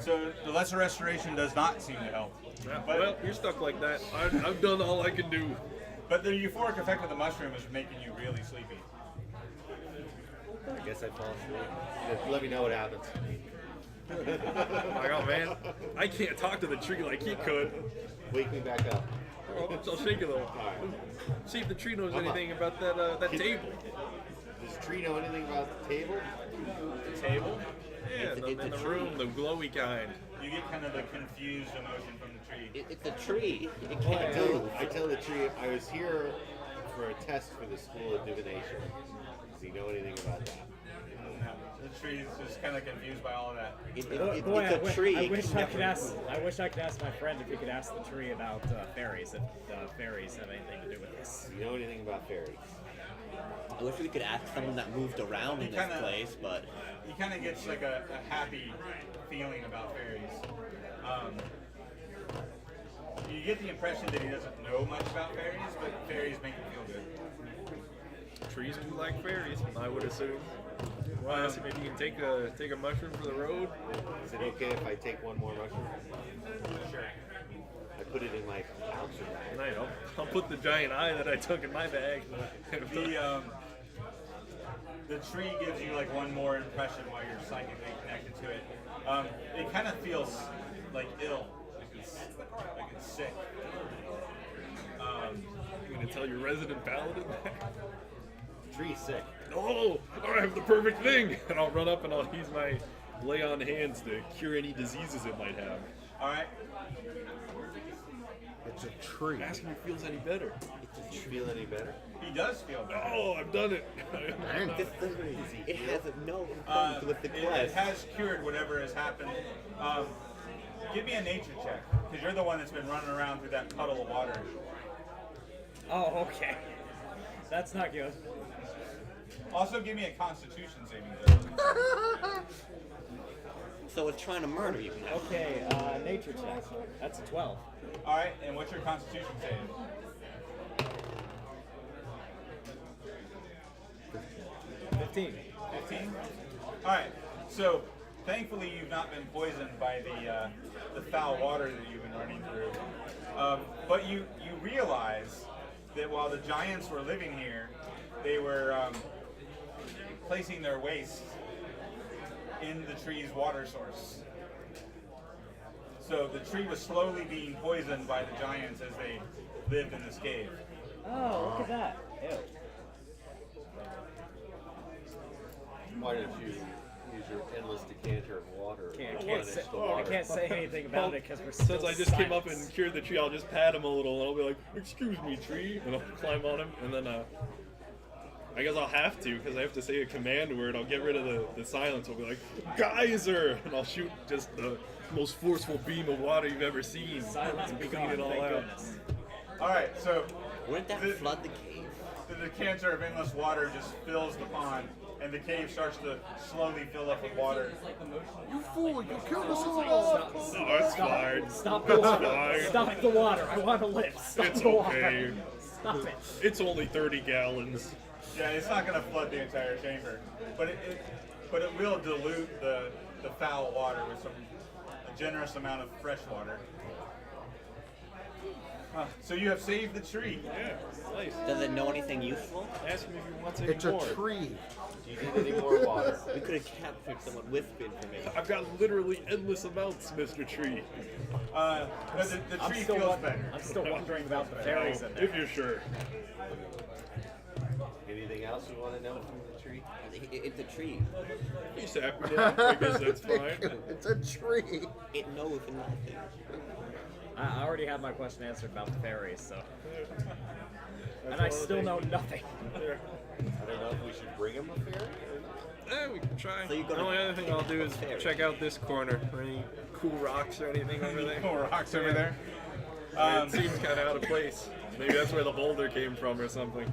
So the Lesser Restoration does not seem to help. Yeah, But, well, you're stuck like that. I've done all I can do. but the euphoric effect of the mushroom is making you really sleepy. I guess I fall asleep. Just let me know what happens. Like, oh man, I can't talk to the tree like he could. Wake me back up. I'll shake it though. See if the tree knows anything about that table. Does Tree know anything about the table? The table, Yeah, in the room, the glowy kind. you get kind of a confused emotion from the tree. It's a tree. It I can't move. tell the tree I was here for a test for the School of Divination. Does he know anything about that? The tree's just kind of confused by all of that. Boy, It's a tree. I It wish can I could never ask. move. I wish I could ask my friend if he could ask the tree about fairies. If fairies have anything to do with this. Does he know anything about fairies? I wish we could ask someone that moved around in this kinda- place, but He kind of gets like a happy feeling about fairies. You get the impression that he doesn't know much about fairies, but fairies make him feel good. Trees do like fairies, I would assume. Well, I ask him if you can take a mushroom for the road. Is it okay if I take one more mushroom? Sure. I put it in my pouch. And I'll put the giant eye that I took in my bag. The tree gives you like one more impression while you're psychically connected to it. It kind of feels like ill, like it's sick. You're gonna tell your resident paladin that? Tree's sick. Oh, I have the perfect thing! And I'll run up and I'll use my lay on hands to cure any diseases it might have. All right. It's a tree. Ask him if he feels any better. Does he feel any better? He does feel better. Oh, I've done it! this doesn't. It has no Uh, influence with the it quest. has cured whatever has happened. Give me a nature check, because you're the one that's been running around through that puddle of water. Oh, okay. That's not good. Also, give me a Constitution saving throw. So it's trying to murder you. Okay, nature check. That's a 12. All right, and what's your Constitution save? 15. 15. All right. So, thankfully, you've not been poisoned by the foul water that you've been running through. But you realize that while the giants were living here, they were placing their waste in the tree's water source. So the tree was slowly being poisoned by the giants as they lived in this cave. Oh, look at that. Ew. Why don't you use your endless decanter of water? I replenish can't say, the I water? can't say anything about it because we're Since still I just came up silent. and cured the tree, I'll just pat him a little and I'll be like, "Excuse me, tree," and I'll climb on him, and then I guess I'll have to because I have to say a command word. I'll get rid of the silence. I'll be like, "Geyser," and I'll shoot just the most forceful beam of water you've ever seen. Silence and be clean gone, it all thank out. goodness. All right. So Wouldn't that The- flood the cave? the decanter of endless water just fills the pond, and the cave starts to slowly fill up with water. You fool! You killed us all! Stop, No, it's fine. stop the water. fine. Stop the water. I want to live. Stop It's the okay. water. Stop it. It's only 30 gallons. Yeah, it's not going to flood the entire chamber, but it will dilute the foul water with a generous amount of fresh water. So you have saved the tree. Yeah, nice. Does it know anything useful? Ask me if he wants any It's a more. tree. Do you need any more water? We could have captured someone with information. I've got literally endless amounts, Mr. Tree. No, the I'm tree still, feels wondering, better. I'm still wondering about the fairies in there. If you're sure. Anything else you want to know from the tree? It's a tree. He's happy now. I guess that's fine. It's a tree. It knows nothing. I already had my question answered about the fairies, so. That's And I all still they- know nothing. There. I don't know if we should bring him a fairy. We can try. So you The go to- only other thing I'll do is Fairy. check out this corner. Any cool rocks or anything over there? Cool rocks over there. It seems kind of out of place. Maybe that's where the boulder came from or something.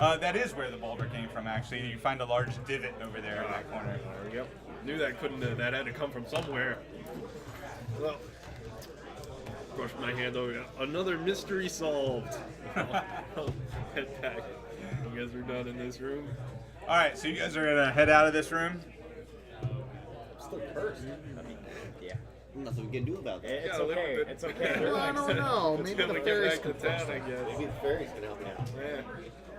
That is where the boulder came from, actually. You find a large divot over there in that corner. Yep. Knew that that had to come from somewhere. Well, brush my hand over. Another mystery solved. I'll head back. You guys are done in this room. All right, so you guys are gonna head out of this room. I'm still cursed. I mean, yeah. Nothing we can do about that. It's gotta live okay. with it. It's okay. Well, I don't know. It's Maybe gonna the get fairies back to can fix town, I it. guess. Maybe the fairies can help me out. Yeah.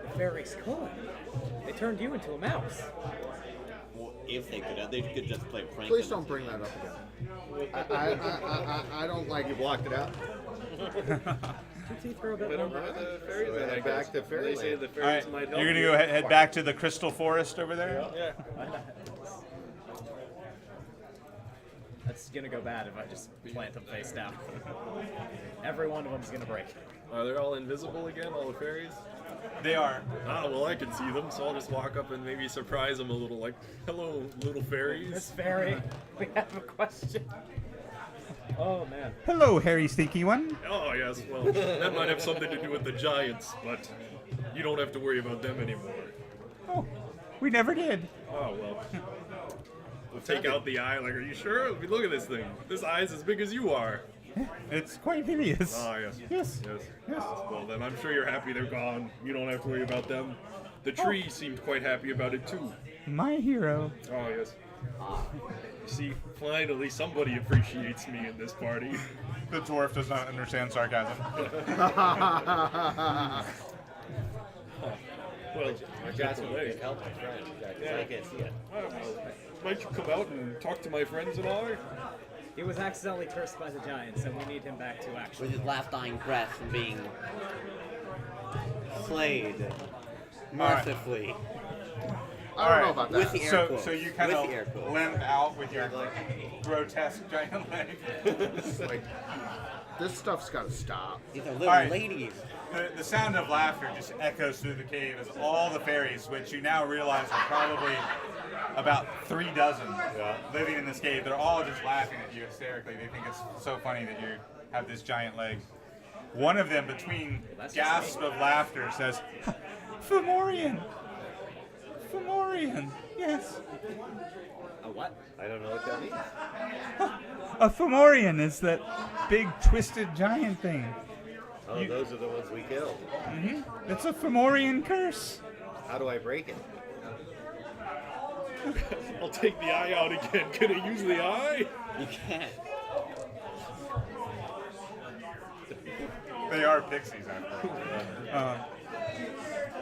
The fairies could. They turned you into a mouse. Well, if they could just play prank. Please don't bring that up again. I don't like it. Blocked it out. Your teeth grow a bit But longer. over the fairies, So then, I head guess. back to They fairyland. say the All fairies right, might help you're gonna you. go head back to the crystal forest over there. Yeah. That's gonna go bad if I just plant them face down. Every one of them's gonna break. Are they all invisible again, all the fairies? They are. Ah, well, I can see them, so I'll just walk up and maybe surprise them a little, like, "Hello, little Miss fairies." Fairy, we have a question. Oh man. Hello, hairy stinky one. Oh, yes, well, that might have something to do with the giants, but you don't have to worry about them anymore. Oh, we never did. Oh, well. We'll take out the eye, like, are you sure? I mean, look at this thing. This eye's as big as you are. It's quite hideous. Ah, yes. Yes. Yes. Well, then I'm sure you're happy they're gone. You don't have to worry about them. The tree seemed quite happy about it, too. My hero. Oh, yes. You see, finally somebody appreciates me in this party. The dwarf does not understand sarcasm. Well, I got some way to help my friend. Because I can't see it. might you come out and talk to my friends and all? He was accidentally cursed by the giants, and we need him back to action. With his last dying breath from being slayed mercifully. I don't know about With that. the air So, quotes. so you kind With the air of quotes. limp out with your grotesque giant leg. Like, this stuff's got to stop. These are little All right. ladies. The sound of laughter just echoes through the cave as all the fairies, which you now realize are probably about 3 dozen living in this cave. They're all just laughing at you hysterically. They think it's so funny that you have this giant leg. One of them, between gasps of laughter, says, Fomorian! Fomorian, yes. A what? I don't know what that means. A Fomorian is that big twisted giant thing. Oh, those are the ones we killed. It's a Fomorian curse. How do I break it? I'll take the eye out again. Can I use the eye? You can't. They are pixies, actually.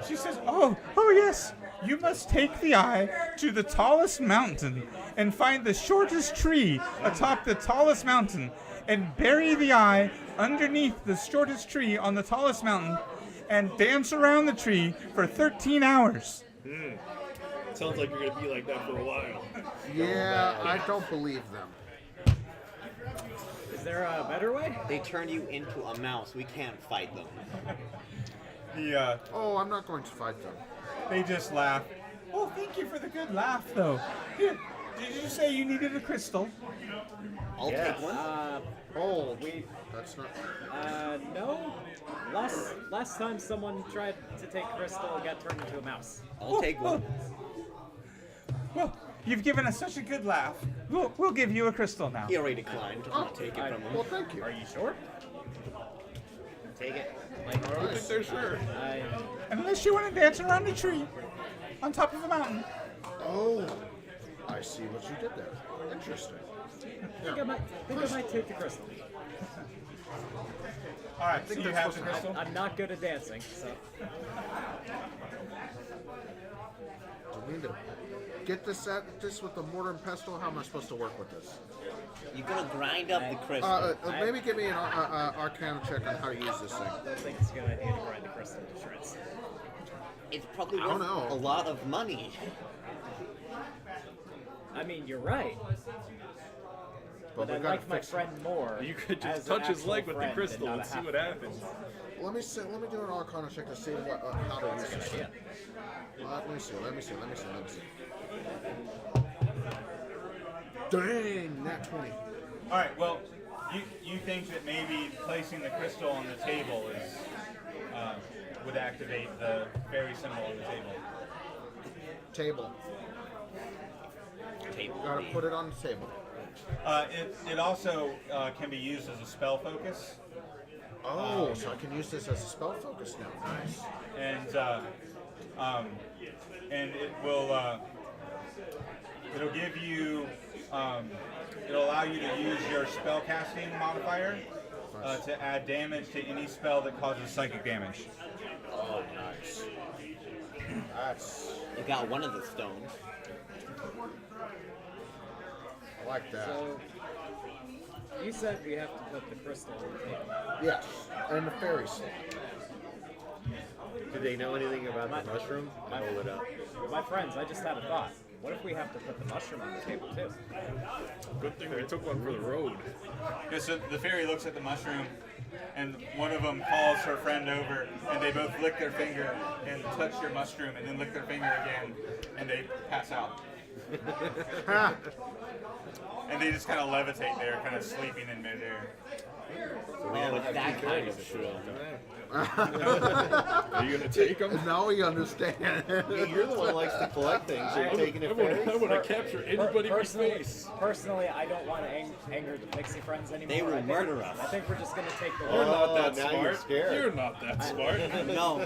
She says, oh yes, you must take the eye to the tallest mountain and find the shortest tree atop the tallest mountain and bury the eye underneath the shortest tree on the tallest mountain and dance around the tree for 13 hours. Sounds like you're gonna be like that for a while. Yeah, I don't believe them. Is there a better way? They turn you into a mouse. We can't fight them. Oh, I'm not going to fight them. They just laugh. Oh, thank you for the good laugh, though. Here, did you say you needed a crystal? I'll take one. Oh, that's not. No. Last time someone tried to take crystal and got turned into a mouse. I'll take one. Well, you've given us such a good laugh. We'll give you a crystal now. He already declined. I'll take it from him. Well, thank you. Are you sure? Take it. I don't think they're sure. Unless you want to dance around a tree on top of a mountain. Oh, I see what you did there. Interesting. I think I might take the crystal. All right, so you have the crystal? I'm not good at dancing, so. Do we need to get this with the mortar and pestle? How am I supposed to work with this? You're gonna grind up the crystal. Maybe give me an arcana check on how to use this thing. I don't think it's a good idea to grind the crystal to shreds. It's probably I don't worth know. a lot of money. I mean, you're right. But But I we gotta like my fix. friend more. You could as just an touch his actual leg with the friend crystal not and a see what half-friend. happens. Let me do an arcana check to see how to use this thing. Let me see. Dang, nat 20. All right, well, you think that maybe placing the crystal on the table is would activate the fairy symbol on the table. Table. Gotta put it on the table. It also can be used as a spell focus. Oh, so I can use this as a spell focus now. Nice. And it will it'll give you it'll allow you to use your spell casting modifier to add damage to any spell that causes psychic damage. Oh, nice. You got one of the stones. I like that. So, you said we have to put the crystal on the table. Yes, and the fairy slot. Do they know anything about the mushroom? Hold it up. My friends, I just had a thought. What if we have to put the mushroom on the table too? Good thing we took one for the road. Yeah, so the fairy looks at the mushroom, and one of them calls her friend over, and they both lick their finger and touch your mushroom, and then lick their finger again, and they pass out. And they just kind of levitate there, kind of sleeping in midair. Oh, it's that kind of shroom. Are you gonna take them? Now we understand. Hey, you're the one who likes to collect things. You're taking it I fairies? want to capture anybody with Personally, face. I don't want to anger the pixie friends anymore. They will I think- murder us. I think we're just gonna take the You're one. not that now smart. you're scared. You're not that smart. No,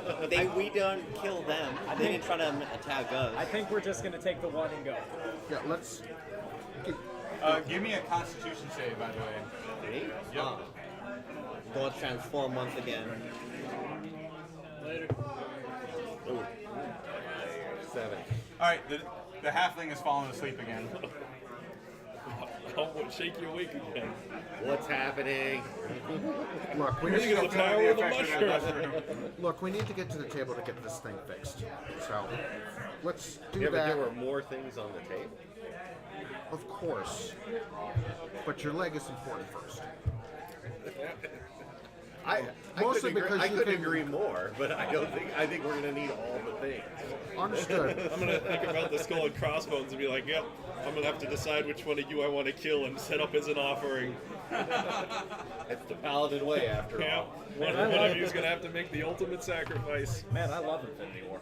we don't kill them. They didn't try to attack us. I think we're just gonna take the one and go. Yeah, let's. Give me a Constitution save, by the way. Me? Yep. Go transform once again. Ooh. 7. All right, the halfling has fallen asleep again. I'll shake you awake again. What's happening? Look, we Look need at the to power of the mushroom. look. We need to get to the table to get this thing fixed. So, let's do Yeah, but that. there were more things on the table. Of course. But your leg is important first. I Mostly couldn't agree, because I you couldn't can- agree more, but I don't think I think we're gonna need all the things. Understood. I'm gonna think about the skull and crossbones and be like, yep, I'm gonna have to decide which one of you I want to kill and set up as an offering. It's the paladin way, after Yeah, all. one of you is gonna have to make the ultimate sacrifice. Man, I love Infinity War.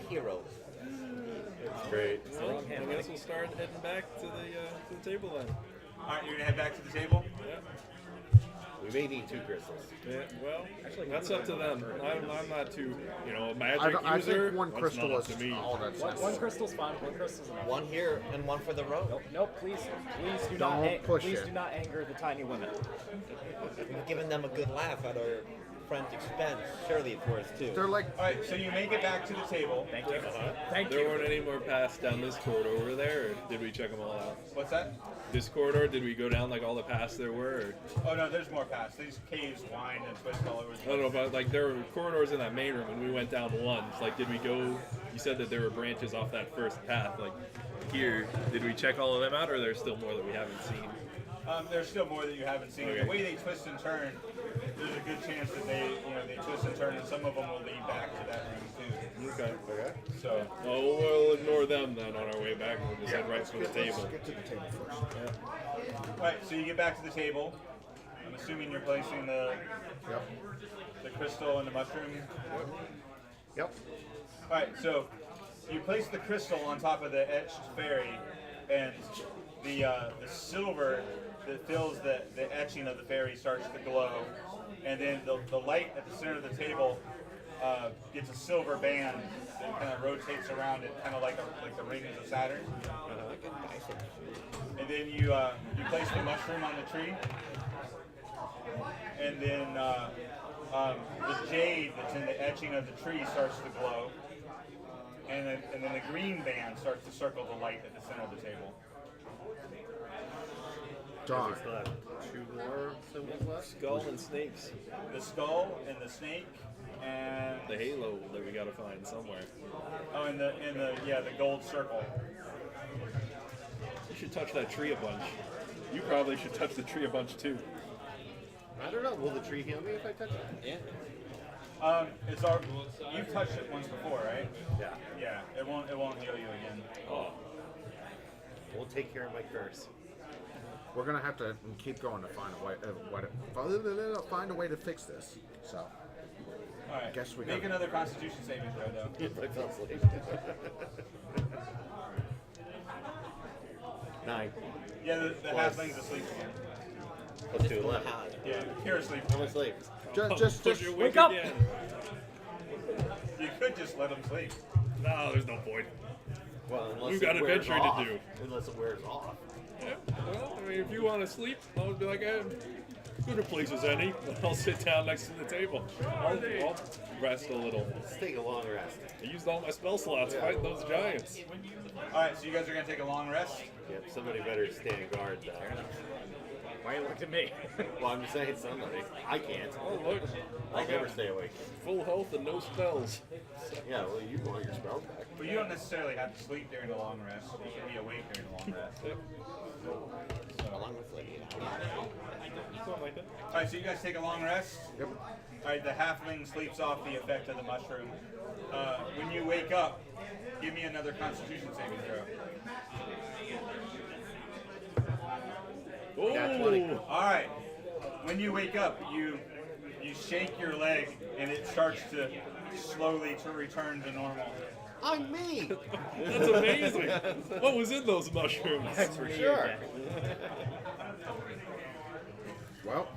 Hero. It's great. Well, I guess we'll start heading back to the table then. All right, you're gonna head back to the table. Yeah. We may need 2 crystals. Yeah, well, that's up to them. I'm not too, a magic I user. think one That's crystal not up is to me. all that's One necessary. crystal's fine. One crystal's enough. One here and one for the road. Nope. Please do Don't not. push Please it. do not anger the tiny women. We've given them a good laugh at our friend's expense. Surely it's worth too. They're like, All right, so you make it back to the table. Thank you. Thank There you. weren't any more paths down this corridor over there, or did we check them all out? What's that? This corridor, did we go down like all the paths there were? Or? Oh no, there's more paths. These caves wind and twist all over. I don't know, but like there were corridors in that main room, and we went down one. Like, did we go? You said that there were branches off that first path. Like here, did we check all of them out, or there's still more that we haven't seen? There's still more that you haven't seen. Okay. The way they twist and turn, there's a good chance that they twist and turn, and some of them will lead back to that room too. Okay. So, Oh, we'll ignore them then on our way back. We'll just head right for the let's table. get to the table first. all right, so you get back to the table. I'm assuming you're placing the Yep. crystal and the mushroom. Yep. All right, so you place the crystal on top of the etched fairy, and the silver that fills the etching of the fairy starts to glow, and then the light at the center of the table gets a silver band that kind of rotates around it, kind of like the rings of Saturn. And then you place the mushroom on the tree, and then the jade that's in the etching of the tree starts to glow, and then the green band starts to circle the light at the center of the table. Darn. We still have 2 more symbols left. Skull and snakes. The skull and the snake and The halo that we gotta find somewhere. and the gold circle. You should touch that tree a bunch. You probably should touch the tree a bunch too. I don't know. Will the tree heal me if I touch it? Yeah. It's our you've touched it once before, right? Yeah. Yeah, it won't heal you again. Oh. We'll take care of my curse. We're gonna have to keep going to find a way. Find a way to fix this. So, All right. Guess we make got- another Constitution saving throw though. If I fell asleep. 9. Yeah, the halfling's asleep again. Let's do 11. Yeah, you're asleep. I'm asleep. just Push your wake wake up. again. You could just let him sleep. No, there's no point. Well, unless We've got it wears adventuring to off. do. Unless it wears off. Yeah, well, I mean, if you want to sleep, I'll be like, good a place as any. I'll sit down next to the table. I'll rest a little. Let's take a long rest. I used all my spell slots fighting those giants. All right, so you guys are gonna take a long rest. Yep, somebody better stand guard though. Why you look at me? Well, I'm just saying somebody. I can't. Oh, look. I'll never stay awake. Full health and no spells. Yeah, well, you want your spells back. But you don't necessarily have to sleep during the long rest. You can be awake during the long rest. Yep. Along with Lydia. Something like that. All right, so you guys take a long rest. Yep. All right, the halfling sleeps off the effect of the mushroom. When you wake up, give me another Constitution saving throw. Nat 20. Oh, All right. When you wake up, you shake your leg, and it starts to slowly to return to normal. I'm me. that's amazing. What was in those mushrooms? For sure. Well,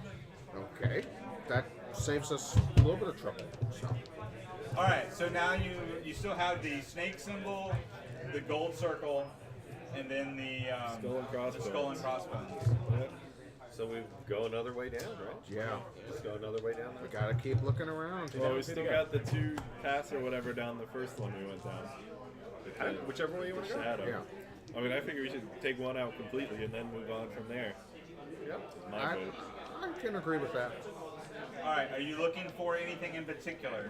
okay. That saves us a little bit of trouble. So, All right. So now you still have the snake symbol, the gold circle, and then the Skull and crossbones. The skull and crossbones. So we go another way down, right? yeah, Just go another way down we there. gotta keep looking around. Well, we still got the 2 paths or whatever down the first one we went down. Whichever way you want to go. Shadow. Yeah. I mean, I figure we should take one out completely and then move on from there. Yep. Is my I, vote. I can agree with that. All right. Are you looking for anything in particular?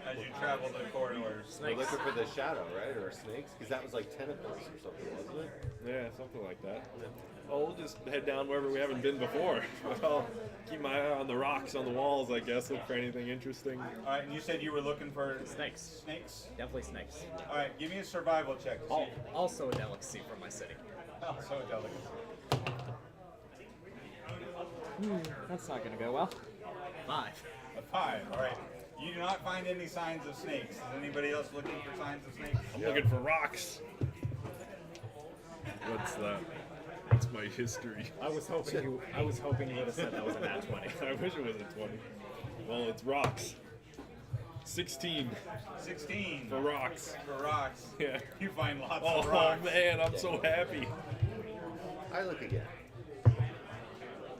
as you travel the corridors. We're looking for the shadow, right? Or snakes? Because that was like tentacles or something, wasn't it? Yeah, something like that. Well, we'll just head down wherever we haven't been before. But I'll keep my eye on the rocks on the walls, I guess, look for anything interesting. All right, and you said you were looking for Snakes. snakes? Definitely snakes. All right, give me a survival check. To see. Also a delicacy for my city. Oh, so delicate. That's not gonna go well. 5. A 5. All right. You do not find any signs of snakes. Is anybody else looking for signs of snakes? I'm looking for rocks. What's that? What's my history? I was hoping you would have said that was a nat 20. I wish it was a 20. Well, it's rocks. 16 16. for rocks. For rocks. Yeah. You find lots Oh of rocks. man, I'm so happy. I look again.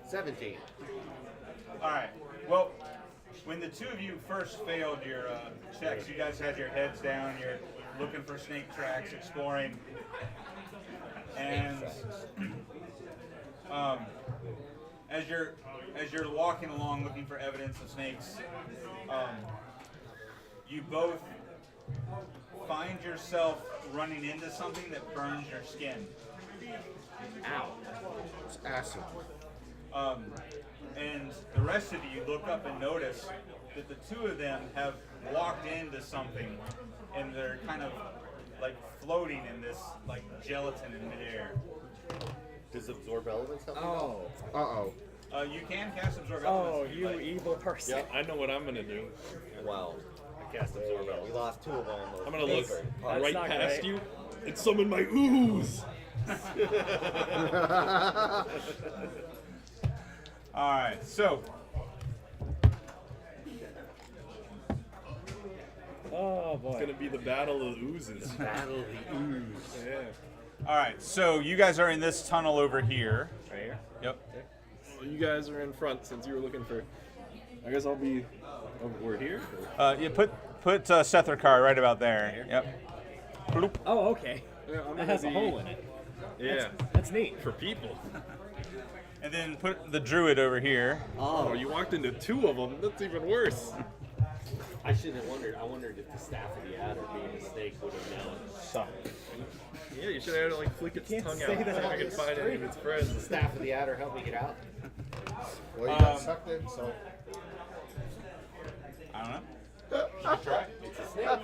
17. All right. Well, when the two of you first failed your checks, you guys had your heads down. You're looking for snake tracks, exploring, and as you're walking along looking for evidence of snakes, you both find yourself running into something that burns your skin. Ow. It's acid. And the rest of you look up and notice that the two of them have walked into something, and they're kind of like floating in this like gelatin in midair. Does absorb elements help? Oh. Uh-oh. You can cast absorb Oh, elements if you you'd like. evil person. Yep. I know what I'm gonna do. Wow. I cast absorb We elements. lost 2 of them. I'm gonna look That's right not past great. you and summon my ooze. All right, so Oh It's boy. gonna be the battle of oozes. Battle of the ooze. Yeah. all right, so you guys are in this tunnel over here. Right here. Yep. Well, you guys are in front since you were looking for. I guess I'll be over here. You put Sethrakar right about there. Yep. Bloop. Oh, okay. Yeah, I'm That gonna has a be- hole in it. Yeah, That's neat. for people. And then put the druid over here. Oh, you walked into 2 of them. That's even worse. I shouldn't have wondered. I wondered if the staff of the adder being a snake would have known. Yeah, you should have like flick its can't tongue say out that so I on could the find any of street. its friends. The staff of the adder helped me get out. Well, you got sucked in, so. I don't know. Should try. It's a snake. All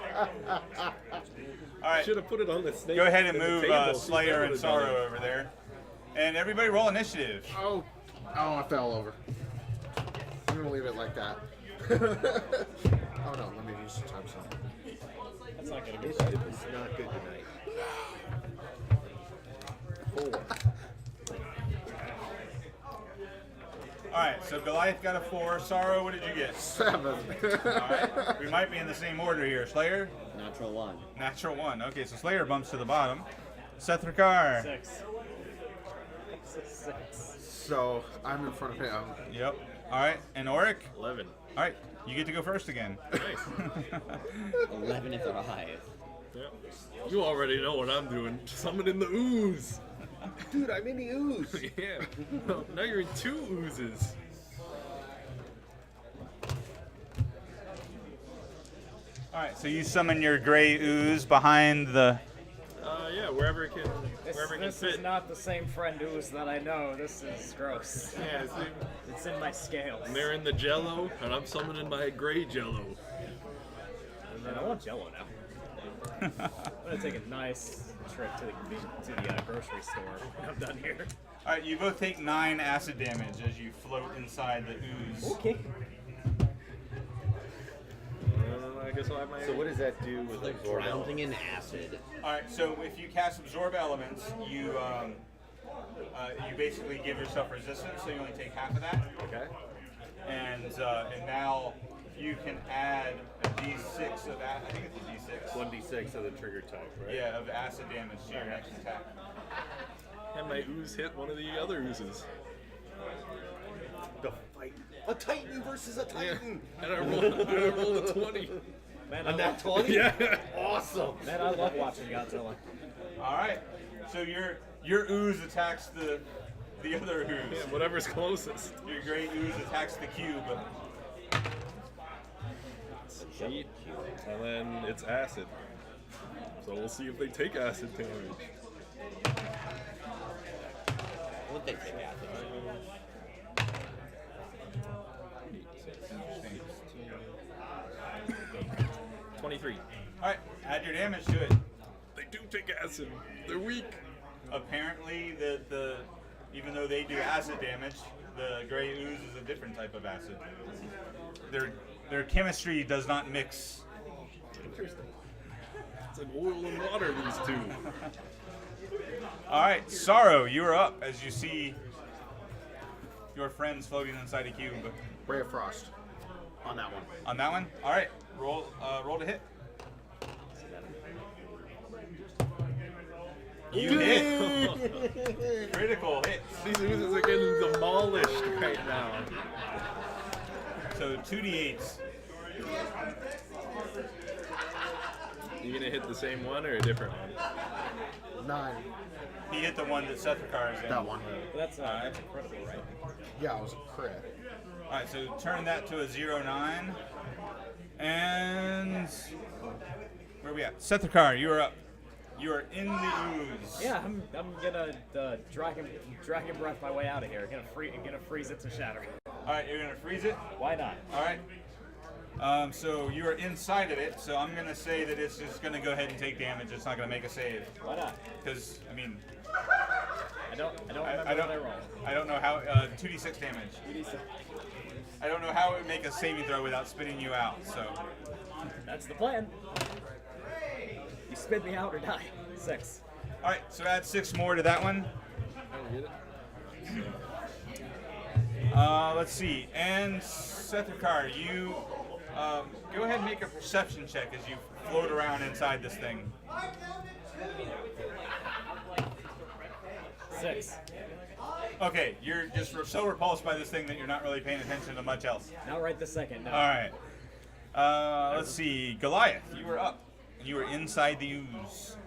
right. Should have put it on the snake. Go ahead and in the move table, see if Slayer that and would've done Sorrow it. over there. And everybody roll initiative. Oh, I fell over. I'm gonna leave it like that. Oh no, let me use the time zone. That's not gonna be Initiative is not good tonight. 4. All right, so Goliath got a 4. Sorrow, what did you get? 7. All right. We might be in the same order here. Slayer, Natural 1. natural 1. Okay, so Slayer bumps to the bottom. Sethrakar. 6. It's a 6. So I'm in front of him. Yep. All right, and Auric. 11. All right, you get to go first again. Nice. 11 is our highest. Yeah. You already know what I'm doing. Summoning the ooze. Dude, I'm in the ooze. Yeah. Now you're in 2 oozes. All right, so you summon your gray ooze behind the. Yeah, wherever it can, wherever it can This fit. is not the same friend ooze that I know. This is gross. Yeah, see? It's in my scales. And they're in the Jello, and I'm summoning my gray Jello. And I want Jello now. I'm gonna take a nice trip to the grocery store when I'm done here. All right, you both take 9 acid damage as you float inside the ooze. Okay. I guess I'll have my. So what does that do with absorb Drowning elements? in acid. All right, so if you cast absorb elements, you basically give yourself resistance, so you only take half of that. Okay. And now you can add a d6 of I think it's a d6. 1d6 of the trigger type, right? Yeah, of acid damage to your next attack. And my ooze hit one of the other oozes. The fight. A Titan versus a Titan. And I rolled a 20. Man, A nat 20? Yeah. Awesome. Man, I love watching Godzilla. All right, so your ooze attacks the other ooze. Yeah, whatever's closest. Your gray ooze attacks the cube. Shovel Heat, Q. and then it's acid. So we'll see if they take acid damage. Would they take acid? 23. All right, add your damage to it. They do take acid. They're weak. Apparently, the even though they do acid damage, the gray ooze is a different type of acid. Their chemistry does not mix. It's like oil and water, these two. All right, Sorrow, you are up as you see your friends floating inside a cube. Ray of Frost. On that one. On that one, all right, roll to hit. You hit. Critical hit. These oozes are getting demolished right now. So 2d8s. You gonna hit the same one or a different one? 9. He hit the one that Sethrakar is in. That one. That's incredible, right? Yeah, it was a crit. All right, so turn that to a 0-9. And where are we at? Sethrakar, you are up. You are in the ooze. Yeah, I'm gonna dragon breath my way out of here. Gonna freeze it to shatter. All right, you're gonna freeze it. Why not? All right. So you are inside of it. So I'm gonna say that it's just gonna go ahead and take damage. It's not gonna make a save. Why not? Because I mean, I don't remember I what don't. I rolled. I don't know how. 2d6 damage. 2d6. I don't know how it would make a saving throw without spitting you out. So That's the plan. You spit me out or die. 6. all right. So add 6 more to that one. I don't get it. Let's see. And Sethrakar, you go ahead and make a perception check as you float around inside this thing. 6. Okay, you're just so repulsed by this thing that you're not really paying attention to much else. Not right this second. No. All right. Let's see. Goliath, you were up. You were inside the ooze.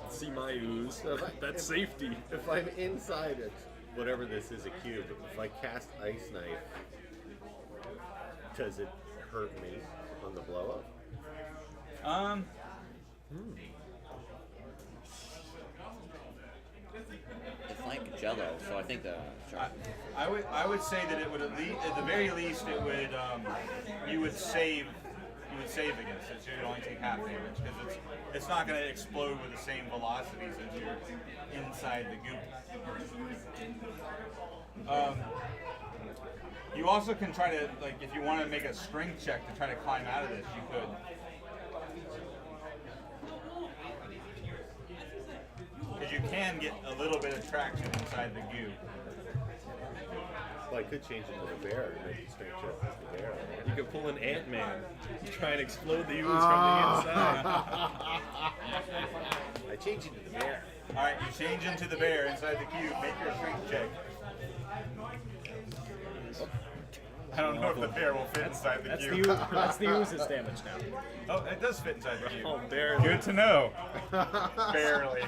See my ooze. That's safety. If I'm inside it, whatever this is, a cube, if I cast Ice Knife, does it hurt me on the blow up? It's like Jello, so I think the I would say that it would at the very least it would you would save against it. So you'd only take half damage because it's not going to explode with the same velocity since you're inside the goop. You also can try to, like, if you want to make a strength check to try to climb out of this, you could. Because you can get a little bit of traction inside the goo. Well, I could change it to the bear and make it strength check with the bear. You could pull an Ant-Man, try and explode the ooze from the inside. I change it to the bear. All right, you change into the bear inside the cube. Make your strength check. I don't know if the bear will fit inside the That's cube. that's the ooze's damage now. Oh, it does fit inside the cube. Oh, barely. Good to know. Barely.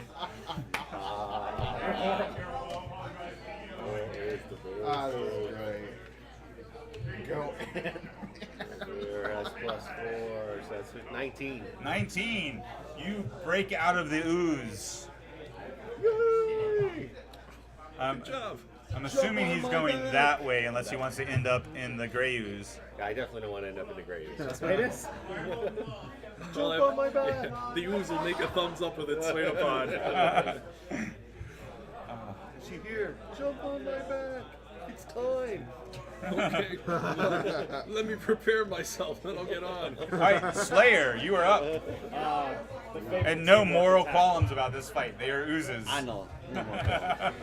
There's the bear. Ah, that was great. Go in. The bear has +4, so that's 19. 19. You break out of the ooze. Good job. I'm assuming he's going that way unless he wants to end up in the gray ooze. Yeah, I definitely don't want to end up in the grave. That's what it is. Jump on my back. The ooze will make a thumbs up with its Pseudopod. Is she here? Jump on my back. It's time. Okay. Let me prepare myself, then I'll get on. All right, Slayer, you are up. And no moral qualms about this fight. They are oozes. I know. No more problems.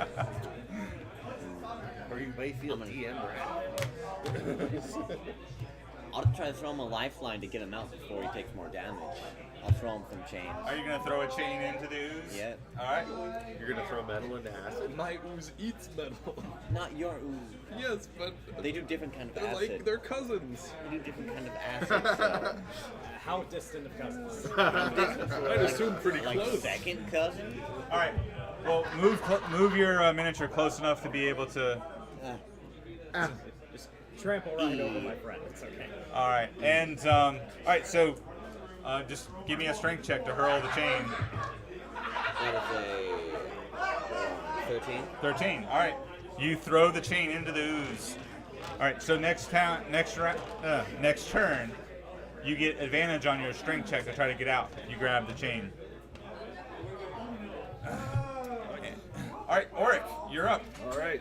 Or you may feel DM rat. I'll try to throw him a lifeline to get him out before he takes more damage. I'll throw him from chains. Are you going to throw a chain into the ooze? Yeah. All right. You're gonna throw metal into acid? My ooze eats metal. Not your ooze. Yes, but They do different kind of they're acid. like they're cousins. They do different kind of acid. So. How distant of cousins? I'd assume pretty Like close. second cousin? All right. Well, move your miniature close enough to be able to. trample right over my friend. It's okay. All right, and all right. So just give me a strength check to hurl the chain. That is a 13. 13. All right. You throw the chain into the ooze. All right. So next turn, you get advantage on your strength check to try to get out. You grab the chain. All right, Auric, you're up. All right.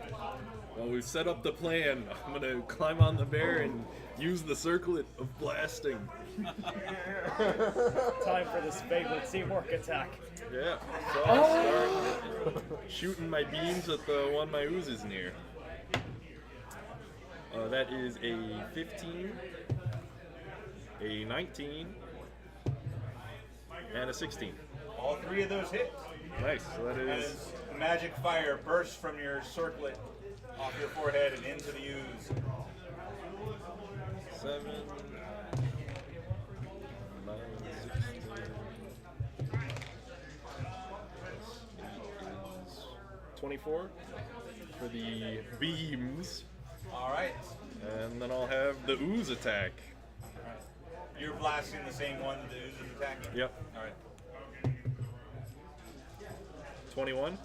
Well, we've set up the plan. I'm gonna climb on the bear and use the circlet of blasting. Time for this favorite teamwork attack. Yeah. So I'll start shooting my beams at the one my ooze is near. That is a 15, a 19, and a 16. All three of those hit. Nice. So that is As magic fire bursts from your circlet off your forehead and into the ooze. 7, 9, 16, 24 for the beams, All right. and then I'll have the ooze attack. You're blasting the same one that the ooze is attacking? Yep. All right. 21.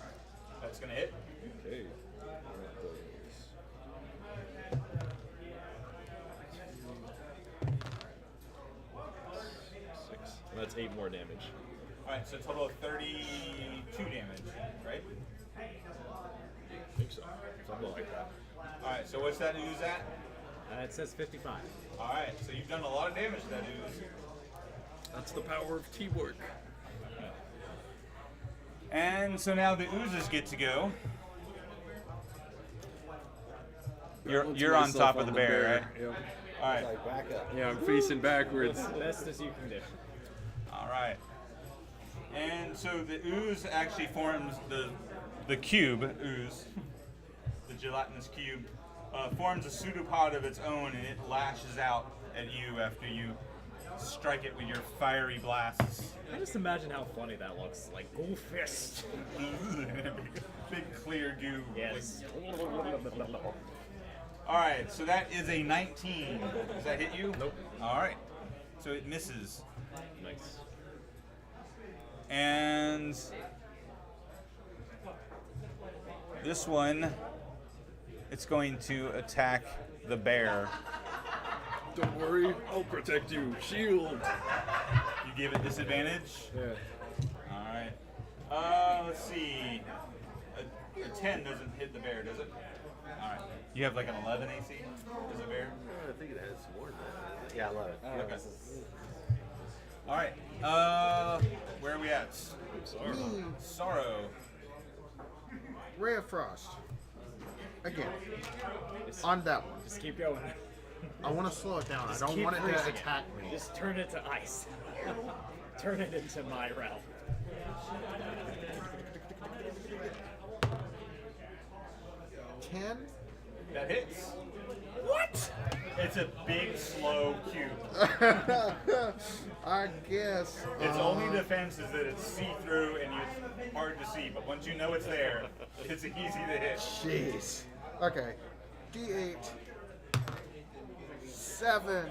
That's going to hit. Okay. Six. And that's 8 more damage. All right, so a total of 32 damage, right? I think so. Something like that. All right, so what's that ooze at? It says 55. All right, so you've done a lot of damage to that ooze. That's the power of teamwork. And so now the oozes get to go. You're on top of the bear, right? Yep. All right. Like back up. Yeah, I'm facing backwards. Best as you can do. All right. And so the ooze actually forms the cube ooze, the gelatinous cube, forms a pseudopod of its own, and it lashes out at you after you strike it with your fiery blasts. I just imagine how funny that looks. Like Goo Fist. Big clear goo. Yes. All right, so that is a 19. Does that hit you? Nope. All right, so it misses. Nice. And this one, it's going to attack the bear. Don't worry, I'll protect you. Shield. You give it disadvantage? Yeah. All right. Let's see. A 10 doesn't hit the bear, does it? All right. You have like an 11 AC as a bear? I think it has more than that. Yeah, I love it. Okay. All right. Where are we at? Sorry. Sorrow. Ray of Frost. Again. On that one. Just keep going. I want to slow it down. Just I don't keep want it to freezing attack me. Just turn it to ice. Turn it into my realm. Ten? That hits. What? It's a big, slow cube. I guess. Its only defense is that it's see-through and it's hard to see, but once you know it's there, it's easy to hit. Jeez. Okay. D8. 7.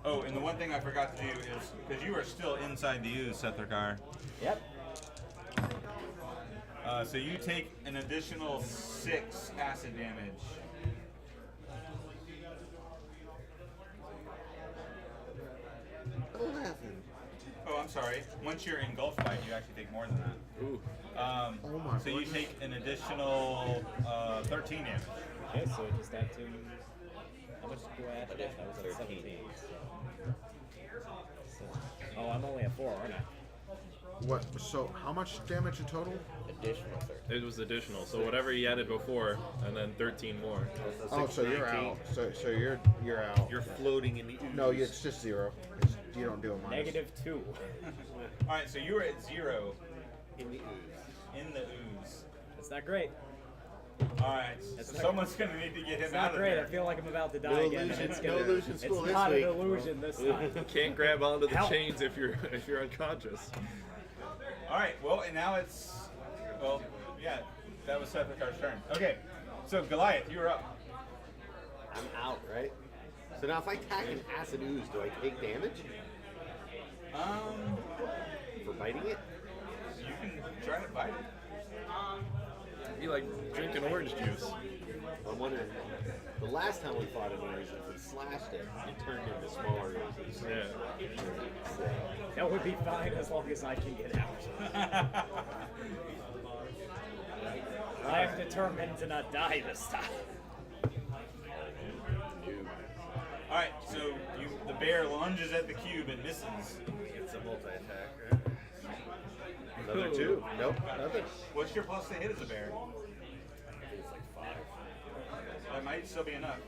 Oh, and the one thing I forgot to do is, because you are still inside the ooze, Setharkar, Yep. so you take an additional 6 acid damage. Oh, I'm sorry. Once you're engulfed by it, you actually take more than that. Ooh. Oh my So you goodness. take an additional 13 damage. Okay, so just add to. How much do I add to that? That was at 17. Oh, I'm only at 4, aren't I? What? So, how much damage in total? Additional 13. It was additional, so whatever he added before, and then 13 more. Oh, so you're out. So you're out. You're floating in the ooze. No, it's just 0. You don't do a minus. -2. All right, so you were at 0 in the ooze. in the ooze. It's not great. All right, That's so not- someone's going to need to get him It's out not of great. there. I feel like I'm about to die No again. illusion- It's no gonna- illusion school It's this not week. an illusion this time. Can't grab onto the Help. chains if you're unconscious. All right, well, and now it's, well, yeah, that was Setharkar's turn. Okay, So Goliath, you're up. I'm out, right? So now if I tack an acid ooze, do I take damage for biting it? You can try to bite it. It'd be like drinking orange juice. I'm wondering, the last time we fought an ooze, if we slashed it, it turned into smaller oozes. Yeah. So, That would be fine as long as I can get out. I am determined to not die this time. All right, so the bear lunges at the cube and misses. it's a multi-attack, right? Another 2. Nope, nothing. What's your plus to hit as a bear? I think it's like 5. That might still be enough.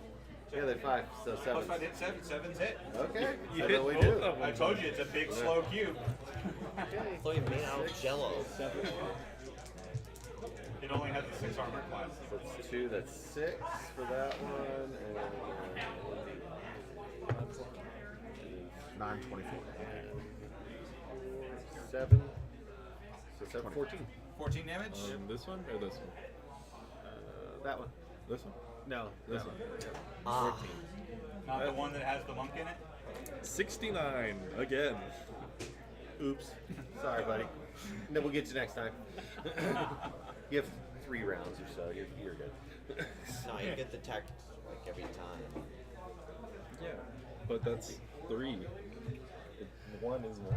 Yeah, they're 5, so 7. Plus 5 hit 7. 7's hit. Okay, You I hit know we both do. of them. I told you it's a big, slow cube. I thought you made out of jello. It only has a 6 armor class. So it's 2, that's 6 for that one, and 924. 7. So 7, 14. 14 damage. This one or this one? That one. This one? No, This that one. Ah, Not the one that has the monk in it. 69 again. Oops. Sorry, buddy. No, we'll get you next time. You have 3 rounds or so. You're good. no, you get the tactics like every time. Yeah, but that's 3. One is one.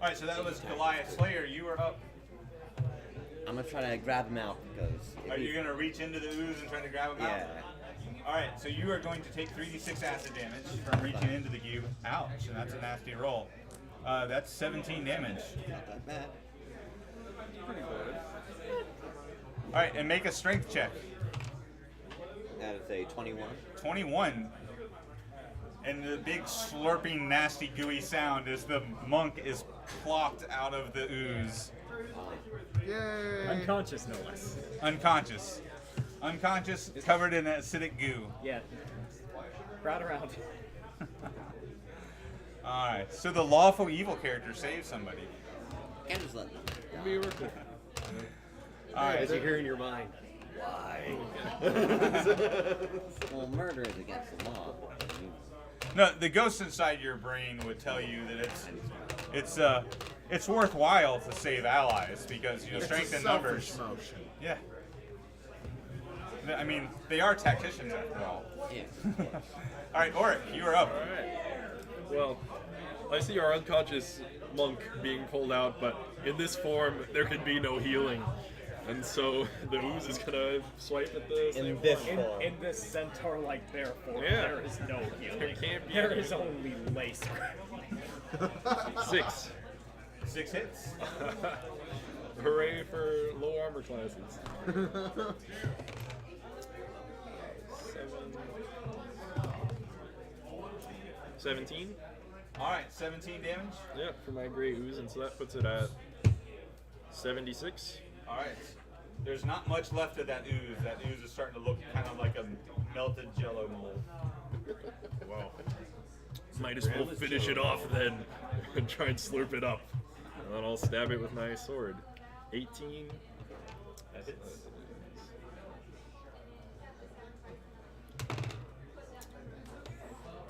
All right, so that was Goliath Slayer. You are up. I'm gonna try to grab him out because. Are you going to reach into the ooze and try to grab him out? Yeah. All right, so you are going to take 3d6 acid damage from reaching into the cube. Ouch, and that's a nasty roll. That's 17 damage. Not that bad. All right, and make a strength check. That is a 21. 21. And the big slurping, nasty, gooey sound as the monk is plopped out of the ooze. Yay! Unconscious, no less. Unconscious. Unconscious, covered in acidic goo. Yeah. Crowd around. Alright, so the lawful evil character saves somebody. Can't just let them. Be working. Alright, As you hear in your mind. Why? well, murder is against the law. no, the ghost inside your brain would tell you that it's worthwhile to save allies because It's strength a in numbers. selfish motion. Yeah. I mean, they are tacticians after all. Yeah. All right, Oric, you are up. Alright. Well, I see our unconscious monk being pulled out, but in this form, there can be no healing. And so the ooze is gonna swipe at the same In this one. form. In this centaur-like bear form, Yeah. there is no healing. There can't be There any. is only laser. 6. 6 hits. Hooray for low armor classes. 17? All right, 17 damage. Yeah, for my gray ooze, and so that puts it at 76. All right. There's not much left of that ooze. That ooze is starting to look kind of like a melted jello mold. Wow. Might as well finish it off then and try and slurp it up. And then I'll stab it with my sword. 18. That hits.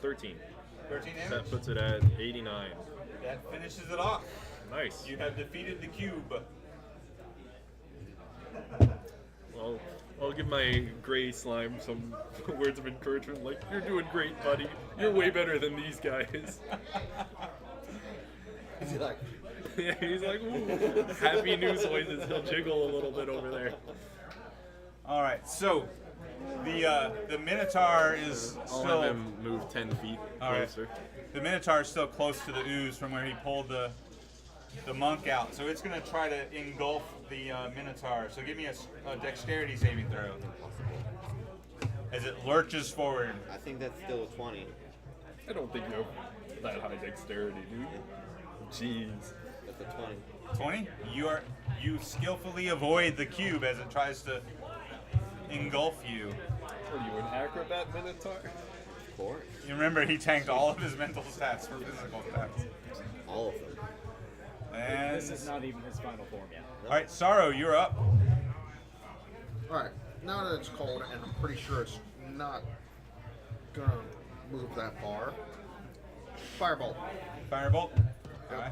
13. 13 damage. That puts it at 89. That finishes it off. Nice. You have defeated the cube. Well, I'll give my gray slime some words of encouragement, like, you're doing great, buddy. You're way better than these guys. He's like, Yeah, he's like, ooh, happy news noises. He'll jiggle a little bit over there. All right, so the Minotaur is I'll still. have him move 10 feet All right. closer. The Minotaur is still close to the ooze from where he pulled the monk out, so it's going to try to engulf the Minotaur. So give me a dexterity saving throw as it lurches forward. I think that's still a 20. I don't think you have that high dexterity, dude. Jeez. That's a 20. 20. You skillfully avoid the cube as it tries to engulf you. What are you, an acrobat minotaur? Of course. You remember he tanked all of his mental stats for physical stats. All of them. And This is not even his final form yet. all right, Sorrow, you're up. Alright, now that it's cold, and I'm pretty sure it's not gonna move that far. Firebolt. Firebolt. Okay.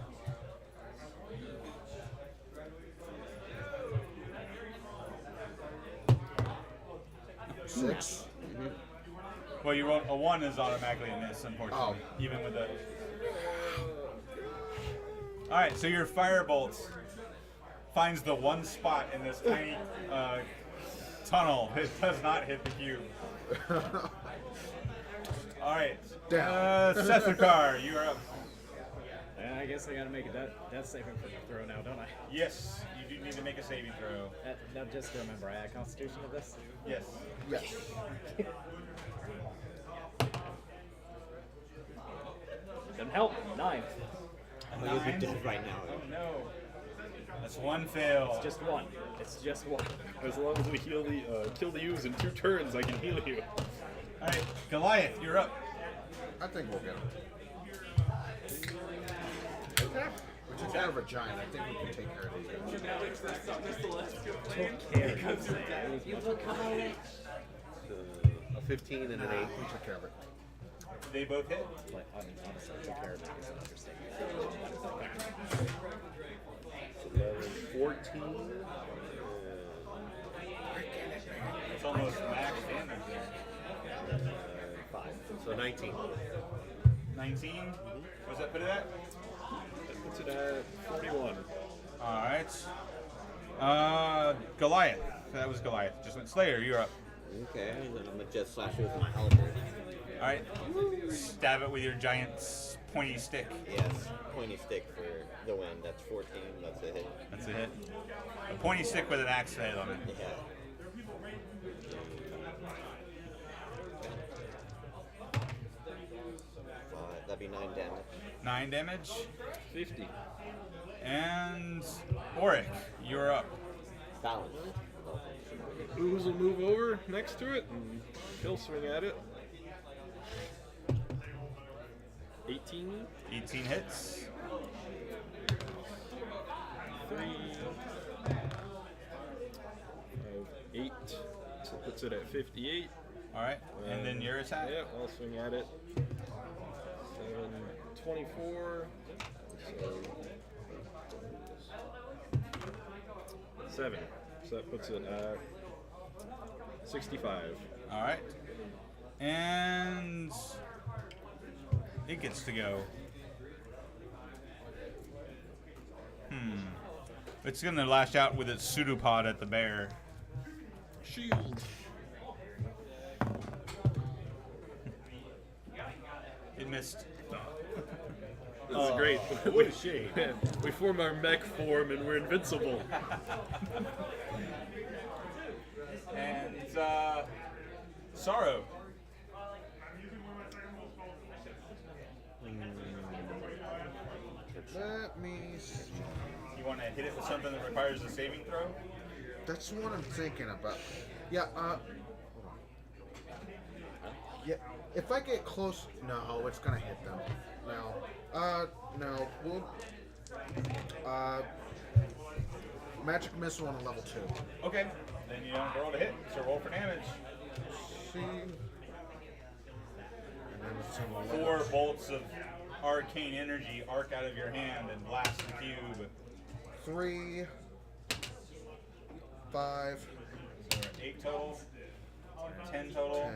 6. Well, you roll a 1 is automatically a miss, unfortunately. Oh. Even with a. All right, so your firebolt finds the one spot in this tiny tunnel. It does not hit the cube. All right, Down. Sethakar, you are up. I guess I gotta make a death saving throw now, don't I? Yes, you do need to make a saving throw. Now, just to remember, I had Constitution of this. Yes. Yes. Doesn't help. 9. Oh, you'll be 9? dead right now. Oh no. That's one fail. It's just 1. It's just 1. As long as we heal the kill the use in 2 turns, I can heal you. All right, Goliath, you're up. I think we'll get him. We took care of a giant. I think we can take care of these guys. Took care of it. You took Goliath. A 15 and an 8. We took care of it. They both hit. Like, honestly, I took care of it. Is an understatement. 11, 14. It's almost max damage there. 5. So 19. 19. What's that put it at? That puts it at 41. All right. Goliath. That was Goliath. Just went Slayer. You're up. Okay, and then I'm gonna jet slash it with my halberd. All right. Stab it with your giant pointy stick. Yes, pointy stick for the win. That's 14. That's a hit. That's a hit. A pointy stick with an axe head on it. Yeah. That'd be 9 damage. 9 damage. 50. And Auric, you're up. Balance. Ooze will move over next to it and kill swing at it. 18. 18 hits. 3. 8. So puts it at 58. All right. And then your attack. Yeah, I'll swing at it. 7, 24. So 7. So that puts it at 65. All right. And it gets to go. It's going to lash out with its pseudopod at the bear. Shield. It missed. This is great. What a shame. We form our mech form and we're invincible. And Sorrow. Let me see. You want to hit it with something that requires a saving throw? That's what I'm thinking about. Yeah, hold on. Yeah, if I get close, no, it's gonna hit them. No, we'll, magic missile on a level 2. Okay. Then you don't roll to hit, so roll for damage. See? And then it's in 4 bolts of arcane energy arc out of your hand and blast the cube. 3, 5, So we're at 8 total. 10 total.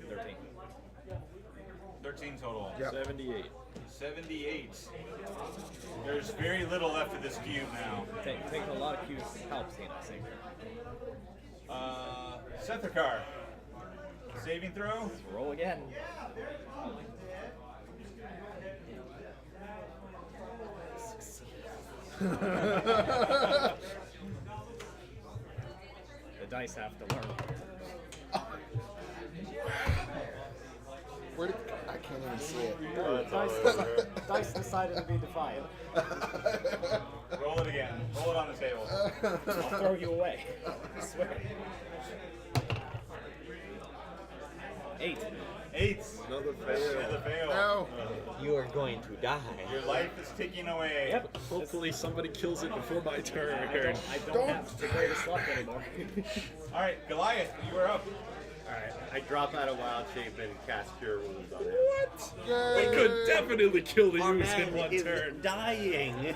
13. 13 total. Yep. 78. 78. There's very little left of this cube now. Take a lot of cues helps, you know, saving. Sethakar. Saving throw. Roll again. The dice have to learn. Where did, I can't even see it. Dice decided to be defiant. Roll it again. Roll it on the table. I'll throw you away. I swear. 8. 8. Another Another fail. No. You are going to die. Your life is ticking away. Yep. Hopefully somebody kills it before my turn. I don't have the greatest luck anymore. All right, Goliath, you are up. Alright, I drop out of wild shape and cast Cure Wounds on him. What? We could definitely kill the Our ooze man in one is turn. dying.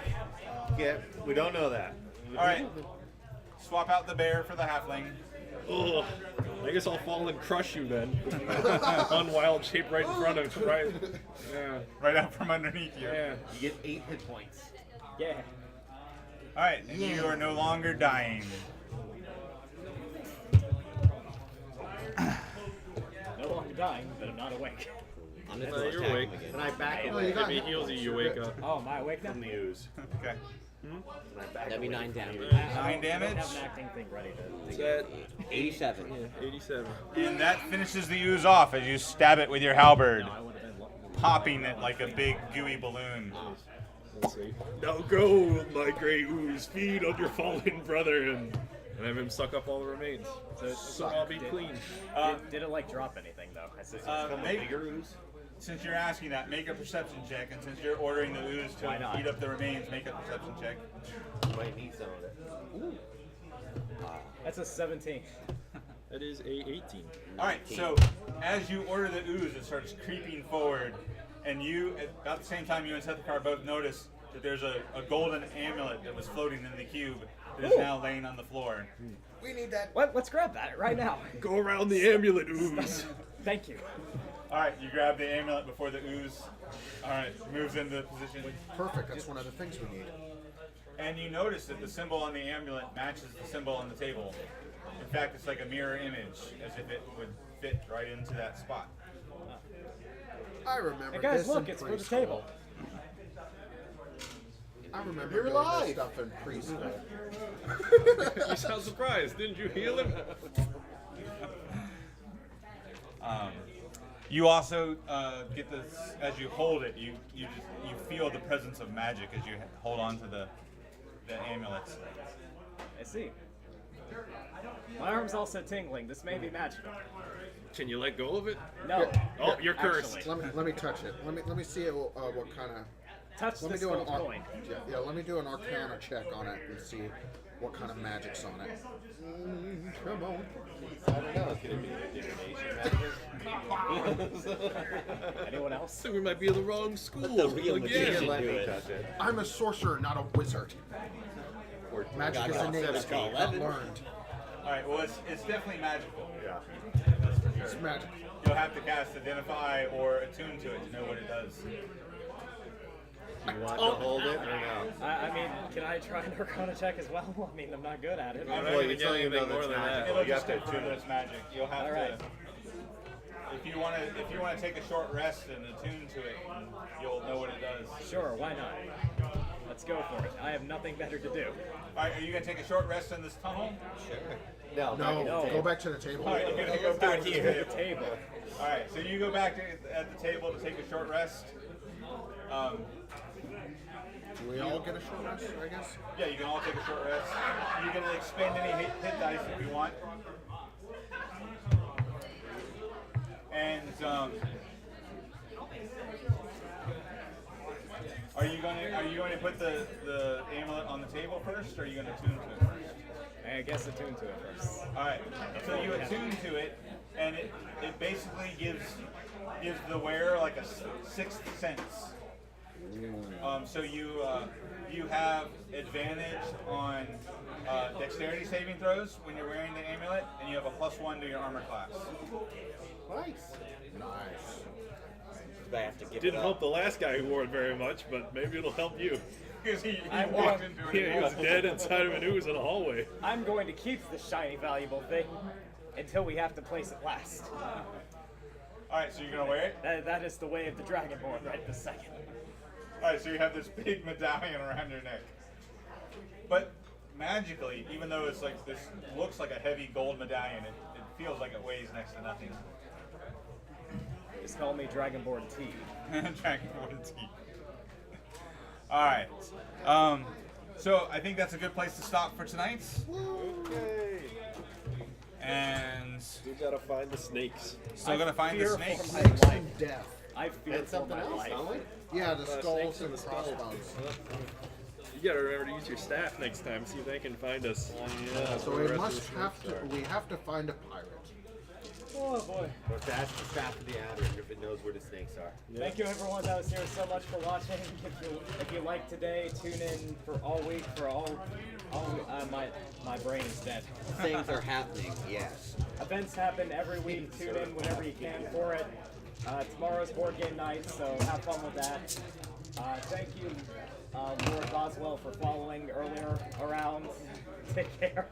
Yeah, we don't know that. All right, swap out the bear for the halfling. Ugh. I guess I'll fall and crush you then. On wild shape right in front of right. Yeah. Right out from underneath you. Yeah. You get 8 hit points. Yeah. All right, and you are no longer dying. No longer dying, but I'm not awake. I'm just No, gonna you're attack awake. him again. And I back Oh, away you got If he heals you, you wake up. Oh, am I awake now? from the ooze. Okay. And I back That'd be away 9 from the damage. ooze. 9 I don't damage. have an acting thing ready to Is that 87. 87? And that finishes the ooze off as you stab it with your halberd, I would have been popping it like a big gooey balloon. Let's see. Now go, my gray ooze, feed on your fallen brother, and have him suck up all the remains. So I'll be clean. Did it like drop anything though? I said, Make, Bigger ooze? since you're asking that, make a perception check, and since you're ordering the ooze Why to not? eat up the remains, make a perception check. You might need some of it. that's a 17. That is a 18. All right, so as you order the ooze, it starts creeping forward, and you, at about the same time, you and Sethakar both notice that there's a golden amulet that was floating in the cube that is now laying on the floor. We need that. Let's grab that right now. Go around the amulet, ooze. Thank you. All right, you grab the amulet before the ooze. All right, moves into position, Perfect. That's one of the things we need. and you notice that the symbol on the amulet matches the symbol on the table. In fact, it's like a mirror image, as if it would fit right into that spot. I remember Hey guys, this look, in it's for the preschool. table. I remember You're doing alive. this stuff in preschool. You sound surprised. Didn't you heal him? You also get this as you hold it. You feel the presence of magic as you hold on to the amulets. I see. My arm's also tingling. This may be magical. Can you let go of it? No. Oh, you're cursed. Actually. Let me touch it. Let me see what kind of. Touch Let me this do an gold coin. yeah. Let me do an Arcana check on it and see what kind of magic's on it. Come on. I don't know. Could it be divination magic? Anyone I else? think we might be in the wrong school the real again. magician Let do me it. touch it. I'm a sorcerer, not a wizard. Or Magic Got is about innate, 17. not learned. All right. Well, it's definitely magical. Yeah. That's for It's sure. magic. You'll have to cast Identify or Attune to it to know what it does. Do you want to hold it or no? I mean, can I try an Arcana check as well? I mean, I'm not good at it. I'm not Well, gonna you're get telling anything them more it's than that. magical. It'll You have just to confirm attune that it. it's magic. You'll have All right. to. If you want to take a short rest and attune to it, you'll know what it does. Sure, why not? Let's go for it. I have nothing better to do. All right. Are you gonna take a short rest in this tunnel? No, No, No. go back to the table. All right. You're gonna go back to The table. All right, so you go back at the table to take a short rest. Do we all get a short rest, I guess? Yeah, you can all take a short rest. You can expend any hit dice if you want. And are you going to put the amulet on the table first, or are you going to attune to it first? I guess attune to it first. All right, so you attune to it, and it basically gives the wearer like a sixth sense. So you have advantage on dexterity saving throws when you're wearing the amulet, and you have a +1 to your armor class. Nice. Nice. I have to give Didn't it help up. the last guy who wore it very much, but maybe it'll help you. Because he I walked want- into Yeah, he it. was dead inside of an ooze in a hallway. I'm going to keep the shiny, valuable thing until we have to place it last. All right, so you're gonna wear it. That is the way of the Dragonborn right this second. All right, so you have this big medallion around your neck. But magically, even though it's like this looks like a heavy gold medallion, it feels like it weighs next to nothing. Just call me Dragonborn T. Dragonborn tea. All right. So I think that's a good place to stop for tonight. And We gotta find the snakes. still gonna find the fear snakes. for my Snakes life. and death. I fear And for something my else, life. don't we? Yeah, the skulls snakes and and the skulls. crossbones. You gotta remember to use your staff next time. See if they can find us. So we have to find a pirate. Oh boy. Or to ask the staff of the adder if it knows where the snakes are. Thank you everyone that was here so much for watching. If you like today, tune in for all week for all my brain is dead. Things are happening, yes. Events happen every week. Tune in whenever you can for it. Tomorrow's board game night, so have fun with that. Thank you, Lord Boswell, for following earlier around. Take care.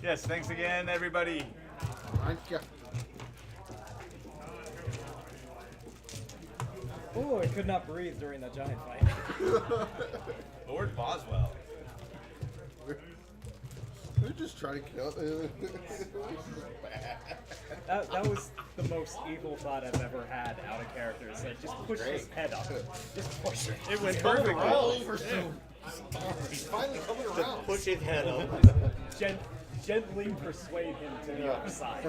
Yes, thanks again, everybody. Thank you. Oh, I could not breathe during that giant fight. Lord Boswell. We're just trying to kill. That was the most evil thought I've ever had out of characters. Like, just push his head up. Just push it. It went perfectly. He's finally coming around. Push his head up. Gently persuade him to the other side.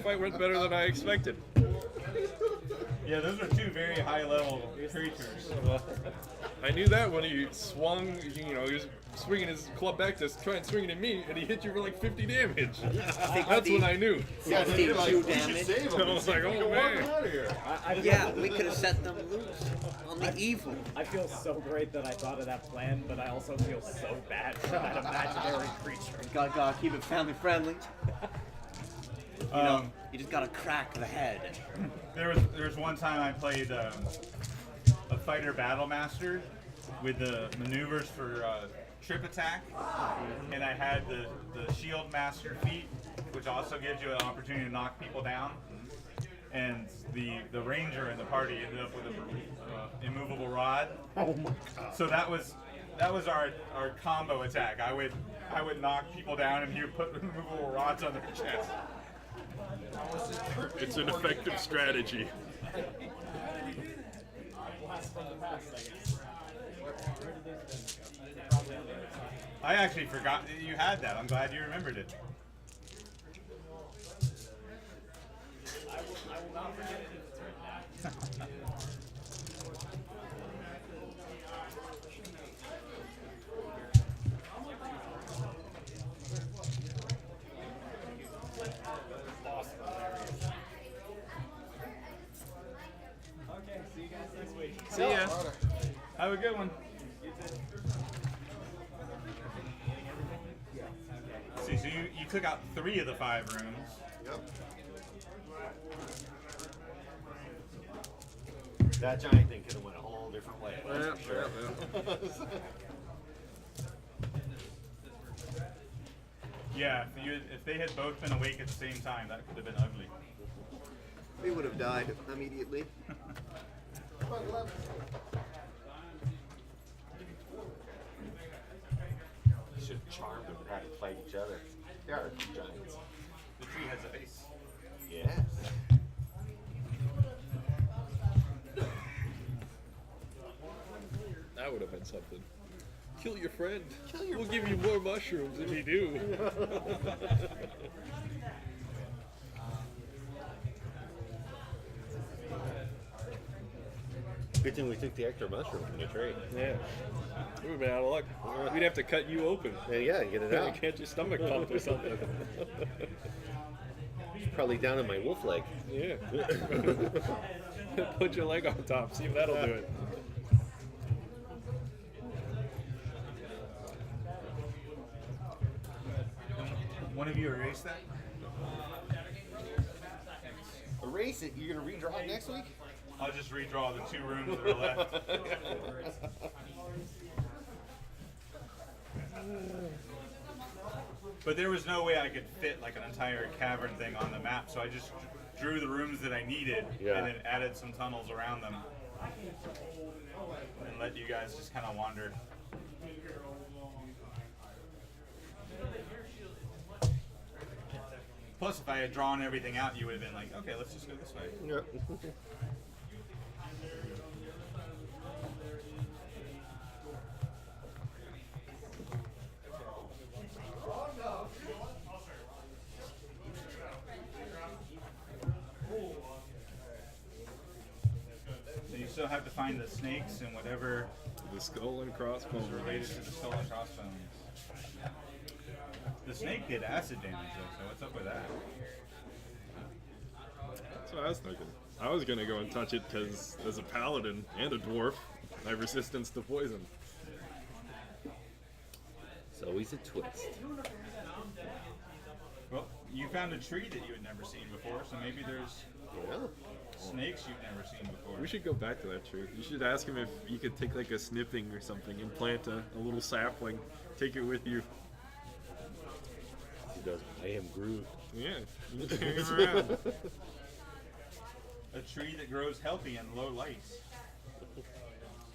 Fight went better than I expected. Yeah, those are two very high-level creatures. I knew that when he swung, he was swinging his club back to try and swing it at me, and he hit you for like 50 damage. That's when I knew. 62 damage. I was like, oh man. Yeah, we could have set them loose on the evil. I feel so great that I thought of that plan, but I also feel so bad for that imaginary creature. Gotta keep it family friendly. You just gotta crack the head. There was one time I played a fighter battle master with the maneuvers for trip attack, and I had the shield master feat, which also gives you an opportunity to knock people down. And the ranger in the party ended up with a immovable rod. Oh my god. So that was our combo attack. I would knock people down, and he would put immovable rods on their chest. It's an effective strategy. I actually forgot that you had that. I'm glad you remembered it. I will not forget it. Okay, see you guys next week. See ya. Have a good one. See, so you took out 3 of the 5 rooms. Yep. That giant thing could have went a whole different way. That's for sure. Yeah, if they had both been awake at the same time, that could have been ugly. We would have died immediately. You should have charmed them and had to fight each other. They are giants. The tree has ice. Yes. That would have been something. Kill your friend. We'll give you more mushrooms if you do. Good thing we took the extra mushroom from the tree. Yeah. We would have been out of luck. We'd have to cut you open. Yeah, get it out. Can't your stomach pump or something. Probably down in my wolf leg. Yeah. Put your leg on top. See if that'll do it. One of you erase that? Erase it. You're gonna redraw it next week? I'll just redraw the 2 rooms that are left. But there was no way I could fit like an entire cavern thing on the map, so I just drew the rooms that I needed and then added some tunnels around them and let you guys just kind of wander. Plus, if I had drawn everything out, you would have been like, okay, let's just go this way. Yep. have to find the snakes and whatever The skull and crossbones. is related to the skull and crossbones. The snake did acid damage though, so what's up with that? That's what I was thinking. I was gonna go and touch it because as a paladin and a dwarf, I have resistance to poison. It's always a twist. Well, you found a tree that you had never seen before, so maybe there's Yeah. snakes you've never seen before. We should go back to that tree. You should ask him if you could take like a snipping or something and plant a little sapling. Take it with you. He does. I am Groot. Yeah, you can carry him around. A tree that grows healthy in low lights.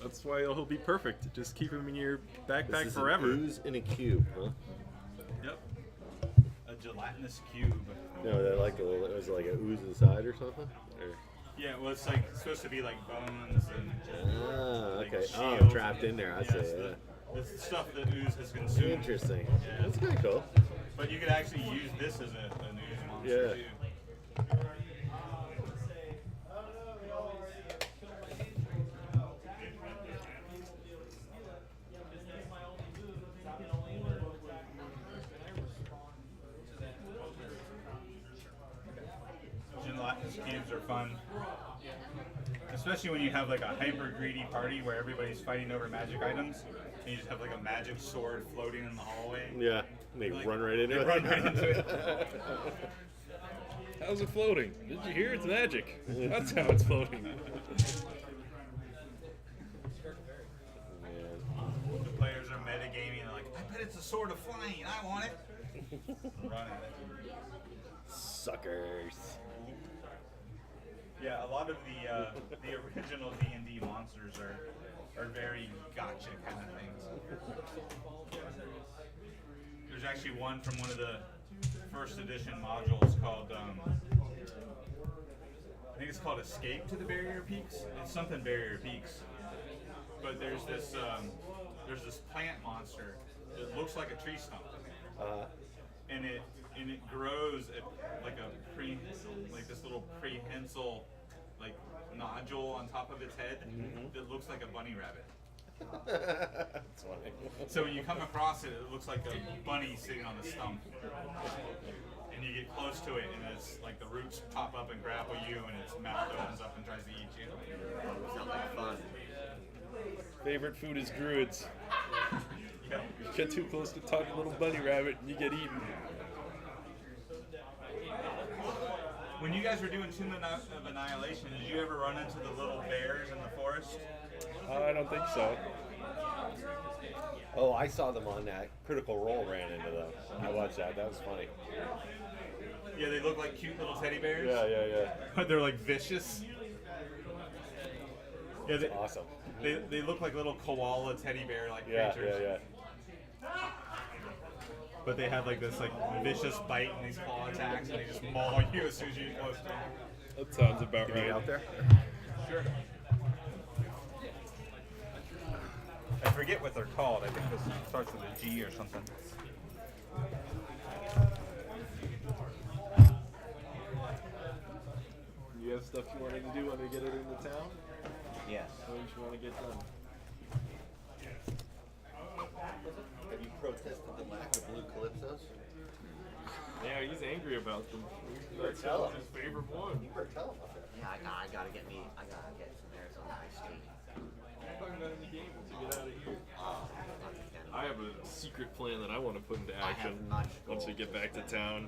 That's why he'll be perfect. Just keep him in your backpack This is forever. An ooze in a cube, huh? Yep. A gelatinous cube. No, that like a, it was like a ooze inside or something. Or, Yeah, well, it's like supposed to be like bones and like okay. Oh, shields. trapped in there. I Yeah, see. it's Yeah. the stuff that ooze has consumed. Interesting. Yeah. That's kind of cool. But you could actually use this as an ooze monster Yeah. too. Gelatinous cubes are fun. Especially when you have like a hyper greedy party where everybody's fighting over magic items. And you just have like a magic sword floating in the hallway. Yeah. They Like, run right into they it. run right into it. How's it floating? Did you hear? It's magic. That's how it's floating. The players are metagaming and like, I bet it's a sword of flying. I want it. Run at it. Suckers. Yeah, a lot of the original D&D monsters are very gotcha kind of things. There's actually one from one of the first edition modules called I think it's called Escape to the Barrier Peaks. It's something Barrier Peaks. But there's this plant monster that looks like a tree stump. And it grows like this little prehensile like nodule on top of its head that looks like a bunny rabbit. That's funny. So when you come across it, it looks like a bunny sitting on a stump. And you get close to it, and it's like the roots pop up and grapple you, and its mouth opens up and tries to eat you. Sounds like fun. Favorite food is druids. Yeah. You get too close to tiny little bunny rabbit and you get eaten. When you guys were doing Tomb of Annihilation, did you ever run into the little bears in the forest? I don't think so. Oh, I saw them on that Critical Role. Ran into them. I watched that. That was funny. Yeah, they look like cute little teddy bears. Yeah. But they're like vicious. Yeah, they, Awesome. they look like little koala teddy bear like Yeah. creatures. But they have like this like vicious bite and these claw attacks, and they just maul you as soon as you get close to them. That sounds about Can you right. get out there? Sure. I forget what they're called. I think this starts with a G or something. You have stuff you wanted to do when we get it into town? Yes. What do you want to get done? Have you protested the lack of blue calypsos? Yeah, he's angry about them. better tell him. His favorite one. You better tell him about that. Yeah, I gotta get some Arizona iced tea. I'm talking about in the game once you get out of here. Not again. I have a secret plan that I want to put into I action have not once we gold. get back to town.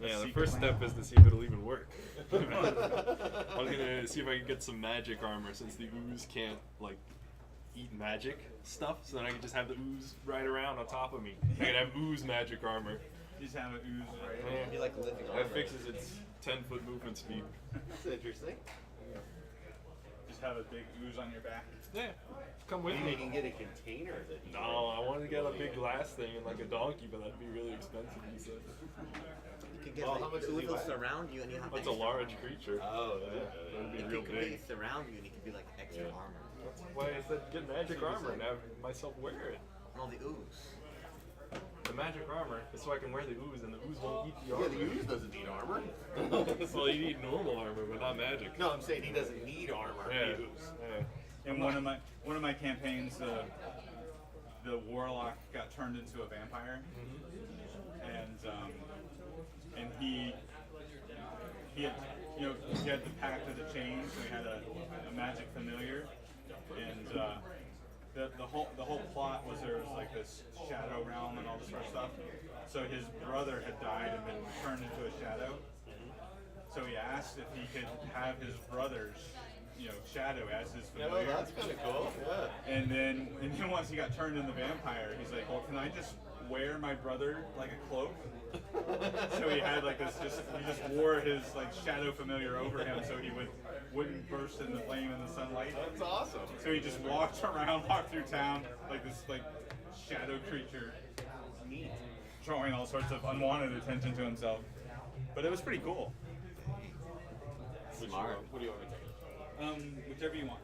Yeah, the secret first plan? step is to see if it'll even work. I'm gonna see if I can get some magic armor since the ooze can't like eat magic stuff. So then I can just have the ooze right around on top of me. I can have ooze magic armor. You just have an ooze right Yeah. there. You like living That armor. fixes its 10-foot movement speed. That's interesting. Just have a big ooze on your back. Yeah, come with Maybe you me. can get a container that you No, I want to get a big glass thing and like a donkey, but that'd be really expensive. He said. You can get Well, like, how much the does he ooze will weigh? surround you and you have That's a extra large armor. creature. Oh, Yeah, that'd be It real can completely big. surround you and it can be like extra Yeah. armor. That's why I said get magic armor and have myself wear it. And all the ooze. And magic armor is so I can wear the ooze, and the ooze won't eat the Yeah, armor. the ooze doesn't need armor. Well, you need normal armor, but not magic. No, I'm saying he doesn't need armor. Yeah. The ooze. Yeah. In one of my campaigns, the warlock got turned into a vampire, and he had he had the Pact of the Chain, so he had a magic familiar, and the whole plot was there was like this shadow realm and all this sort of stuff. So his brother had died and been turned into a shadow. So he asked if he could have his brother's shadow as his Yeah, familiar. that's kind of cool. Yeah. And then once he got turned into vampire, he's like, well, can I just wear my brother like a cloak? So he had like this, he just wore his like shadow familiar over him so he wouldn't burst into flame in the sunlight. That's awesome. So he just walked through town like this like shadow creature, Neat. drawing all sorts of unwanted attention to himself. But it was pretty cool. Smart. What do you want me to take? Whichever you want.